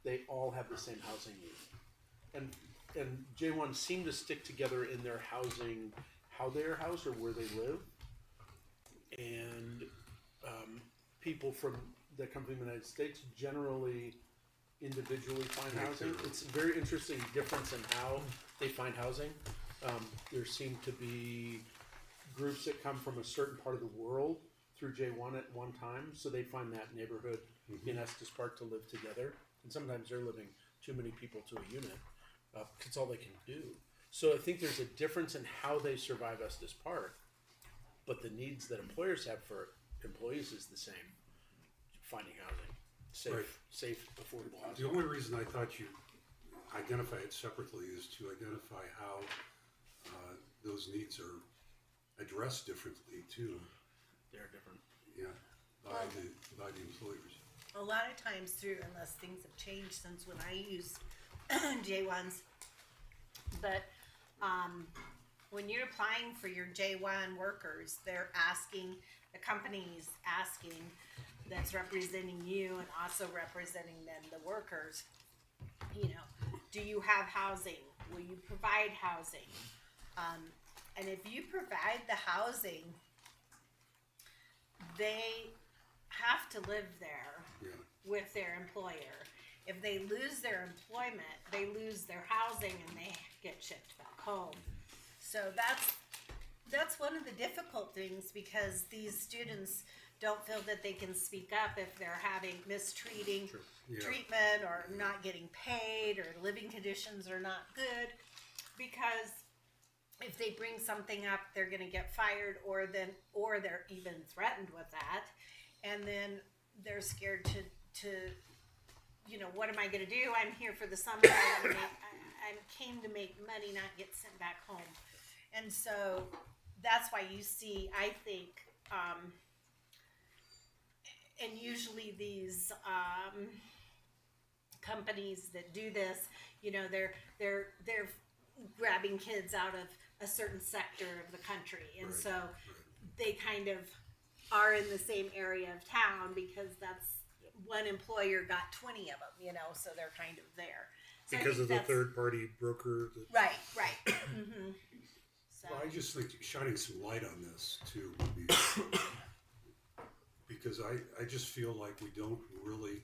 they all have the same housing need. And J1s seem to stick together in their housing, how they are housed or where they live. And people that come from the United States generally individually find housing. It's a very interesting difference in how they find housing. There seem to be groups that come from a certain part of the world through J1 at one time, so they find that neighborhood in Estes Park to live together. And sometimes they're living too many people to a unit. It's all they can do. So I think there's a difference in how they survive Estes Park. but the needs that employers have for employees is the same. Finding housing, safe, affordable The housing. only reason I thought you identify it separately is to identify how those needs are addressed differently too. They're different. Yeah, by the employers. A lot of times through, unless things have changed since when I used J1s, but when you're applying for your J1 workers, they're asking, the company's asking, that's representing you and also representing then the workers, you know, do you have housing? Will you provide housing? And if you provide the housing, they have to live there with their employer. If they lose their employment, they lose their housing and they get shipped back home. So that's one of the difficult things, because these students don't feel that they can speak up if they're having mistreating treatment or not getting paid or living conditions are not good, because if they bring something up, they're going to get fired, or they're even threatened with that, and then they're scared to you know, what am I going to do? I'm here for the summer. I came to make money, not get sent back home. And so that's why you see, I think, and usually these companies that do this, you know, they're grabbing kids out of a certain sector of the country, and so they kind of are in the same area of town because that's one employer got 20 of them, you know, so they're kind of there. So because of the third party broker. Right. Mm-hmm. So. Well, I just think shining some light on this too would be, because I just feel like we don't really,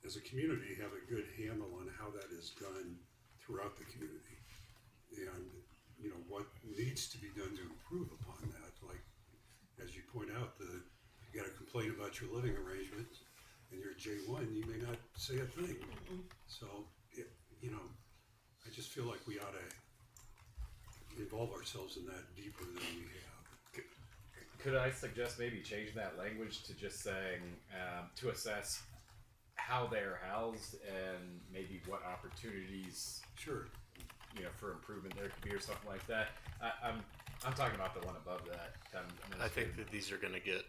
as a community, have a good handle on how that is done throughout the community, and you know what needs to be done to improve upon that. Like, as you point out, you got to complain about your living arrangement, and you're J1, you may not say a thing. So, you know, I just feel like we ought to involve ourselves in that deeper than we have. Could I suggest maybe changing that language to just saying to assess how they're housed and maybe what opportunities, you know, for improvement there could be, or something like that. I'm talking about the one above that. I think that these are going to get.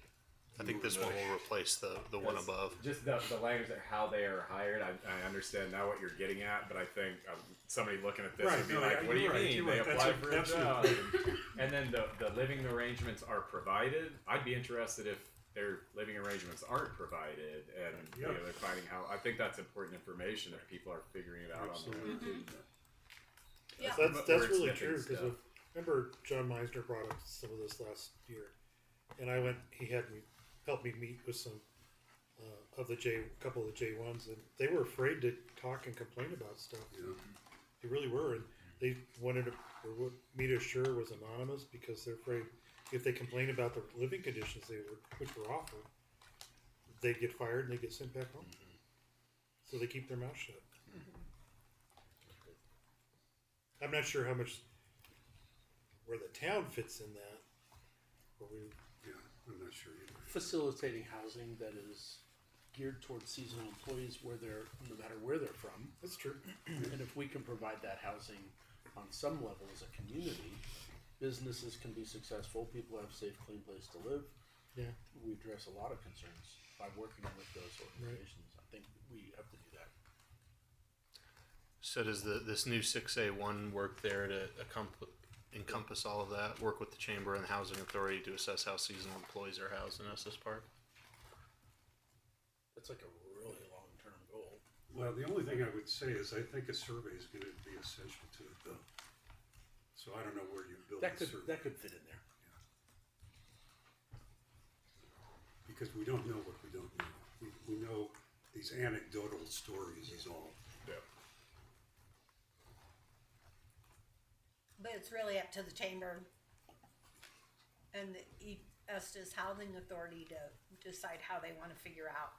I think this one will replace the one above. Just the language that how they are hired. I understand now what you're getting at, but I think somebody looking at this would be like, "What do you mean they apply for a job?" And then the living arrangements are provided. I'd be interested if their living arrangements aren't provided, and you know, they're finding how. I think that's important information if people are figuring it out on their own. Yeah, that's really true, because remember John Meisner brought up some of this last year, and I went. He had me help me meet with some of the couple of the J1s, and they were afraid to talk and complain about stuff. They really were, and they wanted me to assure was anonymous because they're afraid if they complain about the living conditions which were awful, they get fired and they get sent back home. So they keep their mouth shut. I'm not sure how much where the town fits in that. I'm not sure either. Facilitating housing that is geared towards seasonal employees no matter where they're from. That's true. And if we can provide that housing on some level as a community, businesses can be successful, people have a safe, clean place to live. Yeah. We address a lot of concerns by working with those organizations. I think we have to do that. So does this new 6A1 work there to encompass all of that? Work with the Chamber and the Housing Authority to assess how seasonal employees are housed in Estes Park? That's like a really long-term goal. Well, the only thing I would say is I think a survey is going to be essential to it, though. So I don't know where you build a survey. That could fit in there. Because we don't know what we don't know. We know these anecdotal stories is all. But it's really up to the chamber and the Estes Housing Authority to decide how they want to figure out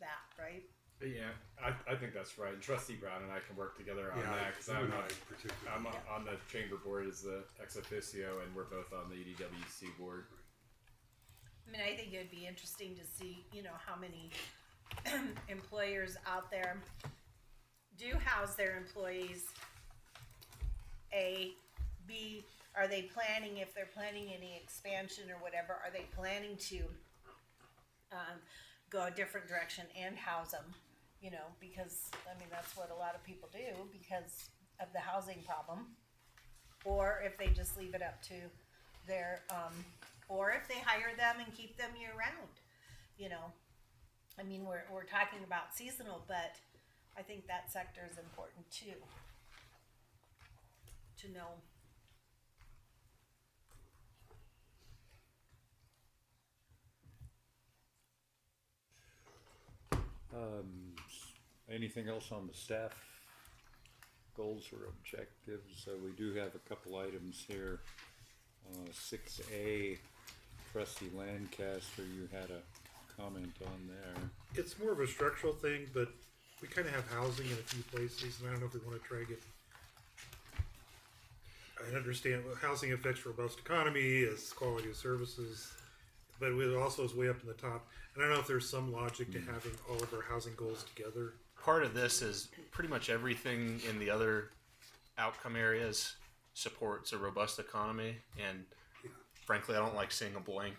that, right? Yeah, I think that's right. And Trustee Brown and I can work together on Yeah, that because you I'm and I particularly. on the chamber board as the ex officio, and we're both on the EDWC board. I mean, I think it'd be interesting to see, how many employers out there do house their employees. A, B, are they planning, if they're planning any expansion or whatever, are they planning to go a different direction and house them? Because, I mean, that's what a lot of people do because of the housing problem. Or if they just leave it up to their, or if they hire them and keep them year round, I mean, we're talking about seasonal, but I think that sector is important too, to know. Anything else on the staff goals or objectives? We do have a couple items here. 6A, Trustee Lancaster, you had a comment on there. It's more of a structural thing, but we kind of have housing in a few places, and I don't know if we want to try to get. I understand what housing affects robust economy, as quality of services, but it also is way up in the top. And I don't know if there's some logic to having all of our housing goals together. Part of this is pretty much everything in the other outcome areas supports a robust economy, and frankly, I don't like seeing a blank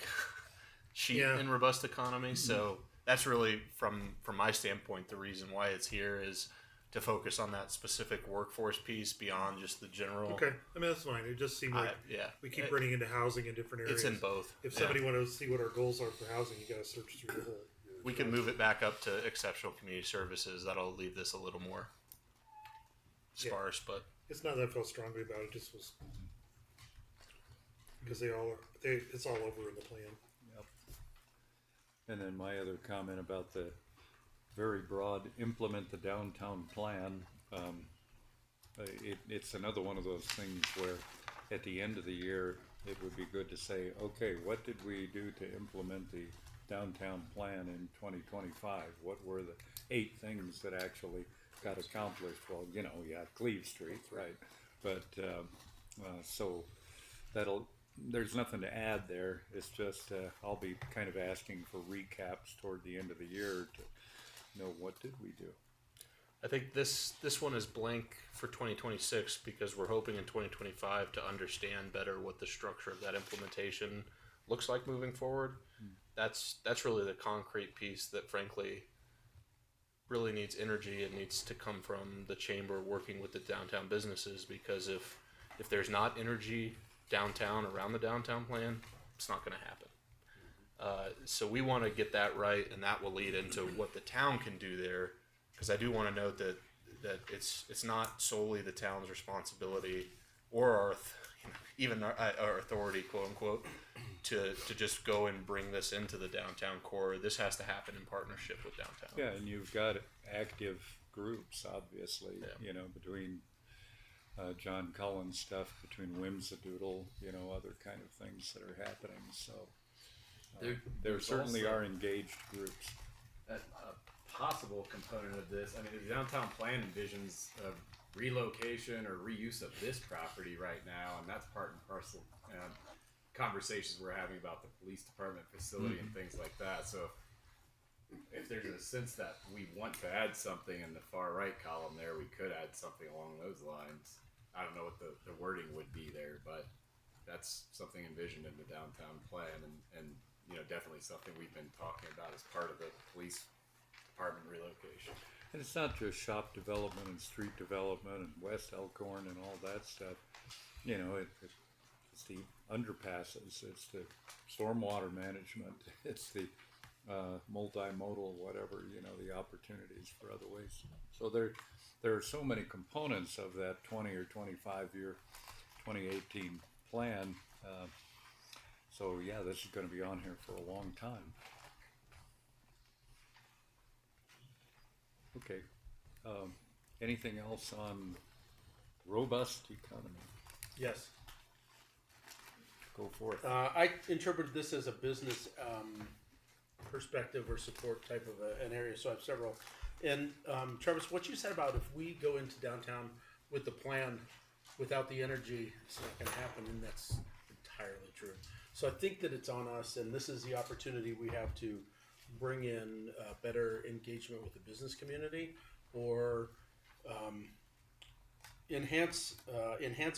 sheet in robust economy. So that's really, from my standpoint, the reason why it's here is to focus on that specific workforce piece beyond just the general. Okay, I mean that's fine. It just seemed like we keep running into housing in different areas. It's in both. If somebody wanted to see what our goals are for housing, you got to search through the whole. We can move it back up to exceptional community services. That'll leave this a little more sparse, but it's not that I felt strongly about it. Just was because it's all over in the plan. Yep. And then my other comment about the very broad implement the downtown plan. It's another one of those things where at the end of the year it would be good to say, okay, what did we do to implement the downtown plan in 2025? What were the 8 things that actually got accomplished? Well, you have Cleve Street, right? But so there's nothing to add there. It's just I'll be kind of asking for recaps toward the end of the year to know what did we do. I think this one is blank for 2026 because we're hoping in 2025 to understand better what the structure of that implementation looks like moving forward. That's really the concrete piece that frankly really needs energy. It needs to come from the chamber working with the downtown businesses, because if there's not energy downtown around the downtown plan, it's not going to happen. So we want to get that right, and that will lead into what the town can do there, because I do want to note that it's not solely the town's responsibility or our even our authority, quote unquote, to just go and bring this into the downtown core. This has to happen in partnership with downtown. Yeah, and you've got active groups, obviously, between John Cullen's stuff, between Whimsadoodle, other kind of things that are happening. So there certainly are engaged groups. A possible component of this, I mean, the downtown plan envisions a relocation or reuse of this property right now, and that's part and parcel conversations we're having about the police department facility and things like that. So if there's a sense that we want to add something in the far right column there, we could add something along those lines. I don't know what the wording would be there, but that's something envisioned in the downtown plan, and definitely something we've been talking about as part of the police department relocation. And it's not just shop development and street development and West Elkhorn and all that stuff. It's the underpasses, it's the stormwater management, it's the multimodal, whatever, the opportunities for other ways. So there are so many components of that 20 or 25 year 2018 plan. So yeah, this is going to be on here for a long time. Okay. Anything else on robust economy? Yes. Go forth. I interpret this as a business perspective or support type of an area. So I have several And Travis, what you said about if we go into downtown with the plan without the energy, it's not going to happen, and that's entirely true. So I think that it's on us, and this is the opportunity we have to bring in better engagement with the business community, or enhance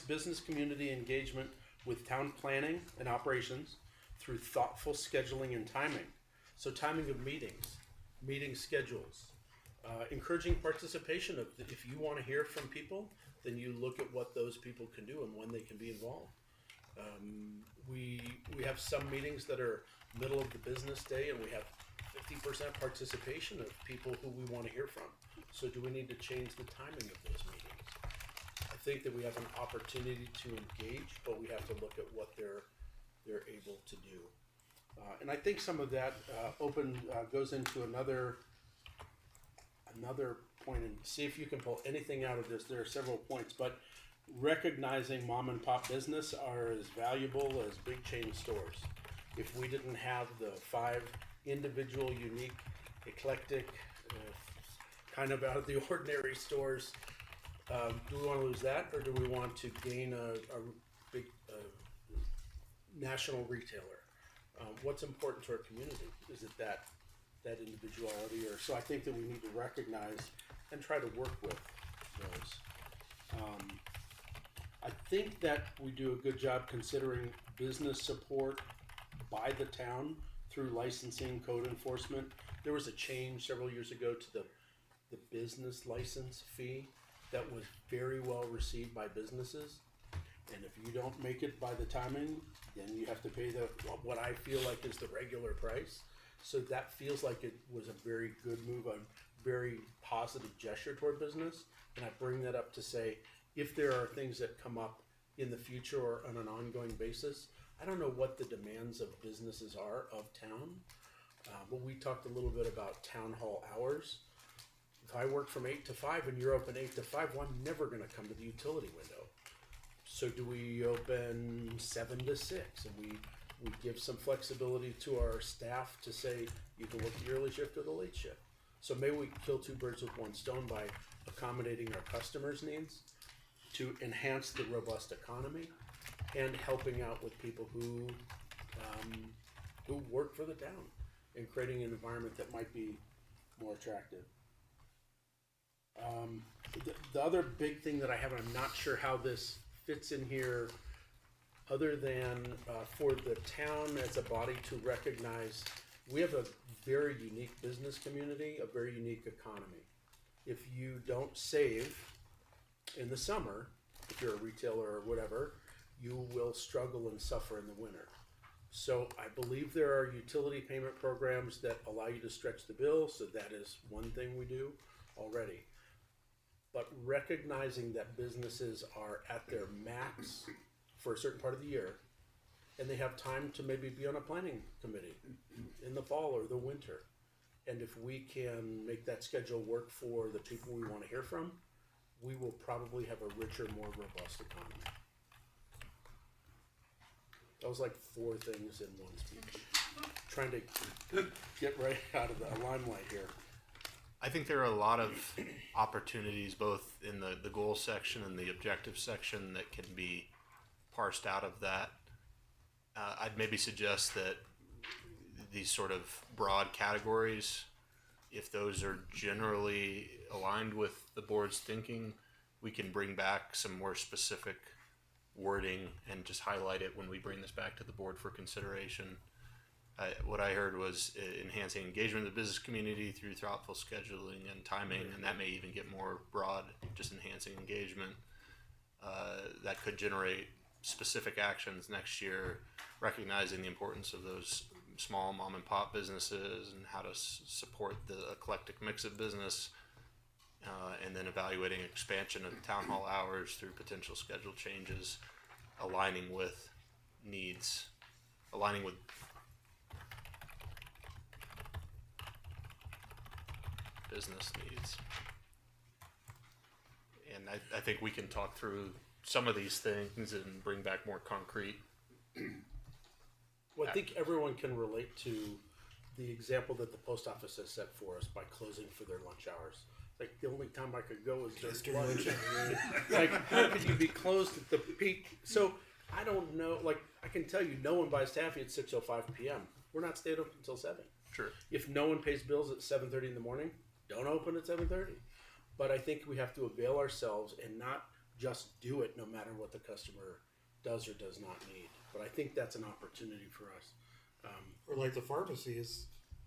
business community engagement with town planning and operations through thoughtful scheduling and timing. So timing of meetings, meeting schedules, encouraging participation of, if you want to hear from people, then you look at what those people can do and when they can be involved. We have some meetings that are middle of the business day, and we have 50% participation of people who we want to hear from. So do we need to change the timing of those meetings? I think that we have an opportunity to engage, but we have to look at what they're able to do. And I think some of that goes into another point, and see if you can pull anything out of this. There are several points, but recognizing mom and pop business are as valuable as big chain stores. If we didn't have the 5 individual, unique, eclectic, kind of out of the ordinary stores, do we want to lose that, or do we want to gain a big national retailer? What's important to our community? Is it that individuality, or so? I think that we need to recognize and try to work with those. I think that we do a good job considering business support by the town through licensing, code enforcement. There was a change several years ago to the business license fee that was very well received by businesses. And if you don't make it by the timing, then you have to pay what I feel like is the regular price. So that feels like it was a very good move, a very positive gesture toward business. And I bring that up to say, if there are things that come up in the future or on an ongoing basis, I don't know what the demands of businesses are of town, but we talked a little bit about town hall hours. If I work from 8 to 5 and you're open 8 to 5, well, I'm never going to come to the utility window. So do we open 7 to 6, and we give some flexibility to our staff to say you can work the early shift or the late shift? So maybe we kill 2 birds with 1 stone by accommodating our customers' needs to enhance the robust economy and helping out with people who work for the town and creating an environment that might be more attractive. The other big thing that I have, and I'm not sure how this fits in here, other than for the town as a body to recognize we have a very unique business community, a very unique economy. If you don't save in the summer, if you're a retailer or whatever, you will struggle and suffer in the winter. So I believe there are utility payment programs that allow you to stretch the bill, so that is one thing we do already. But recognizing that businesses are at their max for a certain part of the year, and they have time to maybe be on a planning committee in the fall or the winter. And if we can make that schedule work for the people we want to hear from, we will probably have a richer, more robust economy. That was like 4 things in one speech. Trying to get right out of the limelight here. I think there are a lot of opportunities both in the goal section and the objective section that can be parsed out of that. I'd maybe suggest that these sort of broad categories, if those are generally aligned with the board's thinking, we can bring back some more specific wording and just highlight it when we bring this back to the board for consideration. What I heard was enhancing engagement of the business community through thoughtful scheduling and timing, and that may even get more broad, just enhancing engagement. That could generate specific actions next year, recognizing the importance of those small mom and pop businesses and how to support the eclectic mix of business, and then evaluating expansion of town hall hours through potential schedule changes, aligning with needs, aligning with business needs. And I think we can talk through some of these things and bring back more concrete. Well, I think everyone can relate to the example that the post office has set for us by closing for their lunch hours. Like the only time I could go was during lunch. Like how could you be closed at the peak? So I don't know. Like I can tell you, no one buys taffy at 6:05 p.m. We're not staying open until 7. Sure. If no one pays bills at 7:30 in the morning, don't open at 7:30. But I think we have to avail ourselves and not just do it no matter what the customer does or does not need. But I think that's an opportunity for us. Or like the pharmacy is,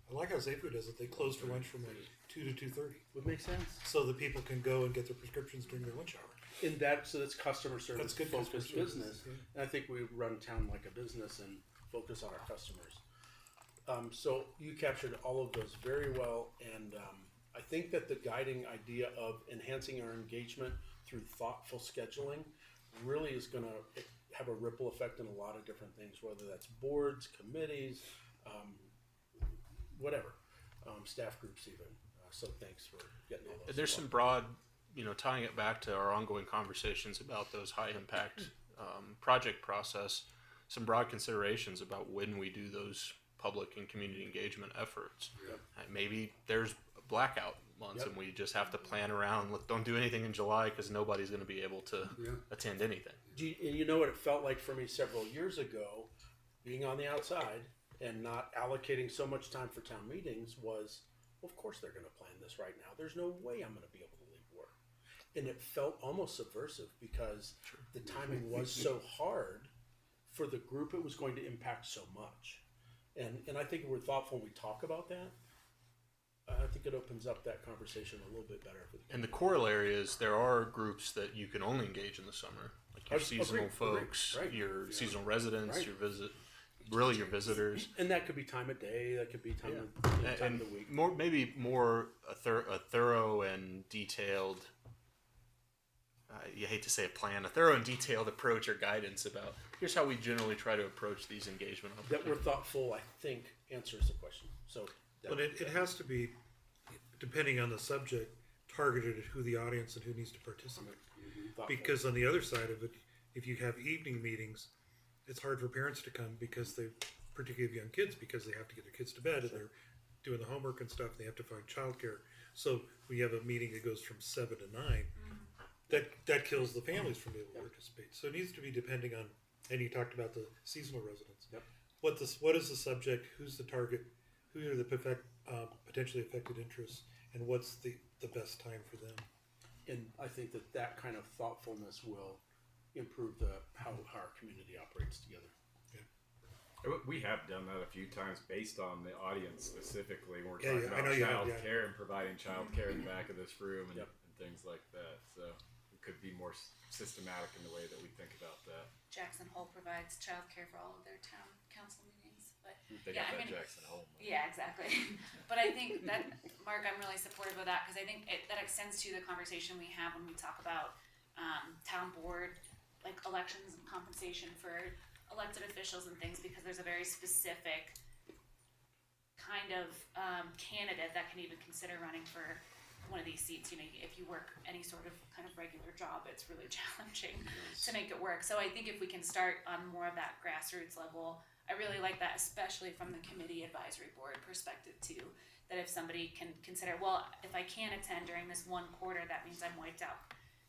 I like how Zayfu does it. They close for lunch from like 2 to 2:30, Would make sense. so that people can go and get their prescriptions during their lunch hour. In that, so that's customer service, That's good focused customer service, business. yeah. And I think we run town like a business and focus on our customers. So you captured all of those very well, and I think that the guiding idea of enhancing our engagement through thoughtful scheduling really is going to have a ripple effect in a lot of different things, whether that's boards, committees, whatever, staff groups even. So thanks for getting all those. There's some broad, tying it back to our ongoing conversations about those high impact project process, some broad considerations about when we do those public and community engagement efforts. Yep. Maybe there's blackout months and we just have to plan around. Don't do anything in July because nobody's going to be able to attend anything. And you know what it felt like for me several years ago, being on the outside and not allocating so much time for town meetings was, well, of course they're going to plan this right now. There's no way I'm going to be able to leave work. And it felt almost subversive because the timing was so hard for the group it was going to impact so much. And I think if we're thoughtful and we talk about that, I think it opens up that conversation a little bit better. And the corollary is there are groups that you can only engage in the summer, like your seasonal folks, right. your seasonal residents, Right. your visitors. And that could be time of day, that could be time And of the week. maybe more a thorough and detailed. You hate to say a plan, a thorough and detailed approach or guidance about here's how we generally try to approach these engagement That we're opportunities. thoughtful, I think, answers the question. So, But it has to be, depending on the subject, targeted at who the audience and who needs to participate. thoughtful. Because on the other side of it, if you have evening meetings, it's hard for parents to come because they, particularly young kids, because they have to get their kids to bed and they're doing the homework and stuff. And they have to find childcare. So we have a meeting that goes from 7 to 9. That kills the families from being able to participate. So it needs to be depending on. And you talked about the seasonal residents. Yep. What is the subject? Who's the target? Who are the potentially affected interests? And what's the best time for them? And I think that kind of thoughtfulness will improve how our community operates together. We have done that a few times based on the audience specifically. When we're Yeah, talking I know about you have, child yeah. care and providing child care in the back of this room and, Yep. and things like that. So it could be more systematic in the way that we think about that. Jackson Hole provides childcare for all of their town council meetings, but They yeah, got I that mean, Jackson home. yeah, exactly. But I think that, Mark, I'm really supportive of that because I think that extends to the conversation we have when we talk about town board, like elections and compensation for elected officials and things, because there's a very specific kind of candidate that can even consider running for one of these seats. If you work any sort of kind of regular job, it's really challenging to make it work. So I think if we can start on more of that grassroots level, I really like that, especially from the committee advisory board perspective too, that if somebody can consider, well, if I can't attend during this one quarter, that means I'm wiped out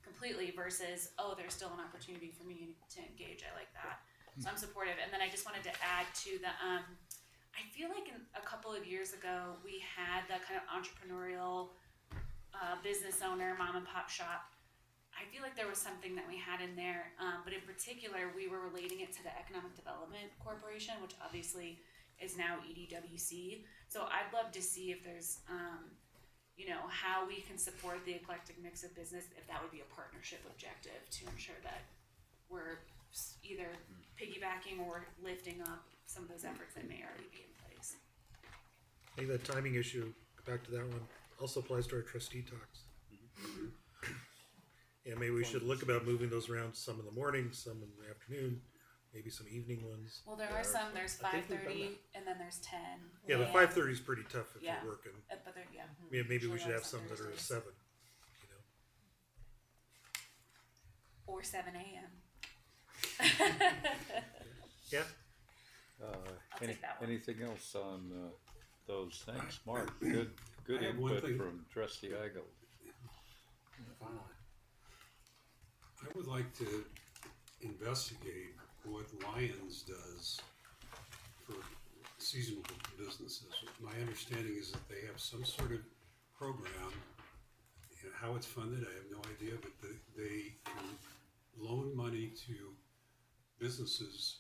completely versus, oh, there's still an opportunity for me to engage. I like that. So I'm supportive. And then I just wanted to add to the, I feel like a couple of years ago, we had that kind of entrepreneurial business owner, mom and pop shop. I feel like there was something that we had in there, but in particular, we were relating it to the Economic Development Corporation, which obviously is now EDWC. So I'd love to see if there's, how we can support the eclectic mix of business, if that would be a partnership objective to ensure that we're either piggybacking or lifting up some of those efforts that may already be in place. I think that timing issue, back to that one, also applies to our trustee talks. Yeah, maybe we should look about moving those around, some in the morning, some in the afternoon, maybe some evening ones. Well, there's I think we've done 5:30 and then there's 10. Yeah, but 5:30 is pretty tough if Yeah. you're working. But there, yeah. Yeah, maybe we Usually should have that's on some that are at Thursdays. 7. Or 7 a.m. Yeah. I'll take that one. Anything else on the those. Thanks, Mark. Good I have one input thing. from Trustee Igoe. Finally. I would like to investigate what Lions does for seasonal businesses. My understanding is that they have some sort of program, and how it's funded, I have no idea, but they can loan money to businesses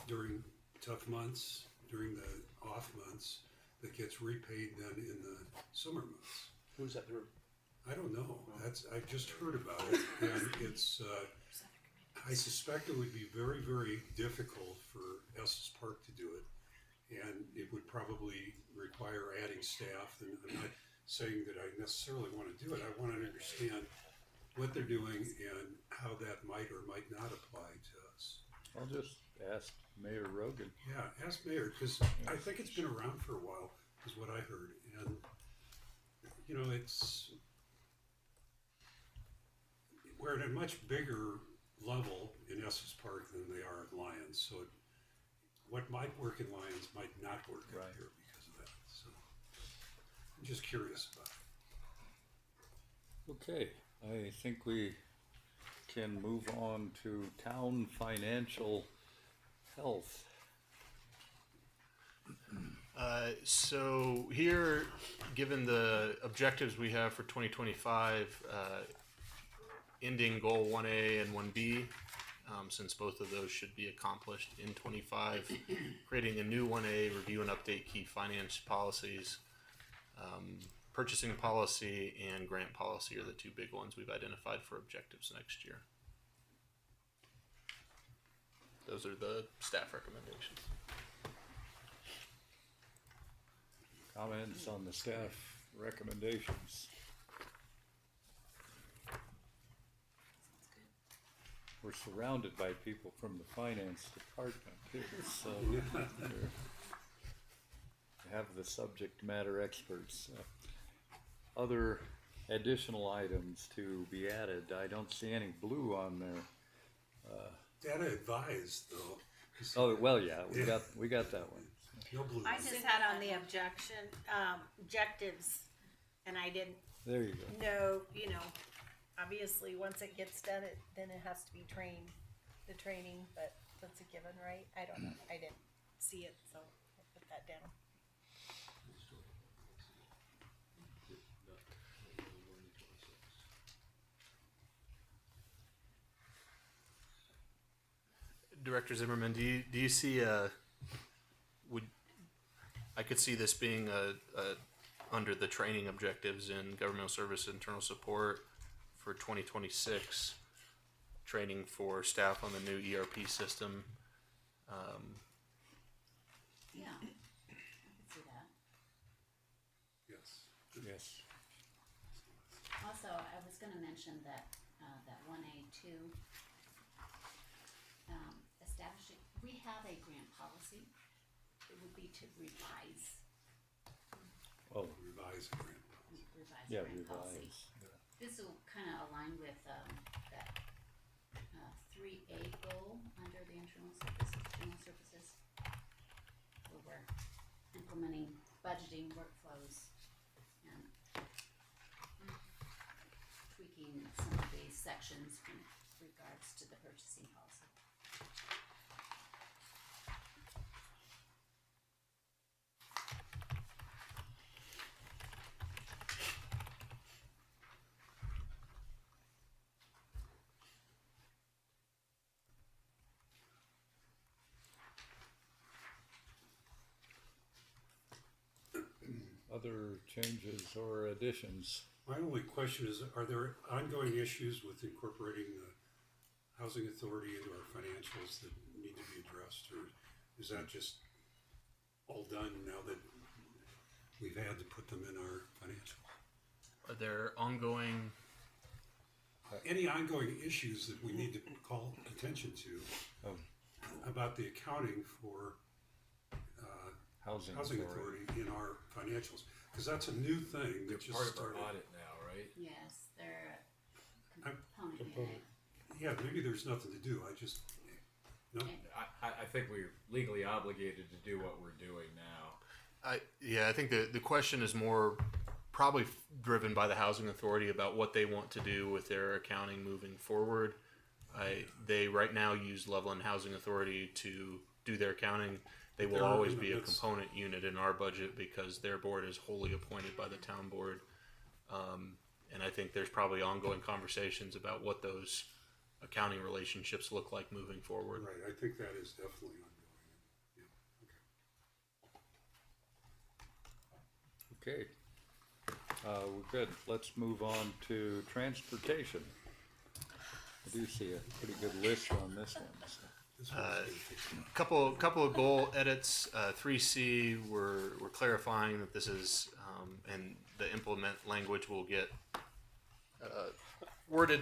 during tough months, during the off months, that gets repaid then in the summer months. Who's that through? I don't know. I just heard about it, and it's. I suspect it would be very, very difficult for Estes Park to do it, and it would probably require adding staff. And I'm not saying that I necessarily want to do it. I want to understand what they're doing and how that might or might not apply to us. I'll just ask Mayor Rogan. Yeah, ask Mayor, because I think it's been around for a while, is what I heard, and you know, we're at a much bigger level in Estes Park than they are at Lions. So what might work in Lions might not work out here because of that. So I'm just curious about it. Okay, I think we can move on to town financial health. So here, given the objectives we have for 2025, ending goal 1A and 1B, since both of those should be accomplished in 25, creating a new 1A, review and update key finance policies, purchasing policy and grant policy are the two big ones we've identified for objectives next year. Those are the staff recommendations. Comments on the staff recommendations? We're surrounded by people from the finance department here, so we have the subject matter experts. Other additional items to be added. I don't see any blue on there. Data advised, though. Oh well, yeah, we got that one. No blue. I just had on the objectives, and I didn't There you go. know, you know, obviously once it gets done, then it has to be the training, but that's a given, right? I don't know. I didn't see it, so I put that down. Director Zimmerman, do you see I could see this being under the training objectives in governmental service internal support for 2026, training for staff on the new ERP system. Yeah, I could see that. Yes. Yes. Also, I was gonna mention that, that 1A2, establishing, we have a grant policy. It would be to revise, Oh, Revise the grant policy. revise yeah, grant policy. revise. This will kind of align with, that, 3A goal under the internal services, where we're implementing budgeting workflows and tweaking some of these sections in regards to the purchasing policy. Other changes or additions? My only question is, are there ongoing issues with incorporating the housing authority into our financials that need to be addressed, or is that just all done now that we've had to put them in our financial? Are there ongoing? Any ongoing issues that we need to call attention to about the accounting for Housing authority in our financials? Because that's a new thing that just Part of started. our audit now, right? Yes, they're a I'm- component in it. Yeah, maybe there's nothing to do. I just, no, I think we're legally obligated to do what we're doing now. I think the question is more probably driven by the housing authority about what they want to do with their accounting moving forward. They right now use Loveland Housing Authority to do their accounting. They will always be a component unit in our budget because their board is wholly appointed by the town board. And I think there's probably ongoing conversations about what those accounting relationships look like moving forward. Right, I think that is definitely ongoing. Yeah, Okay. We're good. Let's move on to transportation. I do see a pretty good list on this one. So. Couple of goal edits. 3C, we're clarifying that this is, and the implement language will get worded,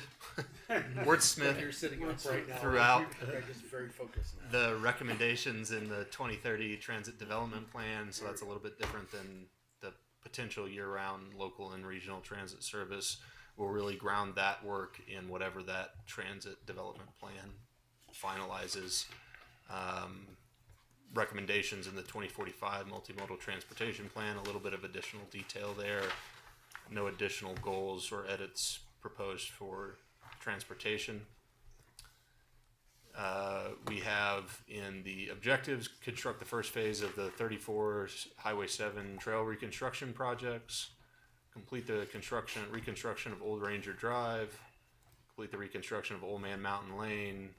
wordsmith You're sitting up right now. throughout I'm just very focused now. the recommendations in the 2030 Transit Development Plan. So that's a little bit different than the potential year-round local and regional transit service. We'll really ground that work in whatever that transit development plan finalizes. Recommendations in the 2045 multimodal transportation plan, a little bit of additional detail there. No additional goals or edits proposed for transportation. We have in the objectives, construct the first phase of the 34 Highway 7 trail reconstruction projects, complete the reconstruction of Old Ranger Drive, complete the reconstruction of Old Man Mountain Lane,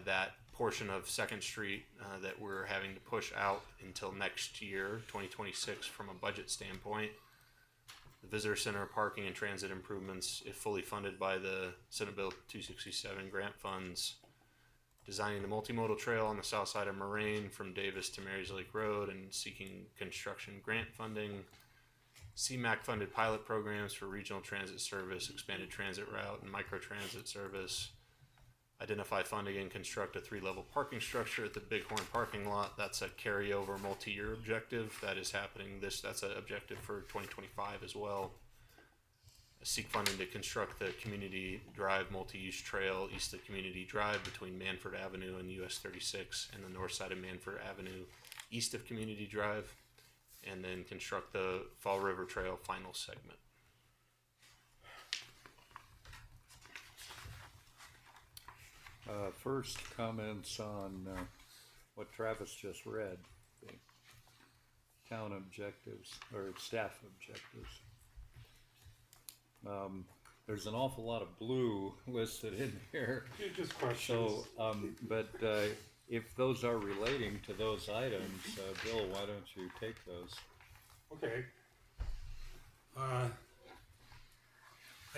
that portion of 2nd Street that we're having to push out until next year, 2026, from a budget standpoint. The Visitor Center parking and transit improvements, if fully funded by the Senate Bill 267 grant funds. Designing the multimodal trail on the south side of Moraine from Davis to Marys Lake Road and seeking construction grant funding. CMAQ funded pilot programs for regional transit service, expanded transit route, and microtransit service. Identify funding and construct a 3-level parking structure at the Bighorn parking lot. That's a carryover multi-year objective that is happening. That's an objective for 2025 as well. Seek funding to construct the Community Drive multi-use trail east of Community Drive between Manford Avenue and US 36 and the north side of Manford Avenue east of Community Drive. And then construct the Fall River Trail final segment. First, comments on what Travis just read, the town objectives, or staff objectives. There's an awful lot of blue listed in here. Just questions. So, but if those are relating to those items, Bill, why don't you take those? Okay. I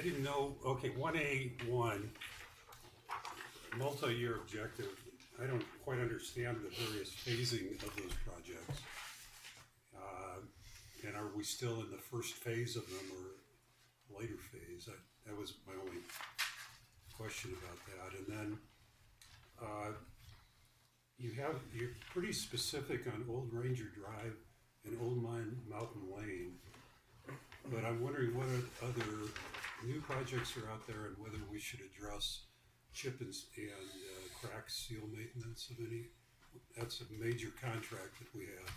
didn't know, okay, 1A1, multi-year objective. I don't quite understand the various phasing of those projects. And are we still in the first phase of them or later phase? That was my only question about that. And then you're pretty specific on Old Ranger Drive and Old Mountain Lane. But I'm wondering what other new projects are out there and whether we should address chip and crack seal maintenance of any. That's a major contract that we have.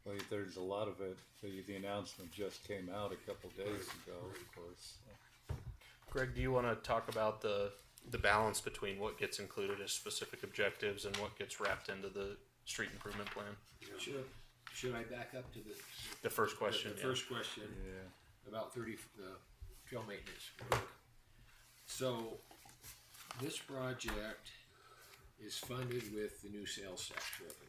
Well, there's a lot of it. The announcement just came out a couple days ago, of course. Greg, do you want to talk about the balance between what gets included as specific objectives and what gets wrapped into the street improvement plan? Yeah. Should I back up to the first question? The first question about the trail maintenance work. So this project is funded with the new sales tax revenue.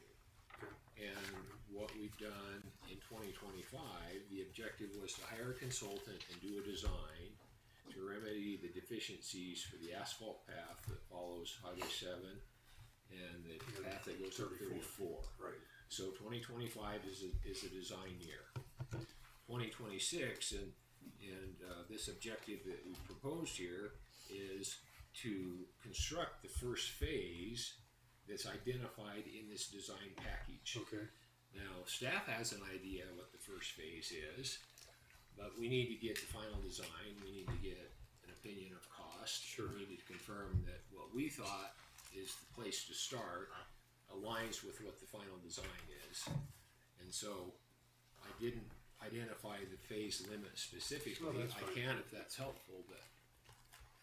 And what we've done in 2025, the objective was to hire a consultant and do a design to remedy the deficiencies for the asphalt path that follows Highway 7 and the path that goes up 34. Right. So 2025 is a design year. 2026 and this objective that we proposed here is to construct the first phase that's identified in this design package. Okay. Now, staff has an idea what the first phase is, but we need to get the final design. We need to get an opinion of cost. Sure. We need to confirm that what we thought is the place to start aligns with what the final design is. And so I didn't identify the phase limit specifically. Oh, that's I fine. can if that's helpful, but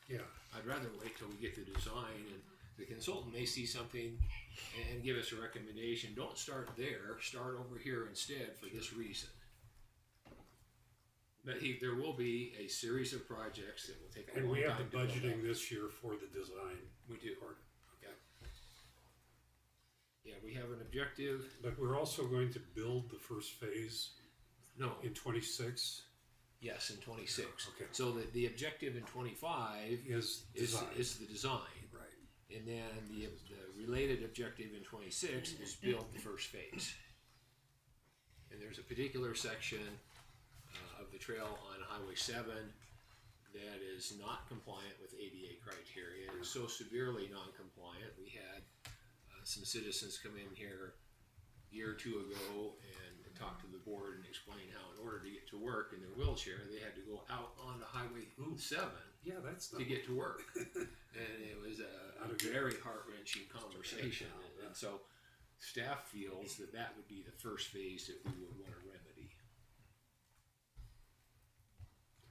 Yeah, I'd rather wait till we get the design, and the consultant may see something and give us a recommendation. Don't start there, start over here instead for this reason. But there will be a series of projects that will take a and long we have time the to build budgeting up. this year for the design We do. part. Yeah. Yeah, we have an objective. But we're also going to build the first phase No. in 26 Yes, in 26. Okay. So the objective in 25 is design. is the design. Right. And then the related objective in 26 is build the first phase. And there's a particular section of the trail on Highway 7 that is not compliant with ADA criteria. It's so severely non-compliant. We had some citizens come in here a year or two ago and talk to the board and explain how in order to get to work in their wheelchair, they had to go out onto Highway 7 Yeah, that's to not, get to work. And it was a very heart-wrenching conversation. And so staff feels that that would be the first phase that we would want to remedy.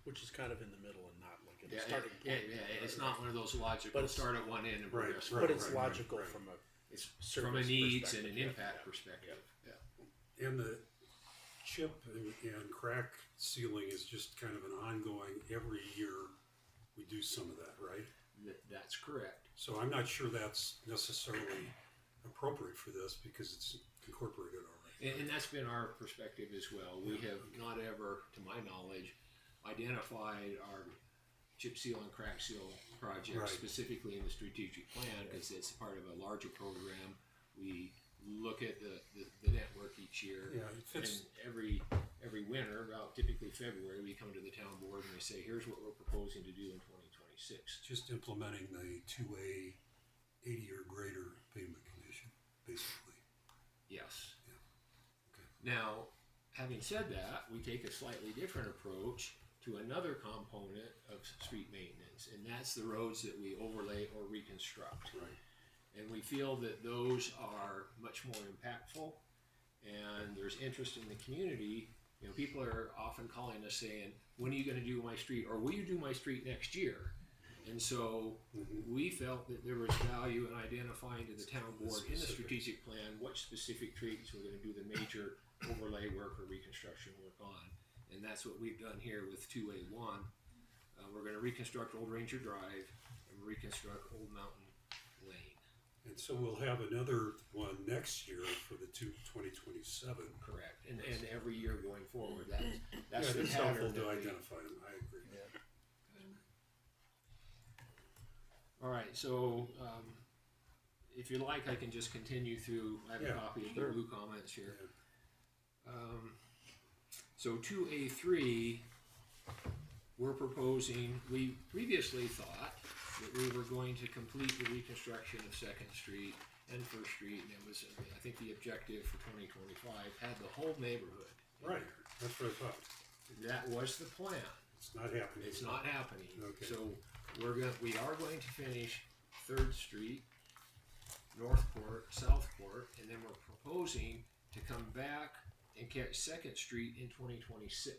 Which is kind of in the middle and not like at the Yeah, starting point. it's not one of those logical, But it's- start at one end and Right, progress. right. But it's logical from a It's service from a needs and perspective, an yeah, impact yeah. perspective. Yeah. and the chip and crack sealing is just kind of an ongoing, every year we do some of that, right? That's correct. So I'm not sure that's necessarily appropriate for this because it's incorporated already. And that's been our perspective as well. We have not ever, to my knowledge, identified our chip seal and crack seal projects Right. specifically in the strategic plan because it's part of a larger program. We look at the network each year. Yeah, it fits. And every winter, about typically February, we come to the town board and we say, here's what we're proposing to do in 2026. Just implementing the 2A 80 or greater pavement condition, basically. Yes. Okay. Now, having said that, we take a slightly different approach to another component of street maintenance, and that's the roads that we overlay or reconstruct. Right. And we feel that those are much more impactful, and there's interest in the community. You know, people are often calling us saying, when are you going to do my street, or will you do my street next year? And so we felt that there was value in identifying to the town board in the strategic plan what specific streets we're going to do the major overlay work or reconstruction work on. And that's what we've done here with 2A1. We're going to reconstruct Old Ranger Drive and reconstruct Old Mountain Lane. And so we'll have another one next year for the 2027. Correct. And every year going forward. That's Yeah, the it's helpful pattern to that we, identify them, I agree. all right, so if you like, I can just continue through. I have a copy of the blue comments here. So 2A3, we're proposing, we previously thought that we were going to complete the reconstruction of 2nd Street and 1st Street, and it was, I think the objective for 2025 had the whole neighborhood. Right, that's what I thought. That was the plan. It's not happening. It's not happening. Okay. So we are going to finish 3rd Street, Northport, Southport, and then we're proposing to come back and catch 2nd Street in 2026.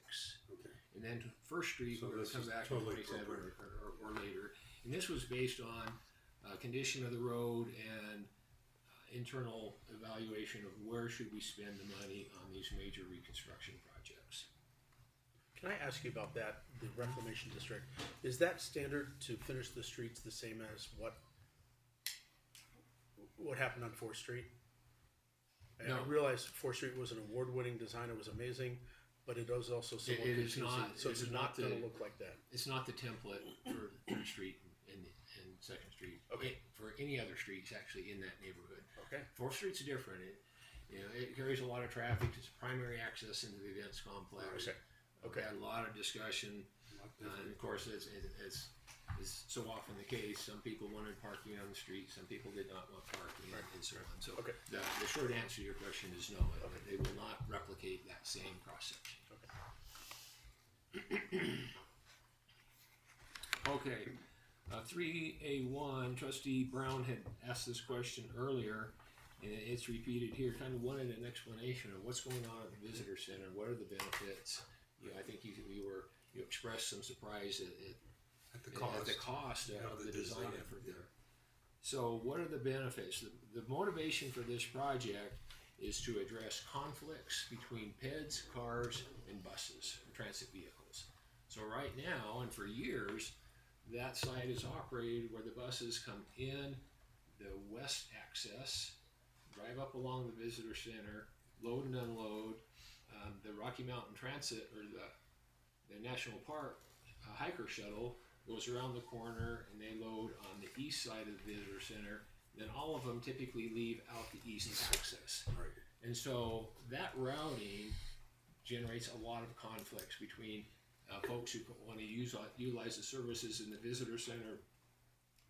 Okay. And then 1st Street, So we're going this to come is back totally in 27 appropriate. or later. And this was based on condition of the road and internal evaluation of where should we spend the money on these major reconstruction projects. Can I ask you about that, the reclamation district? Is that standard to finish the streets the same as what happened on 4th Street? And No. I realize 4th Street was an award-winning design, it was amazing, but it was also somewhat It is confusing. not- So it's it's not not gonna the- look like that. It's not the template for 3rd Street and 2nd Street. Okay. For any other streets actually in that neighborhood. Okay. 4th Street's different. It carries a lot of traffic. It's primary access into the events complex. Okay. We had a lot of discussion. And of course, as is so often the case, some people wanted parking on the street, some people did not want parking, and so on. So Okay. the short answer to your question is no. They will not replicate that same cross section. Okay, 3A1, Trustee Brown had asked this question earlier, and it's repeated here, kind of wanted an explanation of what's going on at the visitor center, what are the benefits. You know, I think you expressed some surprise At the cost Yeah, of the design effort there. So what are the benefits? The motivation for this project is to address conflicts between PEDs, cars, and buses, transit vehicles. So right now, and for years, that site is operated where the buses come in the west access, drive up along the visitor center, load and unload. The Rocky Mountain Transit or the National Park hiker shuttle goes around the corner and they load on the east side of the visitor center. Then all of them typically leave out the east access. Right. And so that routing generates a lot of conflicts between folks who want to utilize the services in the visitor center.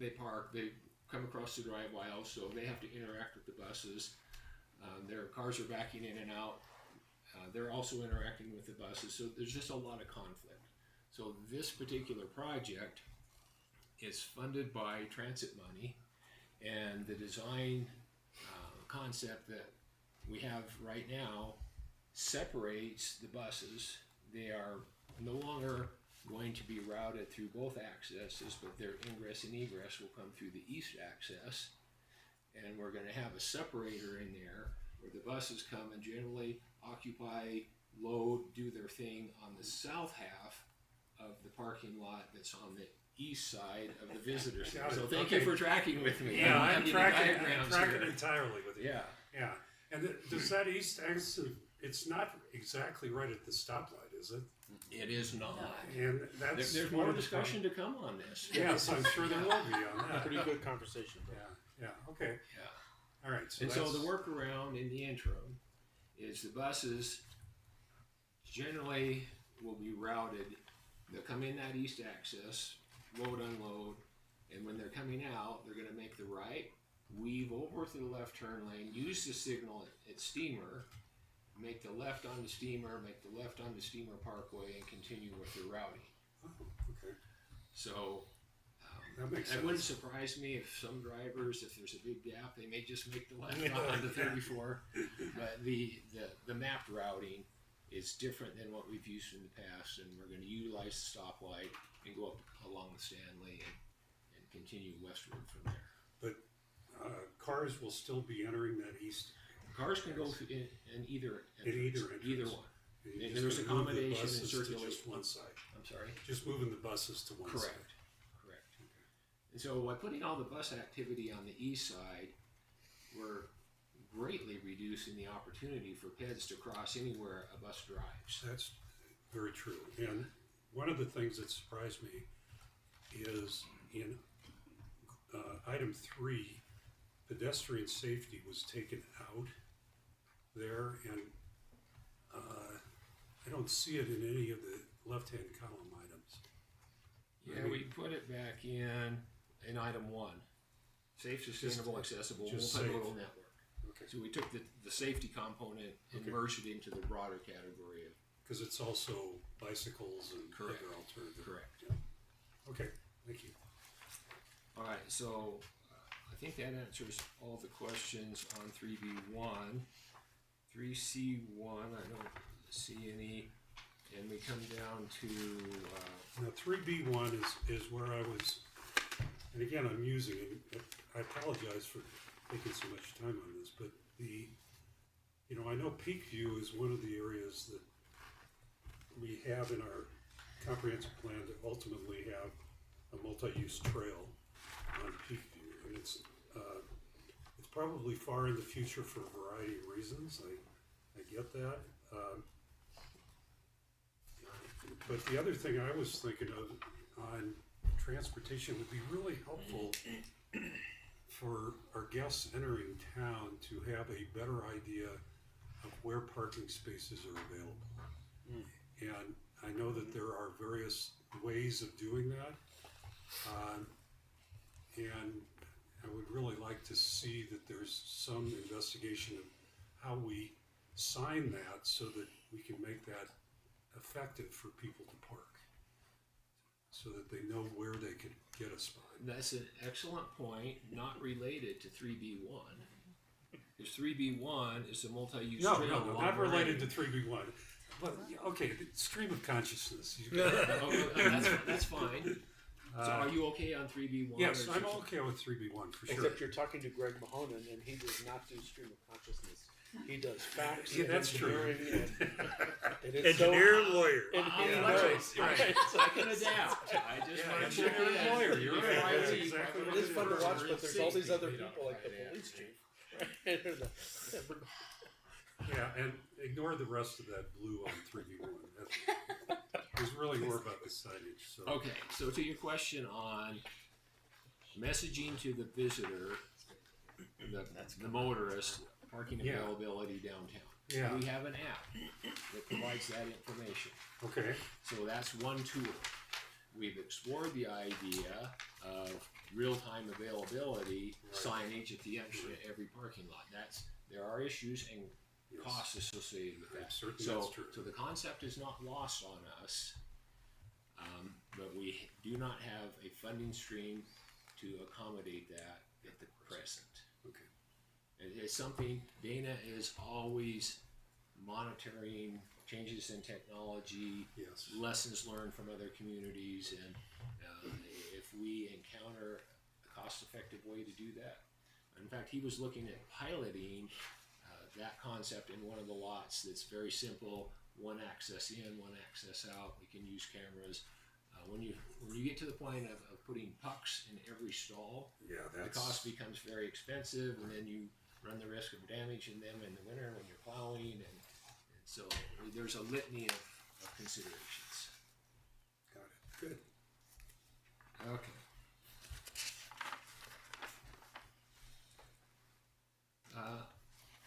They park, they come across the driveway, so they have to interact with the buses. Their cars are backing in and out. They're also interacting with the buses, so there's just a lot of conflict. So this particular project is funded by transit money, and the design concept that we have right now separates the buses. They are no longer going to be routed through both accesses, but their ingress and egress will come through the east access, and we're going to have a separator in there where the buses come and generally occupy, load, do their thing on the south half of the parking lot that's on the east side of the visitor center. So thank you for tracking with me. Yeah, I'm tracking here. entirely with you. Yeah. Yeah. And does that east exit, it's not exactly right at the stoplight, is it? It is not. And that's There's more discussion to come on this. Yes, I'm sure there will be on that. Pretty good conversation. Yeah, okay. Yeah. All right. And so the workaround in the interim is the buses generally will be routed. They'll come in that east access, load, unload, and when they're coming out, they're going to make the right, weave over to the left turn lane, use the signal at Steamer, make the left on the Steamer, make the left on the Steamer Parkway, and continue with their routing. Oh, okay. So That makes it wouldn't sense. surprise me if some drivers, if there's a big gap, they may just make the left on the 34. But the mapped routing is different than what we've used in the past, and we're going to utilize the stoplight and go up along the Stanley and continue westward from there. But cars will still be entering that east. Cars can go in either entrance, either one. And And you're there's just gonna move the accommodation and buses to circulation. just one side. I'm sorry? Just moving the buses to one side. Correct. And so by putting all the bus activity on the east side, we're greatly reducing the opportunity for PEDs to cross anywhere a bus drives. That's very true. And one of the things that surprised me is in item 3, pedestrian safety was taken out there, and I don't see it in any of the left-hand column items. Yeah, we put it back in item 1. Safe, sustainable, accessible, multimodal network. Okay. So we took the safety component and Okay. merged it into the broader category of. Because it's also bicycles and Correct. other alternatives. Correct. Yeah. Okay, thank you. All right, so I think that answers all the questions on 3B1. 3C1, I don't see any, and we come down to, Now, 3B1 is where I was, and again, I'm using it, I apologize for taking so much time on this, but I know Peak View is one of the areas that we have in our comprehensive plan to ultimately have a multi-use trail on Peak View, and it's probably far in the future for a variety of reasons, I get that. But the other thing I was thinking of on transportation would be really helpful for our guests entering town to have a better idea of where parking spaces are available. And I know that there are various ways of doing that. And I would really like to see that there's some investigation of how we sign that so that we can make that effective for people to park, so that they know where they could get a spot. that's an excellent point, not related to 3B1. Is 3B1 is a multi-use No, trail. no, along not related to Meridian. 3B1. But, okay, the stream of consciousness. That's fine. So are you okay on 3B1? Yes, or I'm should- okay with 3B1 for sure. Except you're talking to Greg Mahonen, and he does not do stream of consciousness. He does facts Yeah, and that's true. engineering and it's Engineer, so, lawyer. and he Yeah, knows. right. I can adapt. I just Yeah, want to engineer check and in. lawyer, you're Before right. I That's leave, exactly I what It is fun to watch, for but there's all these safety. other people like the police chief. Right? Yeah, and ignore the rest of that blue on 3B1. It was really more about the signage. So. Okay, so to your question on messaging to the visitor, the motorist, parking Yeah. availability downtown. Yeah. We have an app that provides that information. Okay. So that's one tool. We've explored the idea of real-time availability signage at the entrance to every parking lot. There are issues and Yes. costs associated with that. Certainly So, that's true. so the concept is not lost on us, but we do not have a funding stream to accommodate that at the present. Okay. It's something Dana is always monitoring changes in technology, Yes. lessons learned from other communities, and if we encounter a cost-effective way to do that. In fact, he was looking at piloting that concept in one of the lots that's very simple, one access in, one access out. We can use cameras. When you get to the point of putting pucks in every stall, Yeah, the cost becomes very expensive, and then you run the risk of damaging them in the winter when you're plowing, and so there's a litany of considerations. Got it. Good. Okay.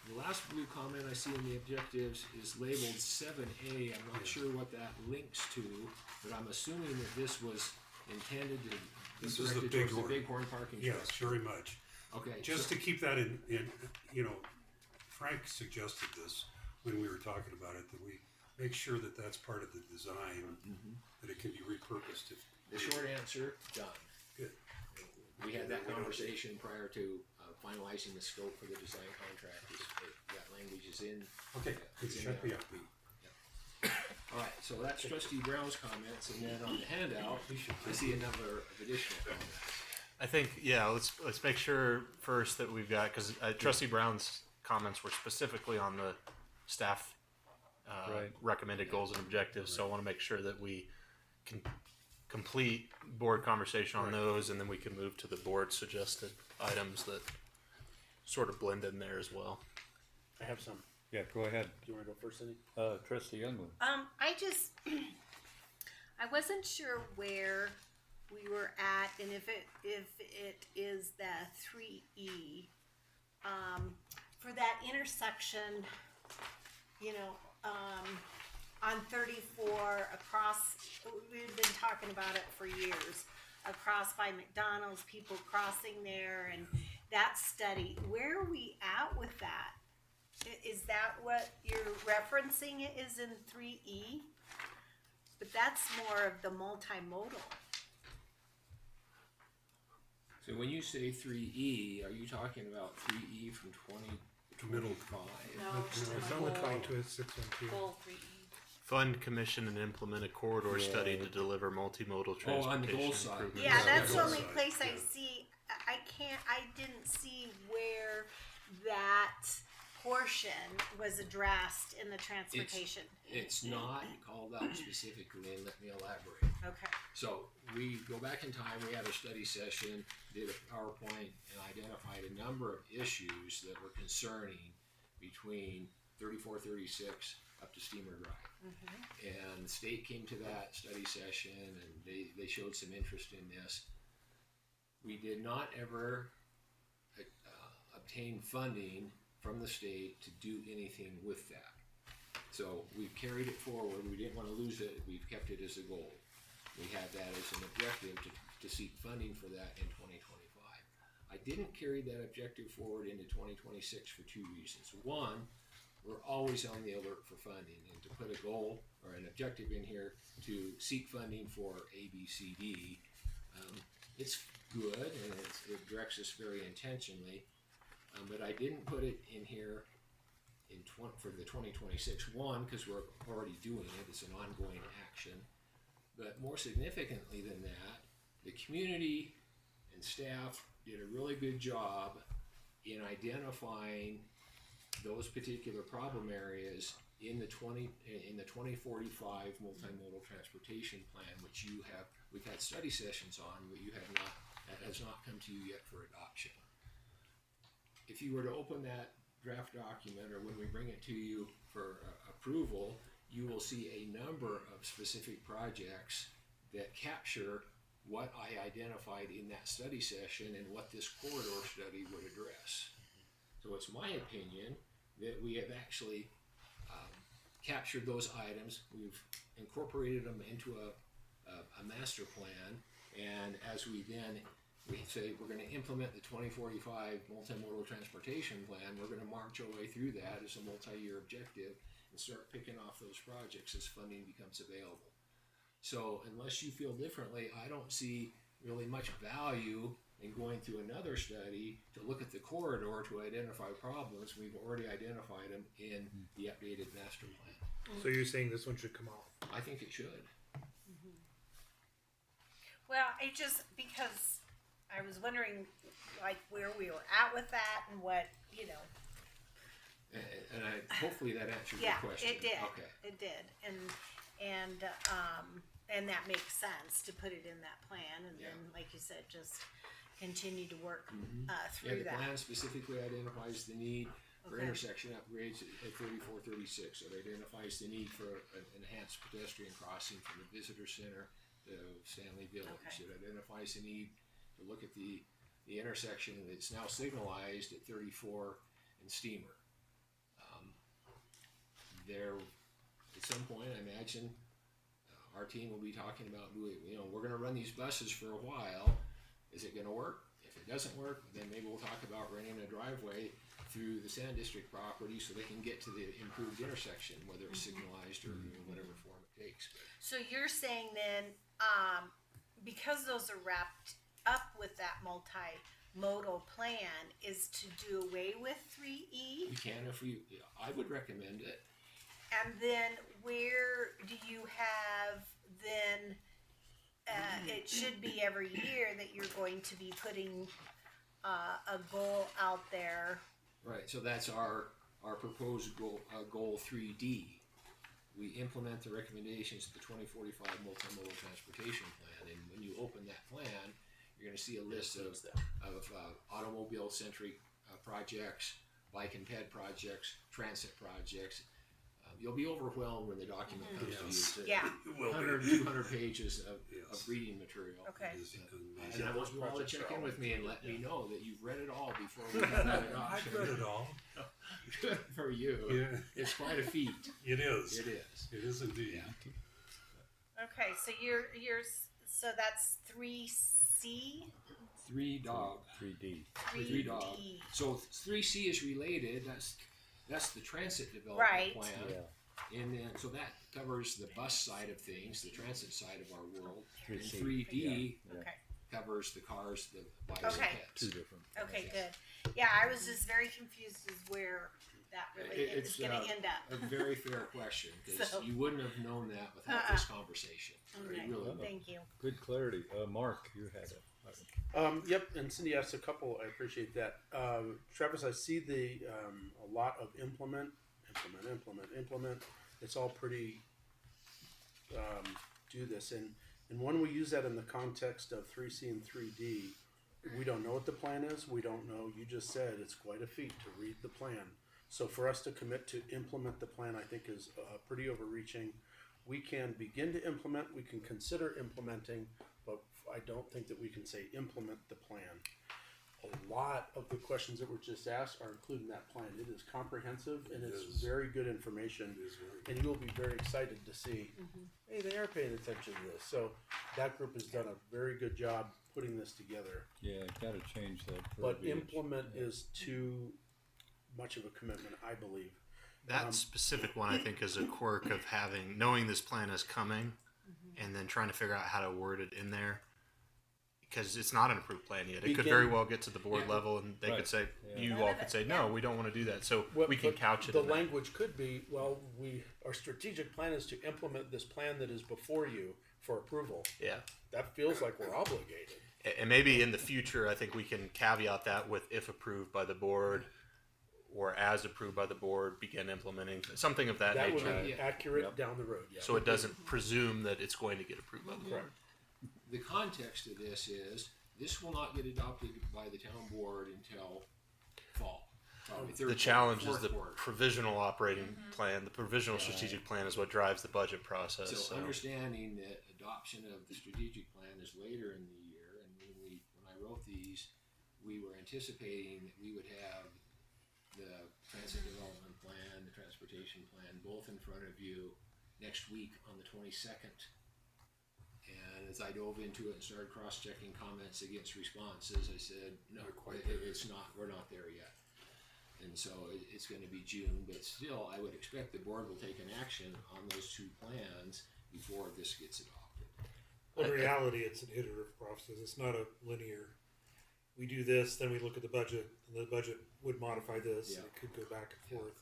The last blue comment I see in the objectives is labeled 7A. I'm not sure what that links to, but I'm assuming that this was intended to be This is the directed towards the Bighorn. Bighorn parking Yes, structure. very much. Okay. Just so- to keep that in, Frank suggested this when we were talking about it, that we make sure that that's part of the design, that it can be repurposed. The short answer, done. Good. We had that conversation prior to finalizing the scope for the design contract. That language is in. Okay, it's in shut me there. up. All right, so that's Trustee Brown's comments, and then on the handout, I see a number of additional comments. I think, yeah, let's make sure first that we've got, because Trustee Brown's comments were specifically on the staff recommended goals and objectives, so I want to make sure that we can complete board conversation on those, and then we can move to the board suggested items that sort of blend in there as well. I have some. Yeah, go ahead. Do you want to go first, Cindy? Trustee Youngman. I just, I wasn't sure where we were at, and if it is the 3E, for that intersection, on 34 across, we've been talking about it for years, across by McDonald's, people crossing there, and that study, where are we at with that? Is that what you're referencing? It is in 3E, but that's more of the multimodal. So when you say 3E, are you talking about 3E from 2025? No, it's on the 612. Goal 3E. Fund, commission, and implement a corridor study to deliver multimodal transportation on the goal side. improvements. Yeah, that's the goal only side, place I see. I didn't see where that portion was addressed in the transportation. It's not called out specifically, and let me elaborate. Okay. So we go back in time, we had a study session, did a PowerPoint, and identified a number of issues that were concerning between 34, 36 up to Steamer Drive. And the state came to that study session, and they showed some interest in this. We did not ever obtain funding from the state to do anything with that. So we've carried it forward. We didn't want to lose it. We've kept it as a goal. We had that as an objective to seek funding for that in 2025. I didn't carry that objective forward into 2026 for two reasons. One, we're always on the alert for funding, and to put a goal or an objective in here to seek funding for A, B, C, D, it's good, and it directs us very intentionally. But I didn't put it in here for the 2026 one because we're already doing it. It's an ongoing action. But more significantly than that, the community and staff did a really good job in identifying those particular problem areas in the 2045 multimodal transportation plan, which we've had study sessions on, but that has not come to you yet for adoption. If you were to open that draft document, or when we bring it to you for approval, you will see a number of specific projects that capture what I identified in that study session and what this corridor study would address. So it's my opinion that we have actually captured those items. We've incorporated them into a master plan, and as we say we're going to implement the 2045 multimodal transportation plan, we're going to march our way through that as a multi-year objective and start picking off those projects as funding becomes available. So unless you feel differently, I don't see really much value in going through another study to look at the corridor to identify problems. We've already identified them in the updated master plan. So you're saying this one should come off? I think it should. Well, because I was wondering, like, where we were at with that and what, And hopefully that answers Yeah, your question. it did. Okay. It did, and that makes sense to put it in that plan, and then, like you said, just continue to work through The that. plan specifically identifies the need for Okay. intersection upgrades at 3436. It identifies the need for an enhanced pedestrian crossing from the visitor center to Stanley Village. Okay. It identifies the need to look at the intersection that's now signalized at 34 and Steamer. There, at some point, I imagine our team will be talking about, we're going to run these buses for a while. Is it going to work? If it doesn't work, then maybe we'll talk about running a driveway through the Sand District property so they can get to the improved intersection, whether it's signalized or whatever form it takes. So you're saying then, because those are wrapped up with that multimodal plan, is to do away with 3E? We can I would recommend it. And then where do you have then, it should be every year that you're going to be putting a goal out there. Right, so that's our proposed goal 3D. We implement the recommendations of the 2045 multimodal transportation plan, and when you open that plan, you're going to see a list of automobile-centric projects, bike and ped projects, transit projects. You'll be overwhelmed when the document comes to you. It's 100, 200 pages of reading material. Okay. And I want you all to check in with me and let me know that you've read it all before we have that adoption. I've read it all. Good for you. Yeah. It's quite a feat. It is. It is. It is indeed. Okay, so so that's 3C? 3D. 3D. So 3C is related. That's the transit development plan. Yeah. And then, so that covers the bus side of things, the transit side of our world. And 3C. 3D Okay. covers the cars, the bikes, Okay. and pets. Two different. Okay, good. Yeah, I was just very confused as where that really is It's going to end a up. very fair question, because So- you wouldn't have known that without this conversation. Okay, You really wouldn't. thank you. Good clarity. Mark, you had it. Yep, and Cindy asked a couple. I appreciate that. Travis, I see a lot of implement. It's all pretty do this, and when we use that in the context of 3C and 3D, we don't know what the plan is. We don't know. You just said it's quite a feat to read the plan. So for us to commit to implement the plan, I think is pretty overreaching. We can begin to implement. We can consider implementing, but I don't think that we can say implement the plan. A lot of the questions that were just asked are included in that plan. It is comprehensive and it's very good information, and you'll be very excited to see, hey, they are paying attention to this. So that group has done a very good job putting this together. Yeah, got to change that. But verbiage. implement is too much of a commitment, I believe. That specific one, I think, is a quirk of knowing this plan is coming, and then trying to figure out how to word it in there. because it's not an approved plan yet. It could Begin- very well get to the board level, and they Right. could say, Yeah. you None all of could it, say, no, we don't want to do that. So Well, we can but couch it The in that. language could be, well, our strategic plan is to implement this plan that is before you for approval. Yeah. That feels like we're obligated. And maybe in the future, I think we can caveat that with if approved by the board or as approved by the board, begin implementing something of that, That would nature. be accurate down the road. Yeah. So it doesn't presume that it's going to get approved by the board. Correct. The context of this is, this will not get adopted by the town board until fall. Probably third The challenge quarter, is the fourth quarter. provisional operating plan. The provisional strategic plan is what drives the budget process. So So understanding that adoption of the strategic plan is later in the year, and when I wrote these, we were anticipating that we would have the transit development plan, the transportation plan, both in front of you next week on the 22nd. And as I dove into it and started cross-checking comments against responses, I said, no, it's not, we're not there yet. And so it's going to be June, but still, I would expect the board will take an action on those two plans before this gets adopted. But in reality, it's an iterative process. It's not a linear. We do this, then we look at the budget, and the budget would modify this. Yeah. And it could go back and forth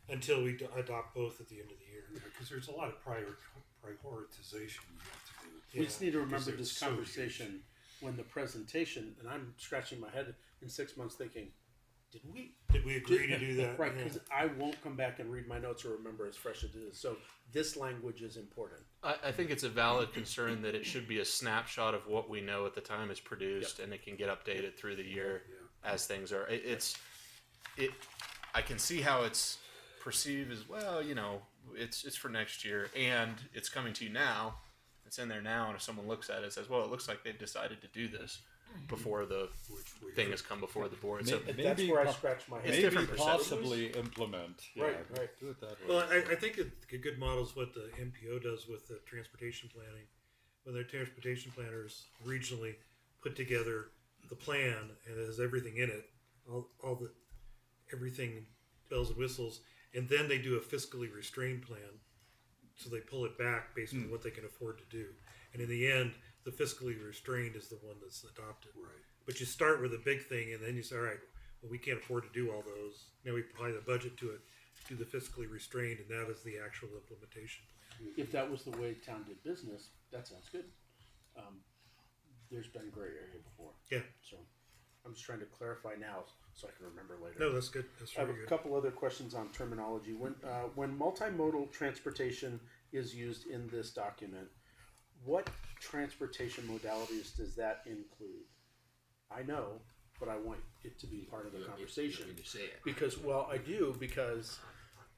until we adopt both at the end of the year. Because there's a lot of prioritization you have to do. We just need to remember Because this it's so conversation when the presentation, and I'm scratching my head in 6 months thinking, did we agree to do that? Right, Yeah. because I won't come back and read my notes or remember as fresh as it is. So this language is important. I think it's a valid concern that it should be a snapshot of what we know at the time it's produced, and it can get updated through the year as things are. I can see how it's perceived as, well, you know, it's for next year, and it's coming to you now. It's in there now, and if someone looks at it and says, well, it looks like they've decided to do this before the thing has come before the board. So And that's where I scratch my head. It's Maybe different perceptions. possibly implement. Right. Do it that way. Well, I think a good model is what the MPO does with the transportation planning. When their transportation planners regionally put together the plan and it has everything in it, all the everything bells and whistles, and then they do a fiscally restrained plan. So they pull it back based on what they can afford to do, and in the end, the fiscally restrained is the one that's adopted. Right. But you start with a big thing, and then you say, all right, well, we can't afford to do all those. Now we apply the budget to it, do the fiscally restrained, and that is the actual implementation plan. If that was the way town did business, that sounds good. There's been gray area before. Yeah. So I'm just trying to clarify now so I can remember later. No, that's good. That's I have very a good. couple other questions on terminology. When multimodal transportation is used in this document, what transportation modalities does that include? I know, but I want it to be part of the conversation. You need to say it. Because, well, I do, because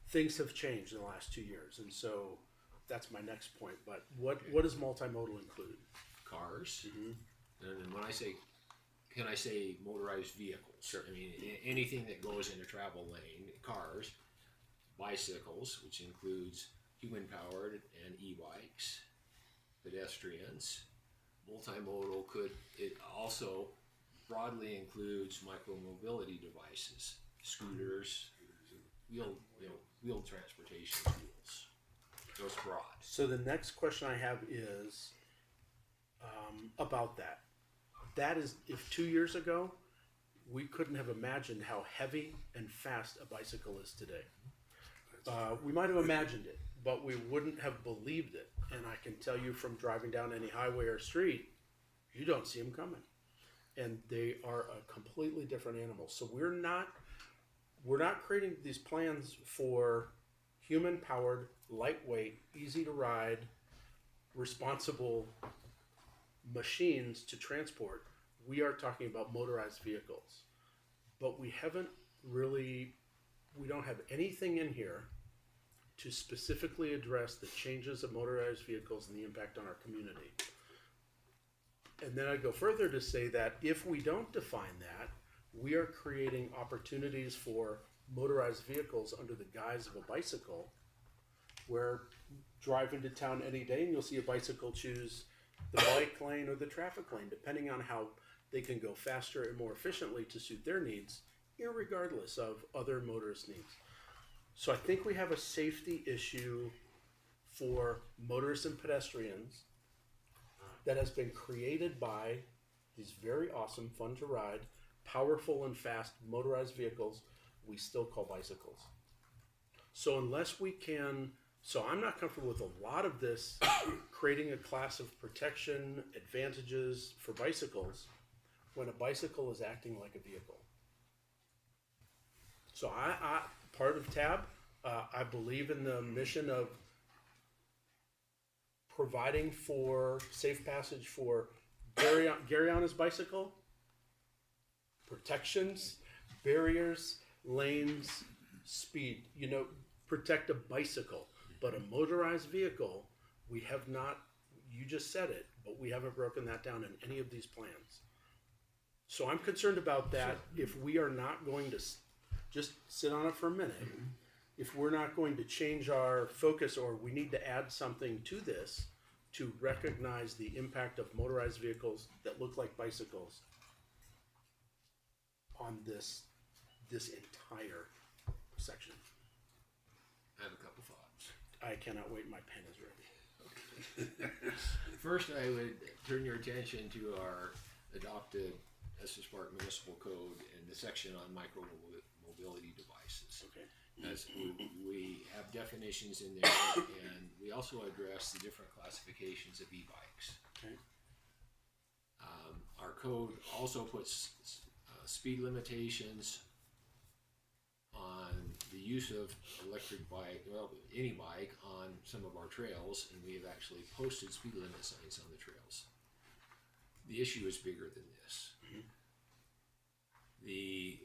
things have changed in the last 2 years, and so that's my next point. But what does multimodal include? Cars, and then when I say, can I say motorized vehicles? Sure. I mean, anything that goes in a travel lane, cars, bicycles, which includes human-powered and e-bikes, pedestrians. Multimodal it also broadly includes micromobility devices, scooters, wheeled transportation tools. Those broad. So the next question I have is about that. That is, if 2 years ago, we couldn't have imagined how heavy and fast a bicycle is today. We might have imagined it, but we wouldn't have believed it. And I can tell you from driving down any highway or street, you don't see them coming. And they are a completely different animal. So we're not creating these plans for human-powered, lightweight, easy to ride, responsible machines to transport. We are talking about motorized vehicles. But we don't have anything in here to specifically address the changes of motorized vehicles and the impact on our community. And then I'd go further to say that if we don't define that, we are creating opportunities for motorized vehicles under the guise of a bicycle, where drive into town any day and you'll see a bicycle choose the bike lane or the traffic lane, depending on how they can go faster and more efficiently to suit their needs, irregardless of other motorist needs. So I think we have a safety issue for motorists and pedestrians that has been created by these very awesome, fun to ride, powerful and fast motorized vehicles, we still call bicycles. So unless we can, so I'm not comfortable with a lot of this creating a class of protection advantages for bicycles when a bicycle is acting like a vehicle. So I part of TAB, I believe in the mission of providing for safe passage for Gary on his bicycle, protections, barriers, lanes, speed. You know, protect a bicycle, but a motorized vehicle, we have not. You just said it, but we haven't broken that down in any of these plans. So I'm concerned about that. If we are not going to just sit on it for a minute, if we're not going to change our focus, or we need to add something to this to recognize the impact of motorized vehicles that look like bicycles on this entire section. I have a couple thoughts. I cannot wait. My pen is ready. First, I would turn your attention to our adopted Estes Park Municipal Code and the section on micro mobility devices. Okay. As we have definitions in there, and we also address the different classifications of e-bikes. Okay. Our code also puts speed limitations on the use of electric bike, well, any bike on some of our trails, and we have actually posted speed limit signs on the trails. The issue is bigger than this. The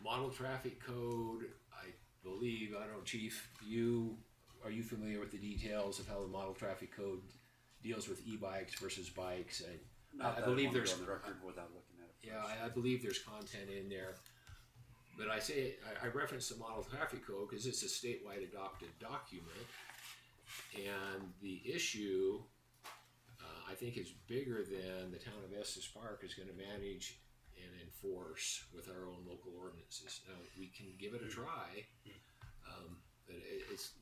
model traffic code, I believe, I don't know, Chief, are you familiar with the details of how the model traffic code deals with e-bikes versus bikes? I believe there's on the record without looking at it. Yeah, I believe there's content in there. But I reference the model traffic code because it's a statewide adopted document, and the issue I think is bigger than the town of Estes Park is going to manage and enforce with our own local ordinances. Now, we can give it a try, but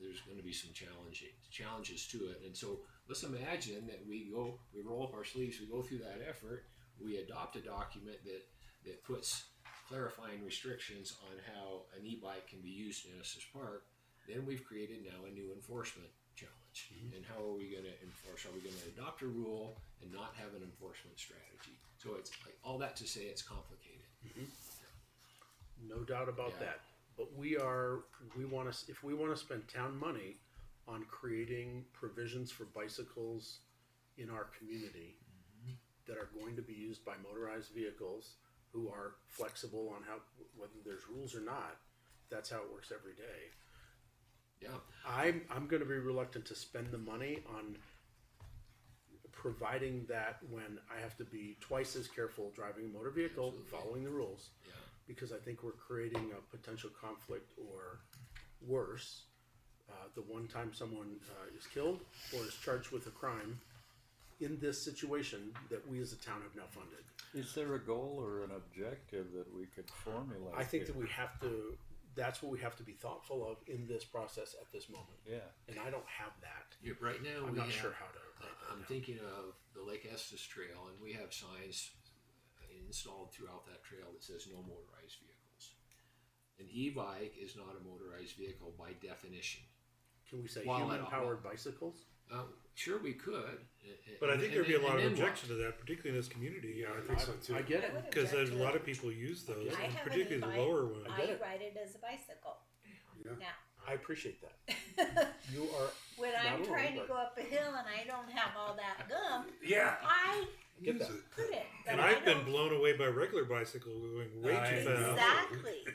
there's going to be some challenges to it. And so let's imagine that we roll up our sleeves, we go through that effort, we adopt a document that puts clarifying restrictions on how an e-bike can be used in Estes Park. Then we've created now a new enforcement challenge. And how are we going to enforce? Are we going to adopt a rule and not have an enforcement strategy? So it's like all that to say it's complicated. No doubt about that. But if we want to spend town money on creating provisions for bicycles in our community that are going to be used by motorized vehicles who are flexible on whether there's rules or not, that's how it works every day. Yeah. I'm going to be reluctant to spend the money on providing that when I have to be twice as careful driving a motor vehicle, following the rules, because I think we're creating a potential conflict, or worse, the one time someone is killed or is charged with a crime in this situation that we as a town have now funded. Is there a goal or an objective that we could formulate? I think that we have to. That's what we have to be thoughtful of in this process at this moment. Yeah. And I don't have that. Yeah, right now, I'm not sure how to. I'm thinking of the Lake Estes Trail, and we have signs installed throughout that trail that says no motorized vehicles. An e-bike is not a motorized vehicle by definition. Can we say While human-powered bicycles? Sure, we could. But I think there'd be a lot of objection to that, particularly in this community. Yeah, I think so too. I get it. Because a lot of people use those, I and have particularly an the lower ones. I ride it as a bicycle. Yeah. Now, I appreciate that. You are when not I'm alone, trying to but- go up a hill and I don't have all that gum, Yeah. I get that. couldn't. But And I I've been don't- blown away by regular bicycles going way too fast. Exactly.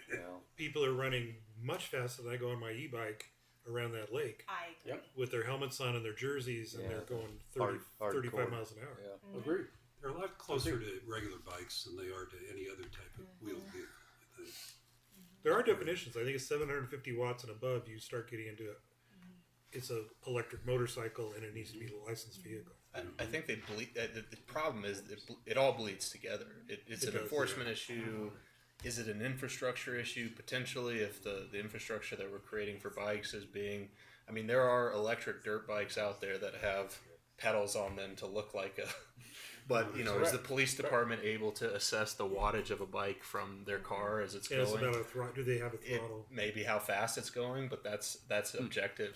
People are running much faster than I go on my e-bike around that lake I agree. with their helmets on and their jerseys, and Yeah. they're going 30, Hardcore. 35 miles an hour. Yeah. Agree. They're a lot closer to regular bikes than they are to any other type of wheeled vehicle, I think. There are definitions. I think it's 750 watts and above. You start getting into it. It's a electric motorcycle, and it needs to be a licensed vehicle. I think they bleed. The problem is it all bleeds together. It's It an does, enforcement issue. Is it an infrastructure issue? Potentially, if the infrastructure that we're creating for bikes is being, I mean, there are electric dirt bikes out there that have pedals on them to look like But is the police department able to assess the wattage of a bike from their car as it's It's going? about do they have a throttle? Maybe how fast it's going, but that's subjective,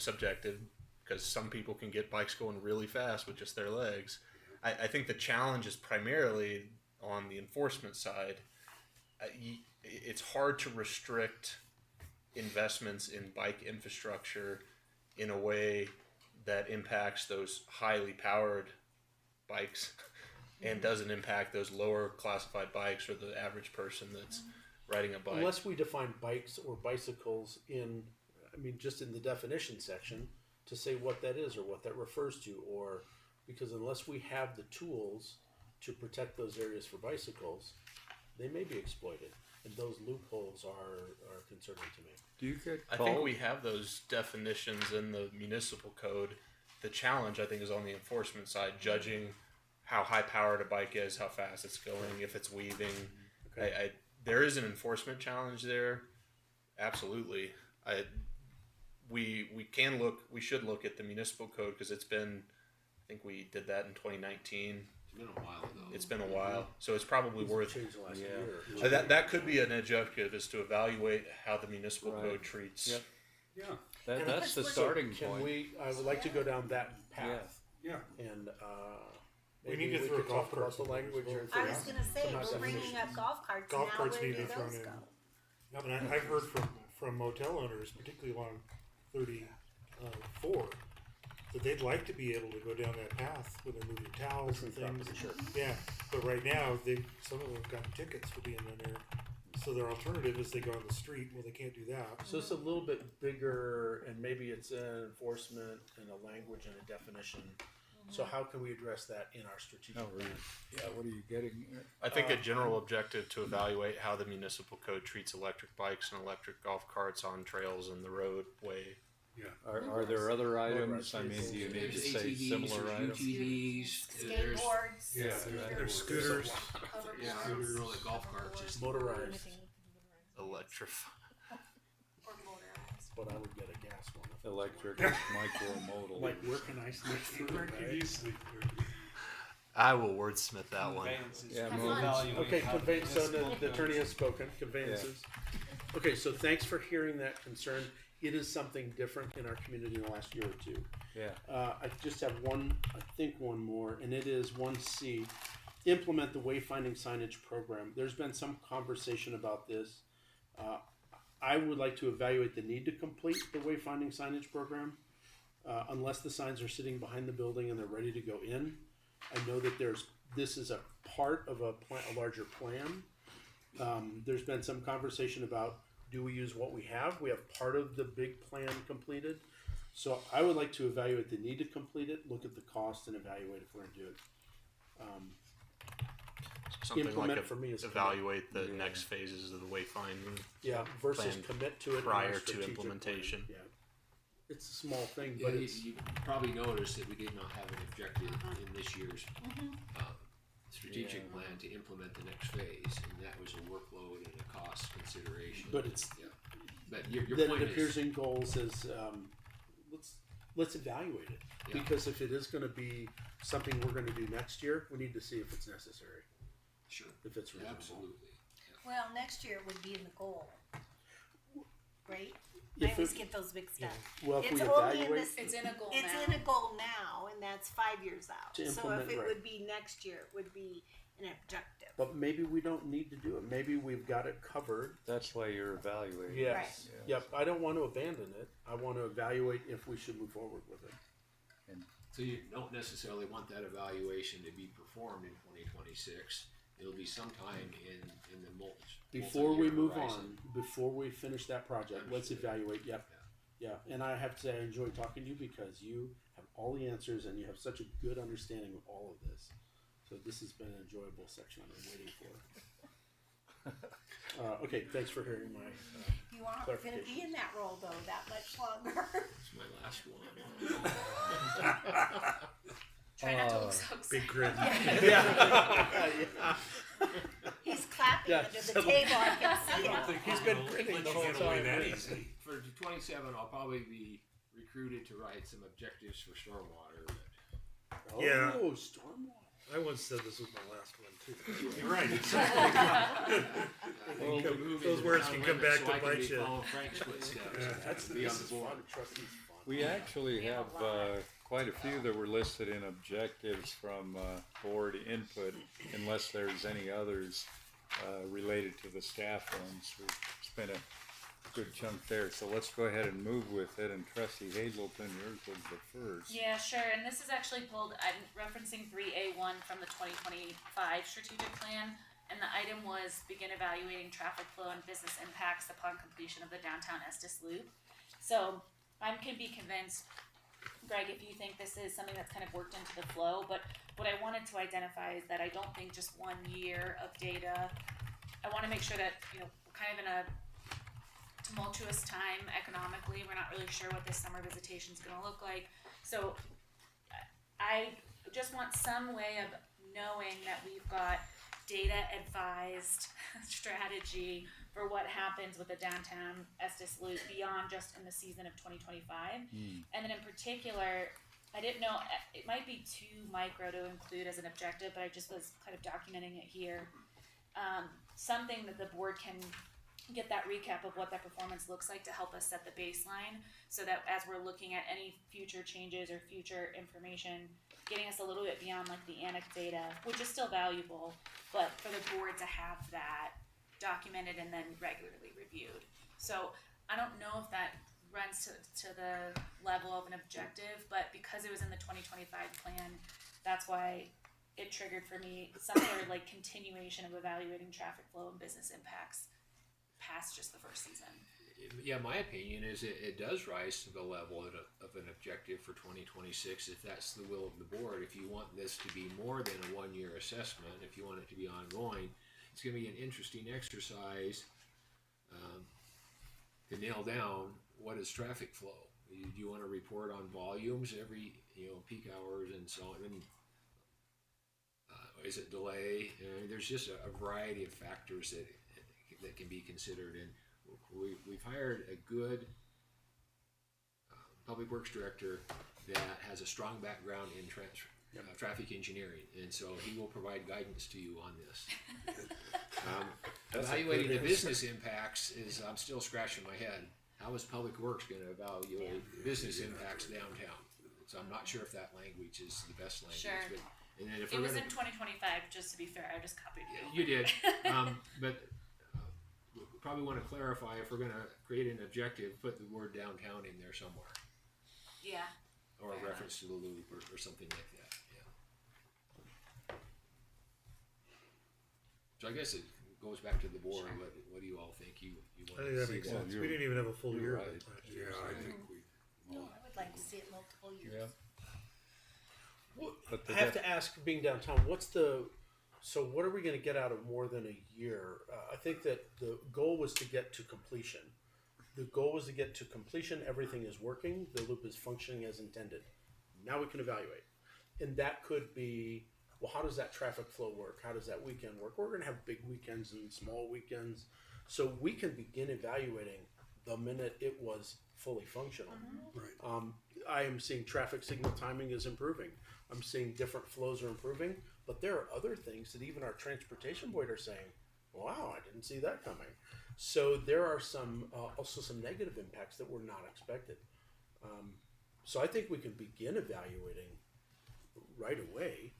because some people can get bikes going really fast with just their legs. I think the challenge is primarily on the enforcement side. It's hard to restrict investments in bike infrastructure in a way that impacts those highly powered bikes and doesn't impact those lower classified bikes or the average person that's riding a bike. Unless we define bikes or bicycles just in the definition section to say what that is or what that refers to, or because unless we have the tools to protect those areas for bicycles, they may be exploited. And those loopholes are concerning to me. Do you get I think we have those definitions in the municipal code. The challenge, I think, is on the enforcement side, judging how high powered a bike is, how fast it's going, if it's weaving. Okay. There is an enforcement challenge there. Absolutely. We should look at the municipal code because it's been, I think we did that in 2019. It's been a while ago. It's been a while, so it's probably worth. Changed the last year. That could be an objective, is to evaluate how the municipal code treats. Yep. Yeah. That's the starting Can point. I would like to go down that path. Yeah. And We need to throw could golf talk about carts the in there as language. well. or I was gonna say, some we're bringing definitions. up golf carts, Golf now carts where need do to be thrown those in. go? Yeah, but I've heard from motel owners, particularly along 34, that they'd like to be able to go down that path when they're moving towels and things. Sure. Yeah, but right now some of them have gotten tickets for being in there. So their alternative is they go on the street. Well, they can't do that. So it's a little bit bigger, and maybe it's an enforcement and a language and a definition. So how can we address that in our strategic plan? What are you getting? I think a general objective to evaluate how the municipal code treats electric bikes and electric golf carts on trails and the roadway. Yeah. Are there other items? I mean, do you need to There's say ATVs, similar there's items? UTVs, there's Skateboards. Yeah, there's scooters. yeah, really golf carts. Just Motorized, Electrify. Or motorized. but I would get a gas one. Electric, micromodal. Like, where can I sleep through? Where could you sleep? I will wordsmith that one. Yeah, Have move. fun. Okay, so the attorney has spoken, conveyances. Okay, so thanks for hearing that concern. It is something different in our community in the last year or two. Yeah. I just have one more, and it is 1C. Implement the wayfinding signage program. There's been some conversation about this. I would like to evaluate the need to complete the wayfinding signage program, unless the signs are sitting behind the building and they're ready to go in. I know that this is a part of a larger plan. There's been some conversation about, do we use what we have? We have part of the big plan completed. So I would like to evaluate the need to complete it, look at the cost, and evaluate if we're going to do it. Something Implement like for me is evaluate the next phases of the wayfinding. Yeah, versus plan commit to it in our prior to strategic implementation. plan. Yeah, it's a small thing, Yeah, but you, it's you probably noticed that we did not have an objective in this year's strategic plan to implement the next phase, and that was a workload and a cost consideration. But it's but your then point it appears is in goals as let's evaluate it, Yeah. because if it is going to be something we're going to do next year, we need to see if it's necessary, sure, if it's reasonable. absolutely. Well, next year would be in the goal, right? If I always it- get those mixed up. Well, if It's we only in evaluate, this, It's in a goal it's now. in a goal now, and that's 5 years out. To So implement, if it right. would be next year, it would be an objective. but maybe we don't need to do it. Maybe we've got it covered. That's why you're evaluating. Yes. Right. Yep. I don't want to abandon it. I want to evaluate if we should move forward with it. So you don't necessarily want that evaluation to be performed in 2026. It'll be sometime in the Before we multi-year move horizon. on, before we finish that project, let's Understood. evaluate. Yep. Yeah. And I have to say, I enjoy talking to you because you have all the answers and you have such a good understanding of all of this. So this has been an enjoyable section I've been waiting for. Okay, thanks for hearing my. You aren't going to clarification. be in that role though that much longer. It's my last one. Try not to look so excited. Big grin. He's clapping Yeah, under so- the table. I can see it. He's been grinning the whole time. For 27, I'll probably be recruited to write some objectives for stormwater. Yeah. Oh, stormwater. I once said this was my last one too. You're right. Well, Those words can come back to bite you. Frank's footsteps. That's Be on this the is board. fun. Trustees fun. we actually have quite a few that were listed in objectives from board input, unless there's any others related to the staff ones. We spent a good chunk there, so let's go ahead and move with it. And Trustee Hazelton, yours was the first. Yeah, sure. And this is actually pulled, I'm referencing 3A1 from the 2025 strategic plan. And the item was begin evaluating traffic flow and business impacts upon completion of the downtown Estes Loop. So I can be convinced, Greg, if you think this is something that's kind of worked into the flow, but what I wanted to identify is that I don't think just 1 year of data. I want to make sure that, we're kind of in a tumultuous time economically. We're not really sure what this summer visitation is going to look like. So I just want some way of knowing that we've got data advised strategy for what happens with the downtown Estes Loop beyond just in the season of 2025. And then in particular, I didn't know, it might be too micro to include as an objective, but I just was kind of documenting it here. Something that the board can get that recap of what that performance looks like to help us set the baseline, so that as we're looking at any future changes or future information, getting us a little bit beyond like the annex data, which is still valuable, but for the board to have that documented and then regularly reviewed. So I don't know if that runs to the level of an objective, but because it was in the 2025 plan, that's why it triggered for me some sort of like continuation of evaluating traffic flow and business impacts past just the first season. Yeah, my opinion is it does rise to the level of an objective for 2026 if that's the will of the board. If you want this to be more than a 1 year assessment, if you want it to be ongoing, it's going to be an interesting exercise to nail down what is traffic flow. Do you want to report on volumes every peak hours and so on? And, is it delay? There's just a variety of factors that can be considered, and we've hired a good public works director that has a strong background in traffic engineering, and so he will provide guidance to you on this. Evaluating the business impacts is, I'm still scratching my head. How is public works going to evaluate business impacts downtown? So I'm not sure if that language is the best language. Sure. But, and then if It we're was gonna, in 2025, just to be fair. I just copied you. you did, but we probably want to clarify if we're going to create an objective, put the word downtown in there somewhere, Yeah. or a Fair reference to the loop or something like that. Yeah. So I guess it goes back to the board. Sure. What do you all think? You I want think to that see makes that? sense. We didn't even have a full year of right. it last year. Yeah, I think we. No, I would like to see it multiple years. Yeah. But I have to ask, being downtown, so what are we going to get out of more than a year? I think that the goal was to get to completion. The goal was to get to completion. Everything is working. The loop is functioning as intended. Now we can evaluate. And that could be, well, how does that traffic flow work? How does that weekend work? We're going to have big weekends and small weekends. So we can begin evaluating the minute it was fully functional. Right. I am seeing traffic signal timing is improving. I'm seeing different flows are improving, but there are other things that even our transportation board are saying, wow, I didn't see that coming. So there are some also some negative impacts that were not expected. So I think we can begin evaluating right away.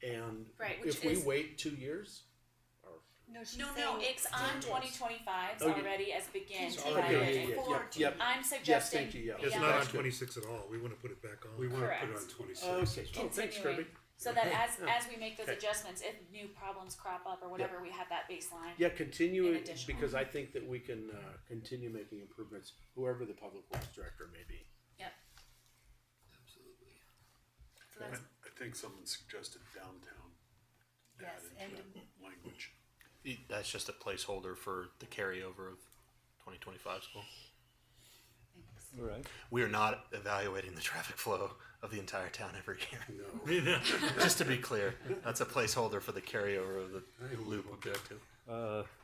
And Right, which if we is- wait 2 years, or No, she's No, saying it's on 10 days. 2025's Oh, yeah. already as begin It's to already- evaluate. yep. I'm Yes, suggesting thank you. Yeah. It's beyond not on That's good. 26 at all. We want to put it back on. We want to put it Correct. on 26. Okay. Oh, thanks, continuing, Kirby. so that Yeah. as we make those Okay. adjustments, if new problems crop up or whatever, we have that baseline. Yeah, continue In it, addition. because I think that we can continue making improvements, whoever the public works director may be. Yep. Absolutely. So that's I think someone suggested downtown. Yes, add into and- that language. That's just a placeholder for the carryover of 2025 school. All right. We are not evaluating the traffic flow of the entire town every year. No. Just to be clear, that's a placeholder for the carryover of the loop objective.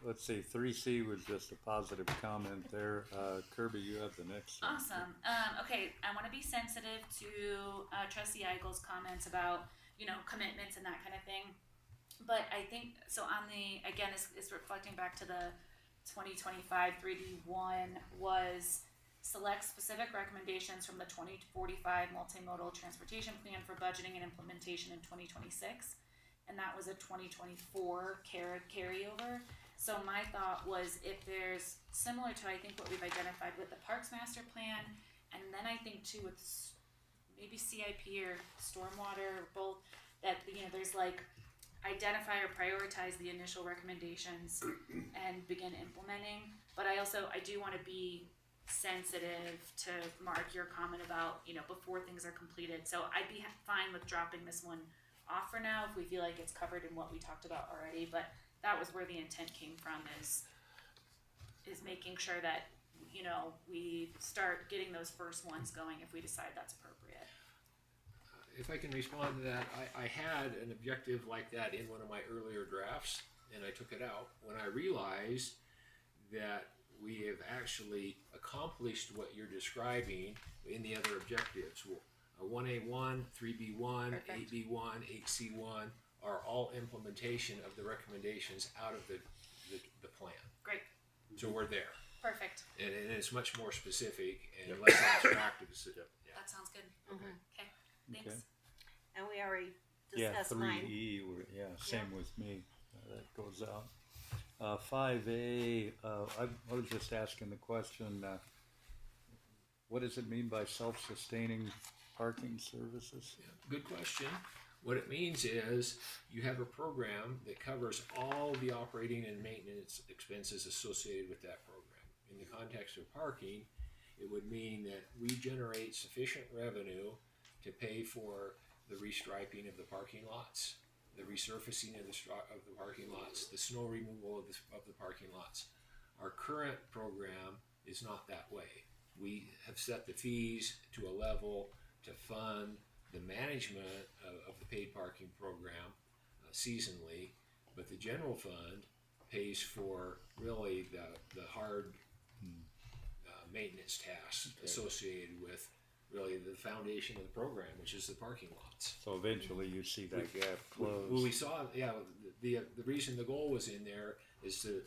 Let's see, 3C was just a positive comment there. Kirby, you have the next one. awesome. Okay, I want to be sensitive to Trustee Eigel's comments about, commitments and that kind of thing. But I think, so on the, again, is reflecting back to the 2025 3D1 was select specific recommendations from the 2045 multimodal transportation plan for budgeting and implementation in 2026. And that was a 2024 carryover. So my thought was, if there's similar to, I think, what we've identified with the Parks Master Plan, and then I think too with maybe CIP or stormwater, or both, that there's like identify or prioritize the initial recommendations and begin implementing. But I do want to be sensitive to Mark, your comment about before things are completed. So I'd be fine with dropping this one off for now if we feel like it's covered in what we talked about already. But that was where the intent came from, is making sure that we start getting those first ones going if we decide that's appropriate. If I can respond to that, I had an objective like that in one of my earlier drafts, and I took it out when I realized that we have actually accomplished what you're describing in the other objectives. 1A1, 3B1, 8B1, 8C1 are all implementation of the recommendations out of the plan. Great. So we're there. Perfect. And it's much more specific and less abstract. That sounds good. Okay. Okay. Thanks. Okay. And we already Yeah, discussed 3E, mine. same with me. That goes out. 5A, I was just asking the question, what does it mean by self-sustaining parking services? Yeah, good question. What it means is you have a program that covers all the operating and maintenance expenses associated with that program. In the context of parking, it would mean that we generate sufficient revenue to pay for the restriping of the parking lots, the resurfacing of the parking lots, the snow removal of the parking lots. Our current program is not that way. We have set the fees to a level to fund the management of the paid parking program seasonally, but the general fund pays for really the hard maintenance tasks associated with really the foundation of the program, which is the parking lots. So eventually you see that gap close. Well, we saw, the reason the goal was in there is to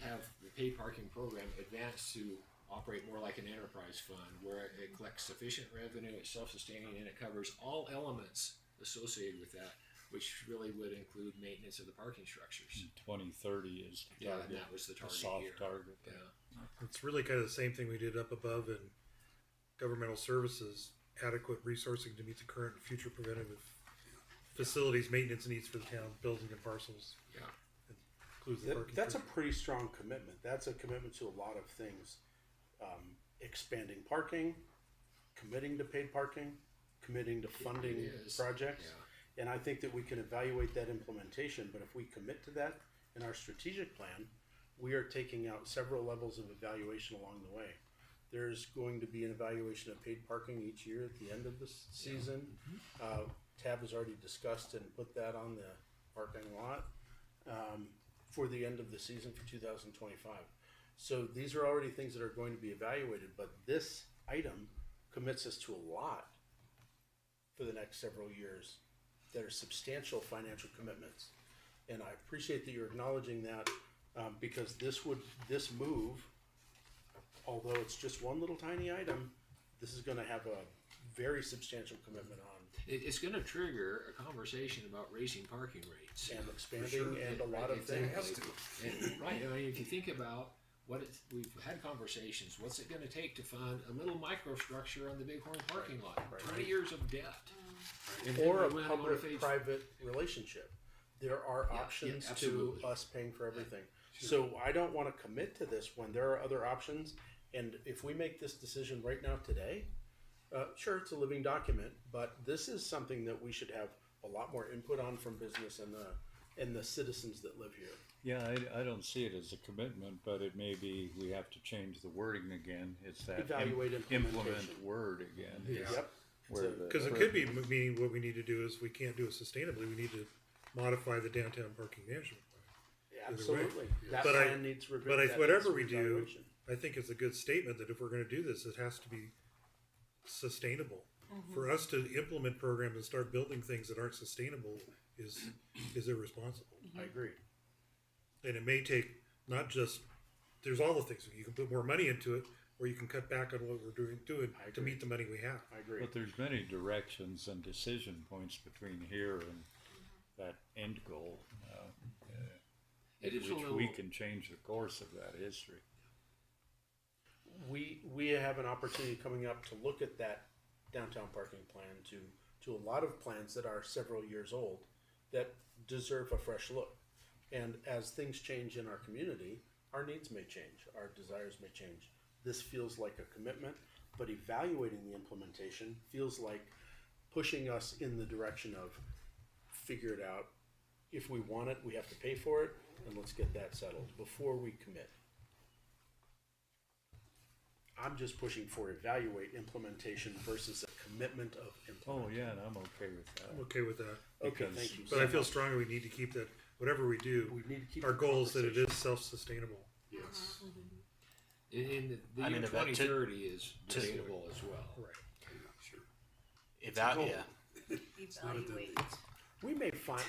have the paid parking program advance to operate more like an enterprise fund, where it collects sufficient revenue, it's self-sustaining, and it covers all elements associated with that, which really would include maintenance of the parking structures. 2030 is the target. And that was the target soft here. target. Yeah. It's really kind of the same thing we did up above in governmental services, adequate resourcing to meet the current and future preventative facilities maintenance needs for the town, buildings and parcels. Yeah. It includes the parking. That's a pretty strong commitment. That's a commitment to a lot of things. Expanding parking, committing to paid parking, committing to funding projects. Yeah. And I think that we can evaluate that implementation, but if we commit to that in our strategic plan, we are taking out several levels of evaluation along the way. There's going to be an evaluation of paid parking each year at the end of the season. Tab has already discussed and put that on the parking lot for the end of the season for 2025. So these are already things that are going to be evaluated, but this item commits us to a lot for the next several years that are substantial financial commitments. And I appreciate that you're acknowledging that because this move, although it's just one little tiny item, this is going to have a very substantial commitment on. It's going to trigger a conversation about raising parking rates And expanding and a lot of things. Right, I mean, if you think about we've had conversations, what's it going to take to fund a little microstructure on the Bighorn parking lot? 20 years of debt. And Or a then we went on to phase- public-private relationship. There are options to absolutely. us paying for everything. So I don't want to commit to this when there are other options. And if we make this decision right now today, sure, it's a living document, but this is something that we should have a lot more input on from business and the citizens that live here. Yeah, I don't see it as a commitment, but it may be we have to change the wording again. It's that Evaluate implement implementation. word again. Yep. Because it could be meaning what we need to do is we can't do it sustainably. We need to modify the downtown parking management plan. Absolutely. That But plan needs review. But that whatever needs we do, reevaluation. I think it's a good statement that if we're going to do this, it has to be sustainable. For us to implement programs and start building things that aren't sustainable is irresponsible. I agree. And it may take not just, there's all the things, you can put more money into it, or you can cut back on what we're doing to meet the money we have. I agree. But there's many directions and decision points between here and that end goal, It is a which little- we can change the course of that history. We have an opportunity coming up to look at that downtown parking plan to a lot of plans that are several years old that deserve a fresh look. And as things change in our community, our needs may change, our desires may change. This feels like a commitment, but evaluating the implementation feels like pushing us in the direction of figure it out. If we want it, we have to pay for it, and let's get that settled before we commit. I'm just pushing for evaluate implementation versus a commitment of Oh, implementation. yeah, and I'm okay with that. I'm okay with that. Okay, because- thank you. But I feel strongly we need to keep that, whatever we do, We need to keep our the goal is that it conversation. is self-sustainable. Yes. In the I year mean, if that 2030 is debatable as well. Right. If that, goal. yeah. Evaluate. We may find,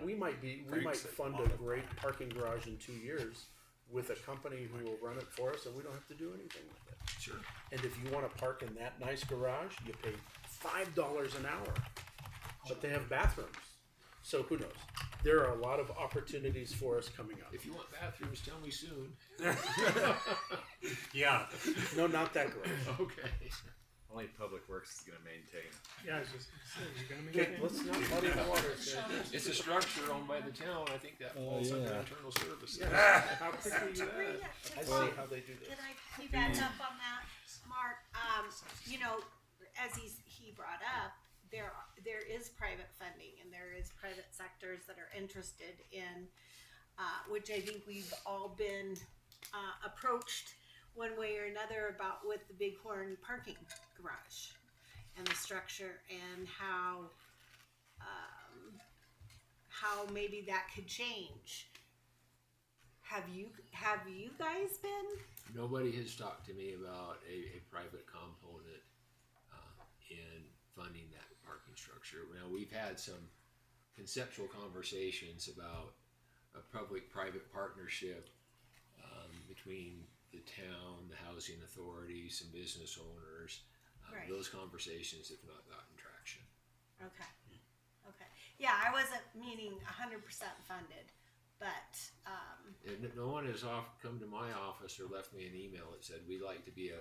we might fund a great parking garage in 2 years with a company who will run it for us, and we don't have to do anything with it. Sure. And if you want to park in that nice garage, you pay $5 an hour, but they have bathrooms. So who knows? There are a lot of opportunities for us coming up. If you want bathrooms, tell me soon. Yeah. No, not that garage. Okay. Only Public Works is going to maintain. Yeah, I was just gonna say, you're gonna make Okay, it. let's not muddy the waters. It's a structure owned by the town. I think that falls under internal services. How quickly To you bring add? that to I see Mark, how they do this. can I piggyback up on that, Mark? You know, as he brought up, there is private funding and there is private sectors that are interested in, which I think we've all been approached one way or another about with the Bighorn parking garage and the structure and how maybe that could change. Have you guys been? Nobody has talked to me about a private component in funding that parking structure. Now, we've had some conceptual conversations about a public-private partnership between the town, the housing authority, some business owners. Right. Those conversations have not gotten traction. Okay. Yeah, I wasn't meaning 100% funded, but And no one has come to my office or left me an email that said, we'd like to be a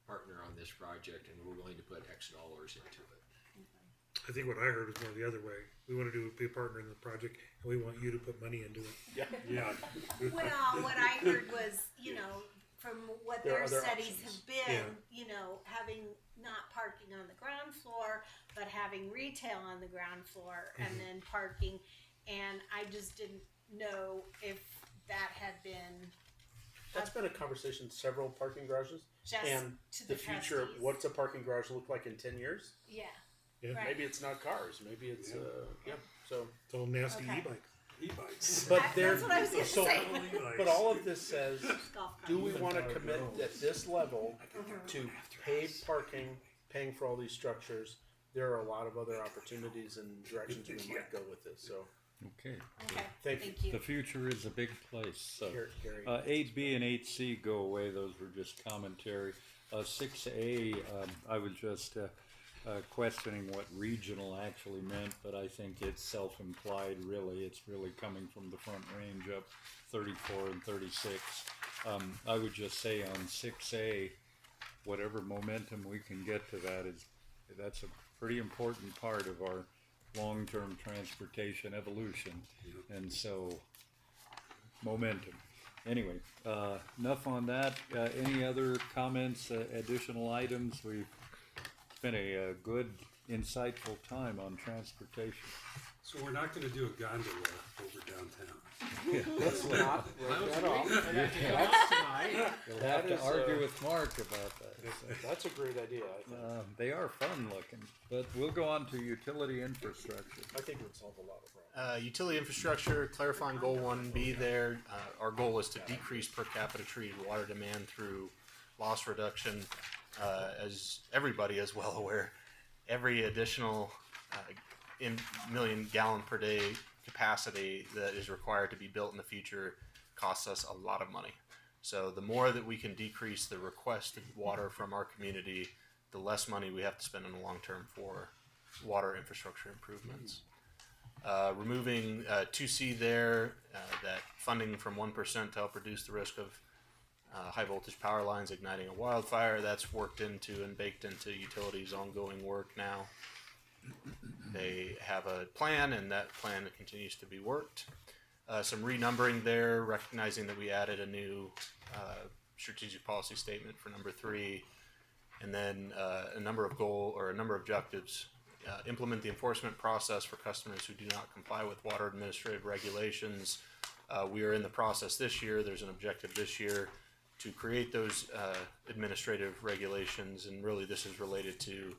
partner on this project and we're willing to put X dollars into it. I think what I heard is more the other way. We want to be a partner in the project, and we want you to put money into it. Yeah. well, what I heard was, from what There are their other studies options. have been, having not parking on the ground floor, but having retail on the ground floor and then parking. And I just didn't know if that had been That's been a conversation, several parking garages. just And to the the future, trustees. what's a parking garage look like in 10 years? Yeah. Yeah. Right. Maybe it's not cars, maybe it's, so. It's all nasty Okay. e-bikes. E-bikes. But That's there, what I was gonna so, say. but all of this says, Golf do cart. we want to commit at this level to paid parking, paying for all these structures? There are a lot of other opportunities and directions we might go with this, so, Okay. Okay. thank you. Thank you. The future is a big place, so. Gary. 8B and 8C go away, those were just commentary. 6A, I was just questioning what regional actually meant, but I think it's self-implied really. It's really coming from the Front Range up 34 and 36. I would just say on 6A, whatever momentum we can get to that's a pretty important part of our long-term transportation evolution. And so, momentum. Anyway, enough on that. Any other comments, additional items? It's been a good, insightful time on transportation. So we're not gonna do a gondola over downtown. Let's not write that off. You'll That have to is, argue with Mark about that. So, That's a great idea, I think. they are fun looking, but we'll go on to utility infrastructure. I think it would solve a lot of problems. Utility infrastructure, clarifying goal 1B there. Our goal is to decrease per capita treated water demand through loss reduction. As everybody is well aware, every additional in million gallon per day capacity that is required to be built in the future costs us a lot of money. So the more that we can decrease the requested water from our community, the less money we have to spend in the long term for water infrastructure improvements. Removing 2C there, that funding from 1% to help reduce the risk of high voltage power lines igniting a wildfire, that's worked into and baked into utilities' ongoing work now. They have a plan, and that plan continues to be worked. Some renumbering there, recognizing that we added a new strategic policy statement for number 3, and then a number of objectives. Implement the enforcement process for customers who do not comply with water administrative regulations. We are in the process this year. There's an objective this year to create those administrative regulations, and really this is related to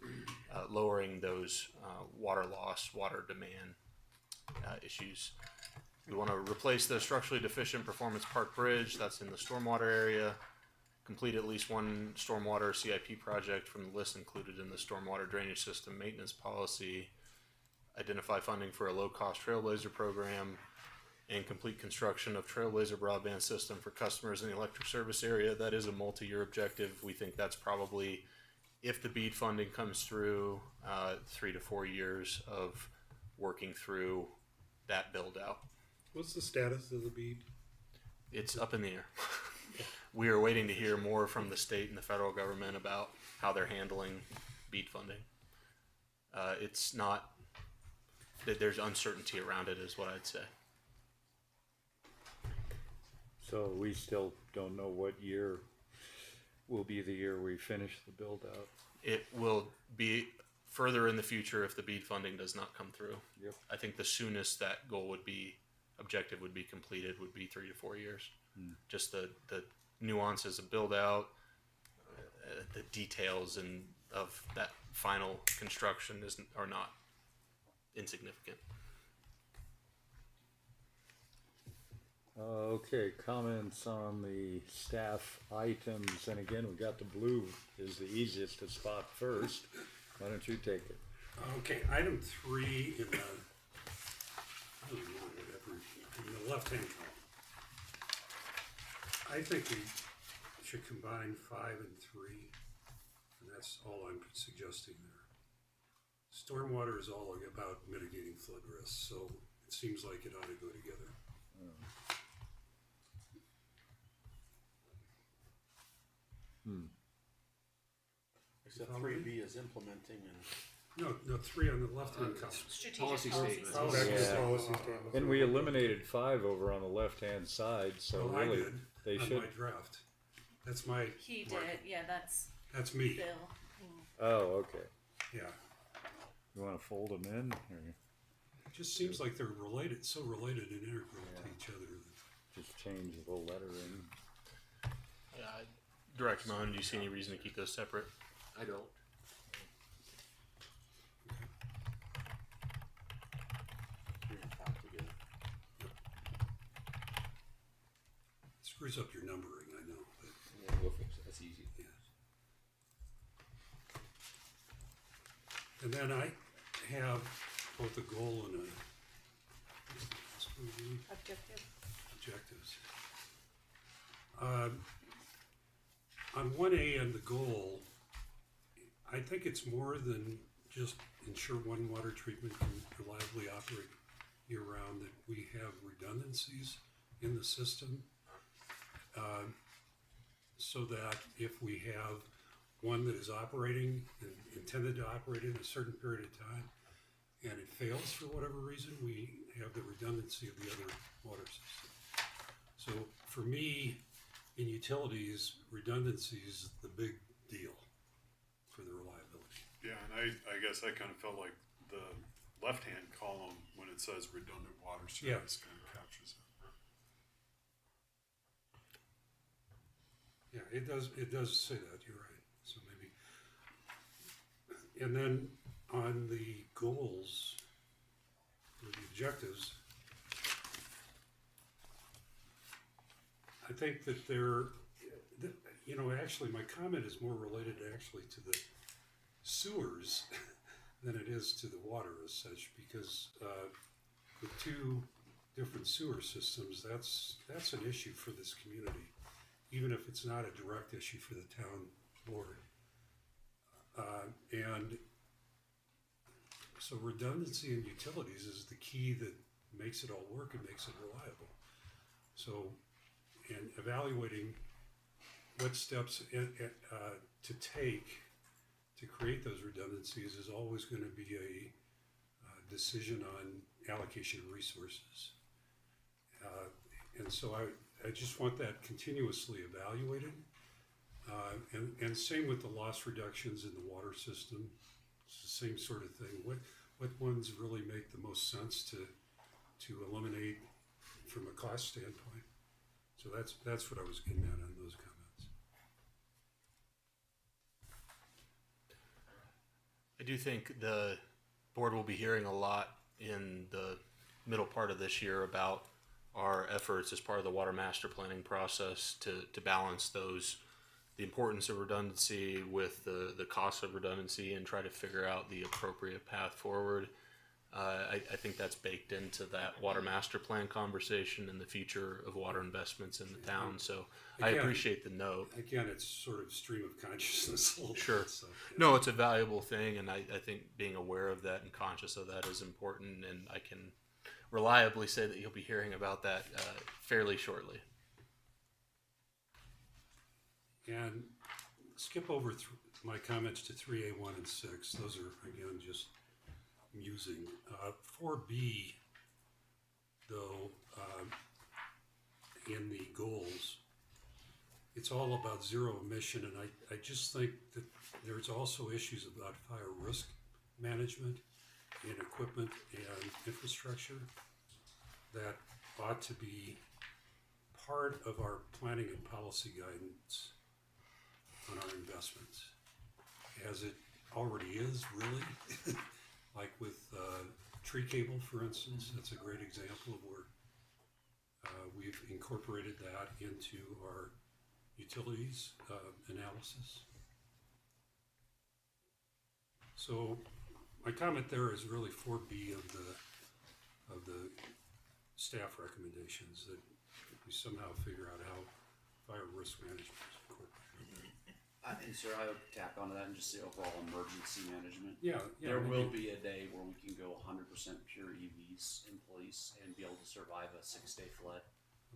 lowering those water loss, water demand issues. We want to replace the structurally deficient Performance Park Bridge that's in the stormwater area, complete at least one stormwater CIP project from the list included in the stormwater drainage system maintenance policy, identify funding for a low-cost Trailblazer program, and complete construction of Trailblazer broadband system for customers in the electric service area. That is a multi-year objective. We think that's probably, if the BEAD funding comes through, 3 to 4 years of working through that build out. What's the status of the BEAD? It's up in the air. We are waiting to hear more from the state and the federal government about how they're handling BEAD funding. It's not that there's uncertainty around it, is what I'd say. So we still don't know what year will be the year we finish the build out. It will be further in the future if the BEAD funding does not come through. Yep. I think the soonest that goal would be, objective would be completed would be 3 to 4 years. Just the nuances of build out, the details of that final construction are not insignificant. Okay, comments on the staff items, and again, we got the blue is the easiest to spot first. Why don't you take it? Okay, item 3 in the, I don't know, whatever, in the left-hand column. I think we should combine 5 and 3, and that's all I'm suggesting there. Stormwater is all about mitigating flood risks, so it seems like it ought to go together. Except 3B is implementing and. No, 3 on the left-hand column. Strategic Policy statement. Oh, back to the Yeah. policy statement. And we eliminated 5 over on the left-hand side, so Well, I really, did they on should. my draft. That's my, He mark. did, yeah, that's That's me, Bill. Oh, okay. yeah. You want to fold them in, or It just seems like they're related, so related and integral to each other. just change the lettering? Director Mahon, do you see any reason to keep those separate? I don't. Screws up your numbering, I know, but Yeah, we'll fix it. That's easy. yeah. And then I have both a goal and Objective. objectives. On 1A and the goal, I think it's more than just ensure one water treatment can reliably operate year-round, that we have redundancies in the system. So that if we have one that is operating and intended to operate in a certain period of time, and it fails for whatever reason, we have the redundancy of the other water system. So for me, in utilities, redundancy is the big deal for the reliability. Yeah, and I guess I kind of felt like the left-hand column, when it says redundant water service, kind of captures it. Yeah, it does say that, you're right, so maybe. And then on the goals, or the objectives, I think that actually my comment is more related actually to the sewers than it is to the water as such, because with two different sewer systems, that's an issue for this community, even if it's not a direct issue for the town board. And so redundancy in utilities is the key that makes it all work and makes it reliable. So, and evaluating what steps to take to create those redundancies is always going to be a decision on allocation of resources. And so I just want that continuously evaluated. And same with the loss reductions in the water system. It's the same sort of thing. What ones really make the most sense to eliminate from a cost standpoint? So that's what I was getting at on those comments. I do think the board will be hearing a lot in the middle part of this year about our efforts as part of the water master planning process to balance the importance of redundancy with the cost of redundancy and try to figure out the appropriate path forward. I think that's baked into that water master plan conversation and the future of water investments in the town. So I appreciate the note. Again, it's sort of stream of consciousness a little Sure. bit, so, yeah. No, it's a valuable thing, and I think being aware of that and conscious of that is important, and I can reliably say that you'll be hearing about that fairly shortly. And skip over my comments to 3A1 and 6. Those are, again, just musing. 4B, though, in the goals, it's all about zero emission, and I just think that there's also issues about fire risk management and equipment and infrastructure that ought to be part of our planning and policy guidance on our investments, as it already is, really. Like with tree cable, for instance, that's a great example of where we've incorporated that into our utilities analysis. So my comment there is really 4B of the staff recommendations, that we somehow figure out how fire risk management is incorporated. And sir, I would tack onto that and just say overall emergency management. Yeah, There will be a day where we can go 100% pure EVs in police and be able to survive a 6-day flood,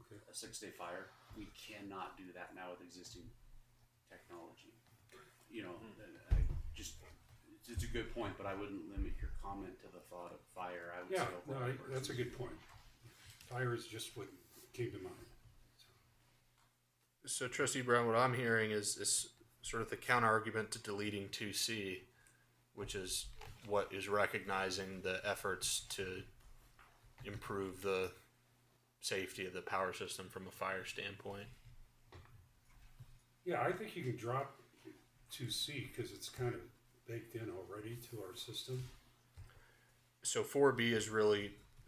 a 6-day fire. We cannot do that now with existing technology. You know, it's a good point, but I wouldn't limit your comment to the thought of fire. I would say overall that's a good point. Fire is just what came to mind. So, Trustee Brown, what I'm hearing is sort of the counter argument to deleting 2C, which is what is recognizing the efforts to improve the safety of the power system from a fire standpoint. Yeah, I think you can drop 2C because it's kind of baked in already to our system. So 4B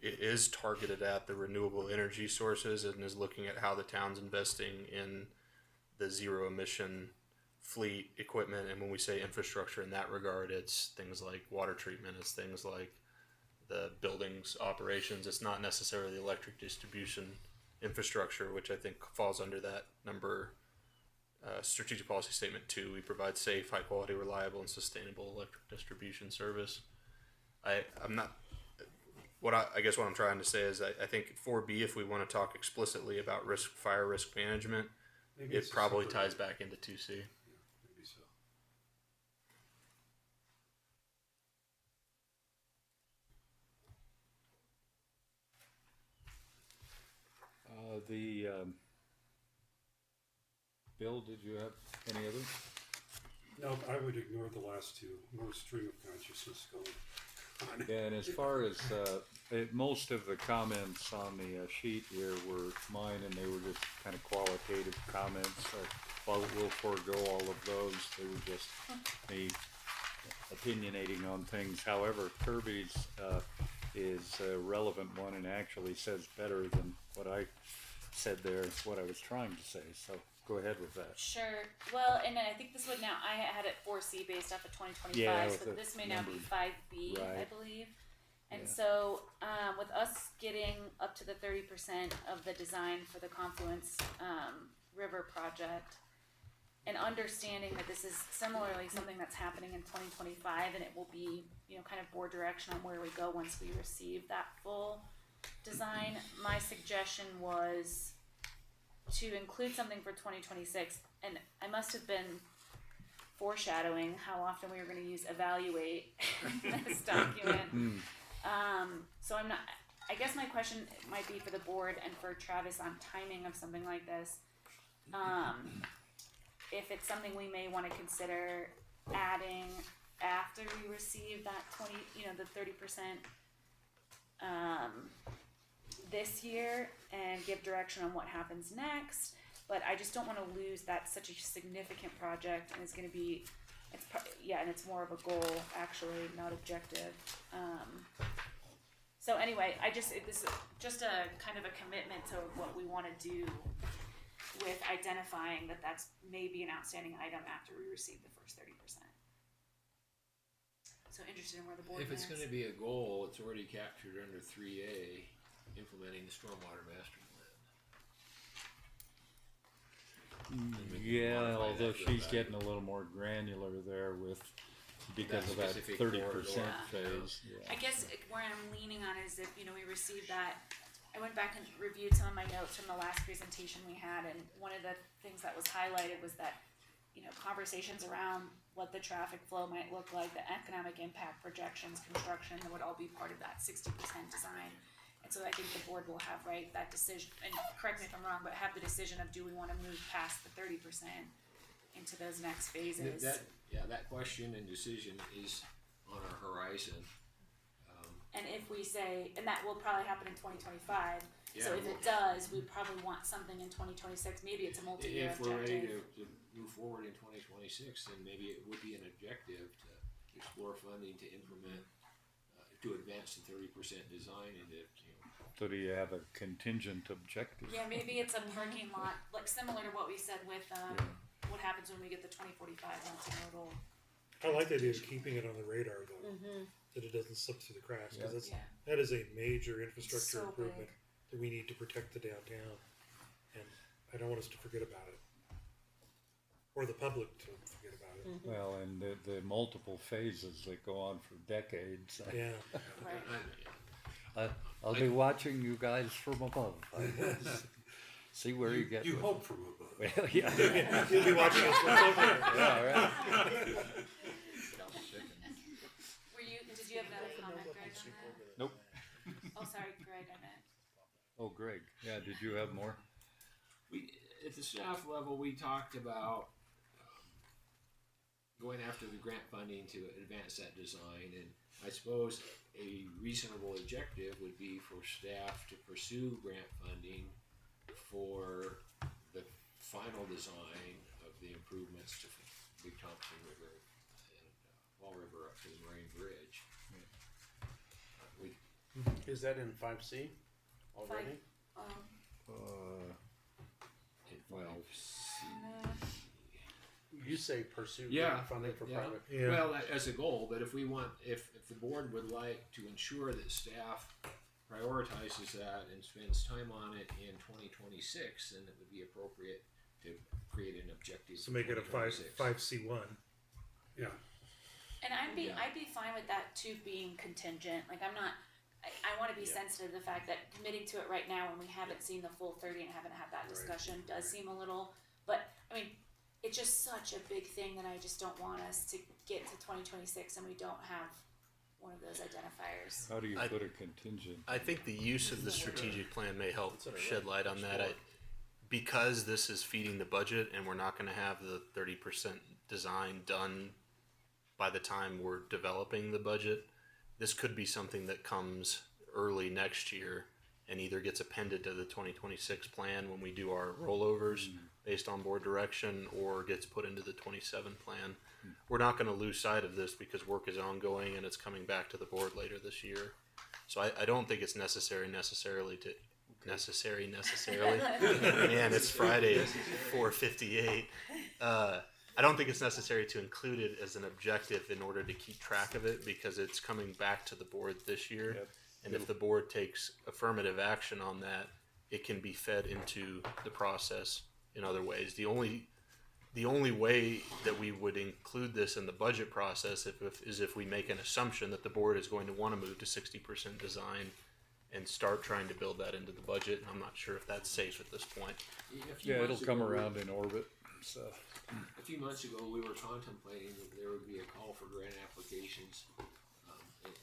is targeted at the renewable energy sources and is looking at how the town's investing in the zero emission fleet equipment. And when we say infrastructure in that regard, it's things like water treatment, it's things like the buildings operations. It's not necessarily electric distribution infrastructure, which I think falls under that number. Strategic Policy Statement 2, we provide safe, high quality, reliable, and sustainable electric distribution service. I guess what I'm trying to say is I think 4B, if we want to talk explicitly about fire risk management, Maybe it probably ties back into 2C. Yeah, maybe so. Bill, did you have any other? No, I would ignore the last two. More stream of consciousness going on. Yeah, and as far as most of the comments on the sheet here were mine, and they were just kind of qualitative comments. We'll forego all of those. They were just me opinionating on things. However, Kirby's is a relevant one and actually says better than what I said there, what I was trying to say. So go ahead with that. Sure. Well, and I think this would now, I had it 4C based off of 2025, Yeah, with so the this may now be numbers. 5B, I Right. believe. And Yeah. so, with us getting up to the 30% of the design for the Confluence River project, and understanding that this is similarly something that's happening in 2025, and it will be, kind of board direction on where we go once we receive that full design. My suggestion was to include something for 2026, and I must have been foreshadowing how often we were going to use evaluate in this document. So I'm not, I guess my question might be for the board and for Travis on timing of something like this. If it's something we may want to consider adding after we receive that 30% this year and give direction on what happens next. But I just don't want to lose that such a significant project, and it's going to be, and it's more of a goal actually, not objective. So anyway, this is just a kind of a commitment to what we want to do with identifying that that's maybe an outstanding item after we receive the first 30%. So interested in where the board If it's lands. going to be a goal, it's already captured under 3A, implementing the stormwater master plan. And we can Yeah, modify although that to she's evaluate. getting a little more granular there because of that specific 30% corridor. phase. Yeah. I guess where I'm leaning on is if we receive that. I went back and reviewed some of my notes from the last presentation we had, and one of the things that was highlighted was that conversations around what the traffic flow might look like, the economic impact projections, construction, that would all be part of that 60% design. And so I think the board will have that decision, and correct me if I'm wrong, but have the decision of do we want to move past the 30% into those next phases. That question and decision is on our horizon. And if we say, and that will probably happen in 2025, so Yeah, if it does, we probably want something in 2026. Maybe it's a multi-year If we're ready objective. to move forward in 2026, then maybe it would be an objective to explore funding to implement, to advance the 30% design into, So do you have a contingent objective? Yeah, maybe it's a parking lot, similar to what we said with what happens when we get the 2045 multimodal. I like the idea of keeping it on the radar though, that it doesn't slip through the cracks, because Yeah. that is a major infrastructure So improvement big. that we need to protect the downtown, and I don't want us to forget about it, or the public to forget about it. Well, and the multiple phases that go on for decades. Yeah, Right. I'll be watching you guys from above. See where you get. You with hope it. from above. Well, yeah. you'll be watching us from over there. Yeah, right. Did you have another comment, Greg, on that? Nope. Oh, sorry, Greg, I meant. Oh, Greg. Yeah, did you have more? at the staff level, we talked about going after the grant funding to advance that design, and I suppose a reasonable objective would be for staff to pursue grant funding for the final design of the improvements to Big Thompson River and Fall River up to the Marine Bridge. Is that in 5C already? Well, You say pursue Yeah, grant funding for private. Yeah. Well, as a goal, but if we want, if the board would like to ensure that staff prioritizes that and spends time on it in 2026, then it would be appropriate to create an objective. So make it a 5C1. Yeah. And I'd be fine with that too being contingent. Like I'm not. I want to be sensitive to the fact that committing to it right now when we haven't seen the full 30 and haven't had that discussion does seem a little. But I mean, it's just such a big thing that I just don't want us to get to 2026 and we don't have one of those identifiers. how do you put a contingent? I think the use of the strategic plan may help shed light on that. Because this is feeding the budget and we're not going to have the 30% design done by the time we're developing the budget, this could be something that comes early next year and either gets appended to the 2026 plan when we do our rollovers based on board direction, or gets put into the 27 plan. We're not going to lose sight of this because work is ongoing and it's coming back to the board later this year. So I don't think it's necessarily to necessarily. Man, it's Friday at 4:58. I don't think it's necessary to include it as an objective in order to keep track of it because it's coming back to the board this year. Yep. And if the board takes affirmative action on that, it can be fed into the process in other ways. The only way that we would include this in the budget process is if we make an assumption that the board is going to want to move to 60% design and start trying to build that into the budget. And I'm not sure if that's safe at this point. Yeah, it'll come around in orbit. So. A few months ago, we were contemplating that there would be a call for grant applications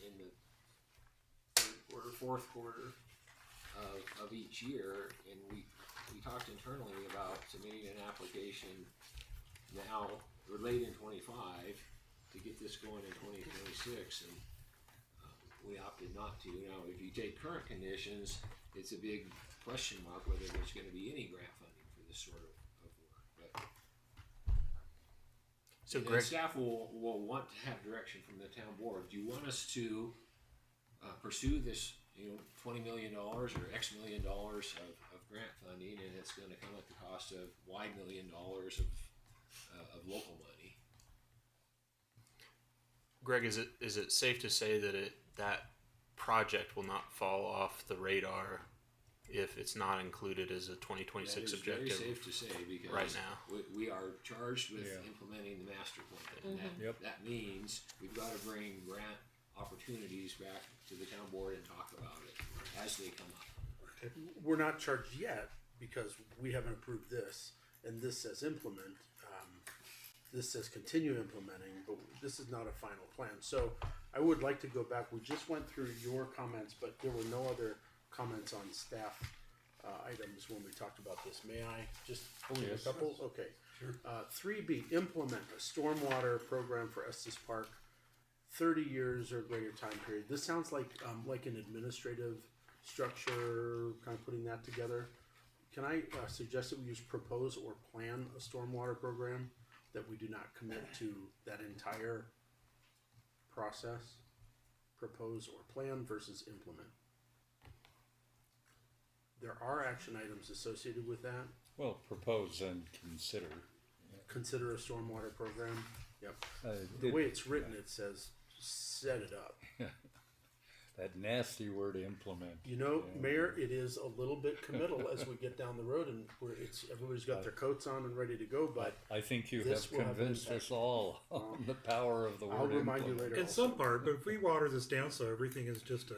in the third quarter, fourth quarter of each year, and we talked internally about submitting an application now or late in 25 to get this going in 2026, and we opted not to. Now, if you take current conditions, it's a big question mark whether there's going to be any grant funding for this sort of work. But so, and Greg, staff will want to have direction from the town board. Do you want us to pursue this, $20 million or X million dollars of grant funding, and it's going to come at the cost of Y million dollars of local money? Greg, is it safe to say that that project will not fall off the radar if it's not included as a 2026 objective? Very safe to say because right now we are charged with implementing the master plan, and that means we've got to bring grant opportunities back to the town board and talk about it as they come up. We're not charged yet because we haven't approved this, and this says implement. This says continue implementing, but this is not a final plan. So I would like to go back. We just went through your comments, but there were no other comments on staff items when we talked about this. May I just only a couple? Okay. Sure. 3B, implement a stormwater program for Estes Park, 30 years or greater time period. This sounds like an administrative structure, kind of putting that together. Can I suggest that we use propose or plan a stormwater program, that we do not commit to that entire process? Propose or plan versus implement. There are action items associated with that. Well, propose and consider. Consider a stormwater program. Yep. The way it's written, it says set it up. That nasty word implement. Mayor, it is a little bit committal as we get down the road, and everybody's got their coats on and ready to go. But I think you have convinced us all on the power of the word. I'll remind you later. In some part, but if we water this down so everything is just a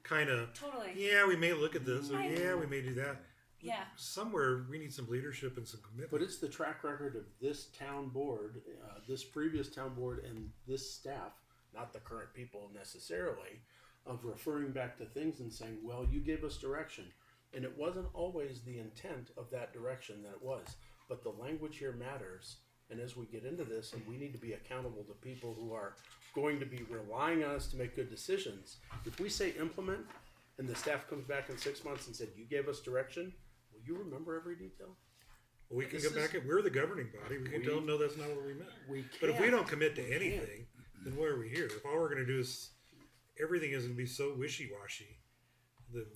kind of totally. Yeah, we may look at this, or yeah, we may do that. Yeah. Somewhere we need some leadership and some commitment. But it's the track record of this town board, this previous town board, and this staff, not the current people necessarily, of referring back to things and saying, well, you gave us direction. And it wasn't always the intent of that direction that it was. But the language here matters. And as we get into this, and we need to be accountable to people who are going to be relying on us to make good decisions. If we say implement, and the staff comes back in 6 months and said, you gave us direction, will you remember every detail? Well, we can go back, we're the governing body. We can tell them, no, that's not what we meant. But if we don't commit to anything, then why are we here? If all we're going to do is, everything is going to be so wishy-washy.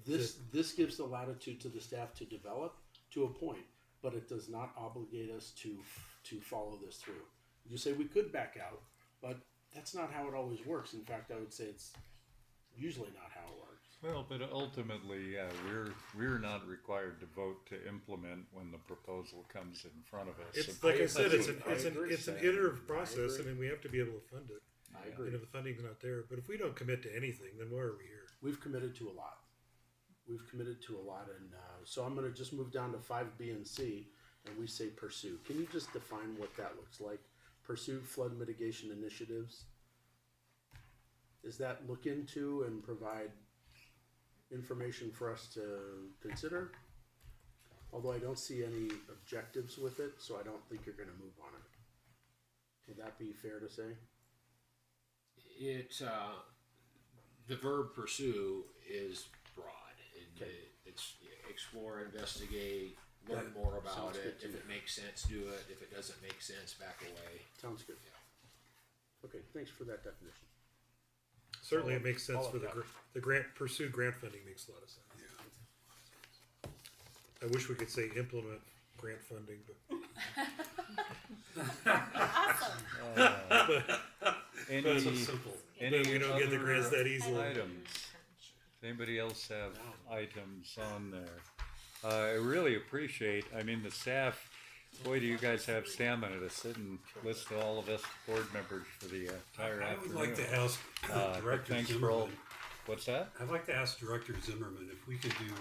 This gives the latitude to the staff to develop to a point, but it does not obligate us to follow this through. You say we could back out, but that's not how it always works. In fact, I would say it's usually not how it works. Well, but ultimately, yeah, we're not required to vote to implement when the proposal comes in front of us. It's like I said, it's an iterative process, and then we have to be able to fund it. I agree. And if the funding's not there, but if we don't commit to anything, then why are we here? We've committed to a lot. And so I'm going to just move down to 5B and C, and we say pursue. Can you just define what that looks like? Pursue flood mitigation initiatives. Is that look into and provide information for us to consider? Although I don't see any objectives with it, so I don't think you're going to move on it. Would that be fair to say? The verb pursue is broad. It's explore, investigate, learn more about it. If it makes sense, do it. If it doesn't make sense, back away. Sounds good. Yeah. Okay, thanks for that definition. Certainly, it makes sense for the grant. Pursue grant funding makes a lot of sense. I wish we could say implement grant funding, but Any, That's so simple. any we don't get the other grants that easily. items? Anybody else have items on there? I really appreciate, I mean, the staff, boy, do you guys have stamina to sit and listen to all of us board members for the entire I afternoon. would like to ask Director Thanks for all, Zimmerman. what's that? I'd like to ask Director Zimmerman if we could do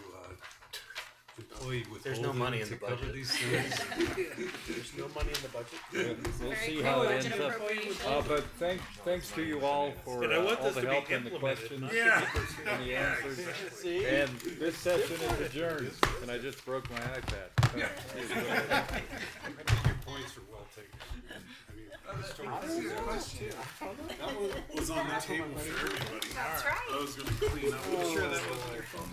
employee withholding There's no money in to the cover budget. these things. There's no money in the budget. We'll Very see cool how it budget ends up. appropriation. But thanks to you all for And I want all this the to be help and the implemented, questions not and the answers. See? And this session is adjourned, and I just broke my iPad. I think your points are well taken. I mean, historically, That was on the table for everybody. That's right. I was gonna clean up. Sure, that wasn't your phone.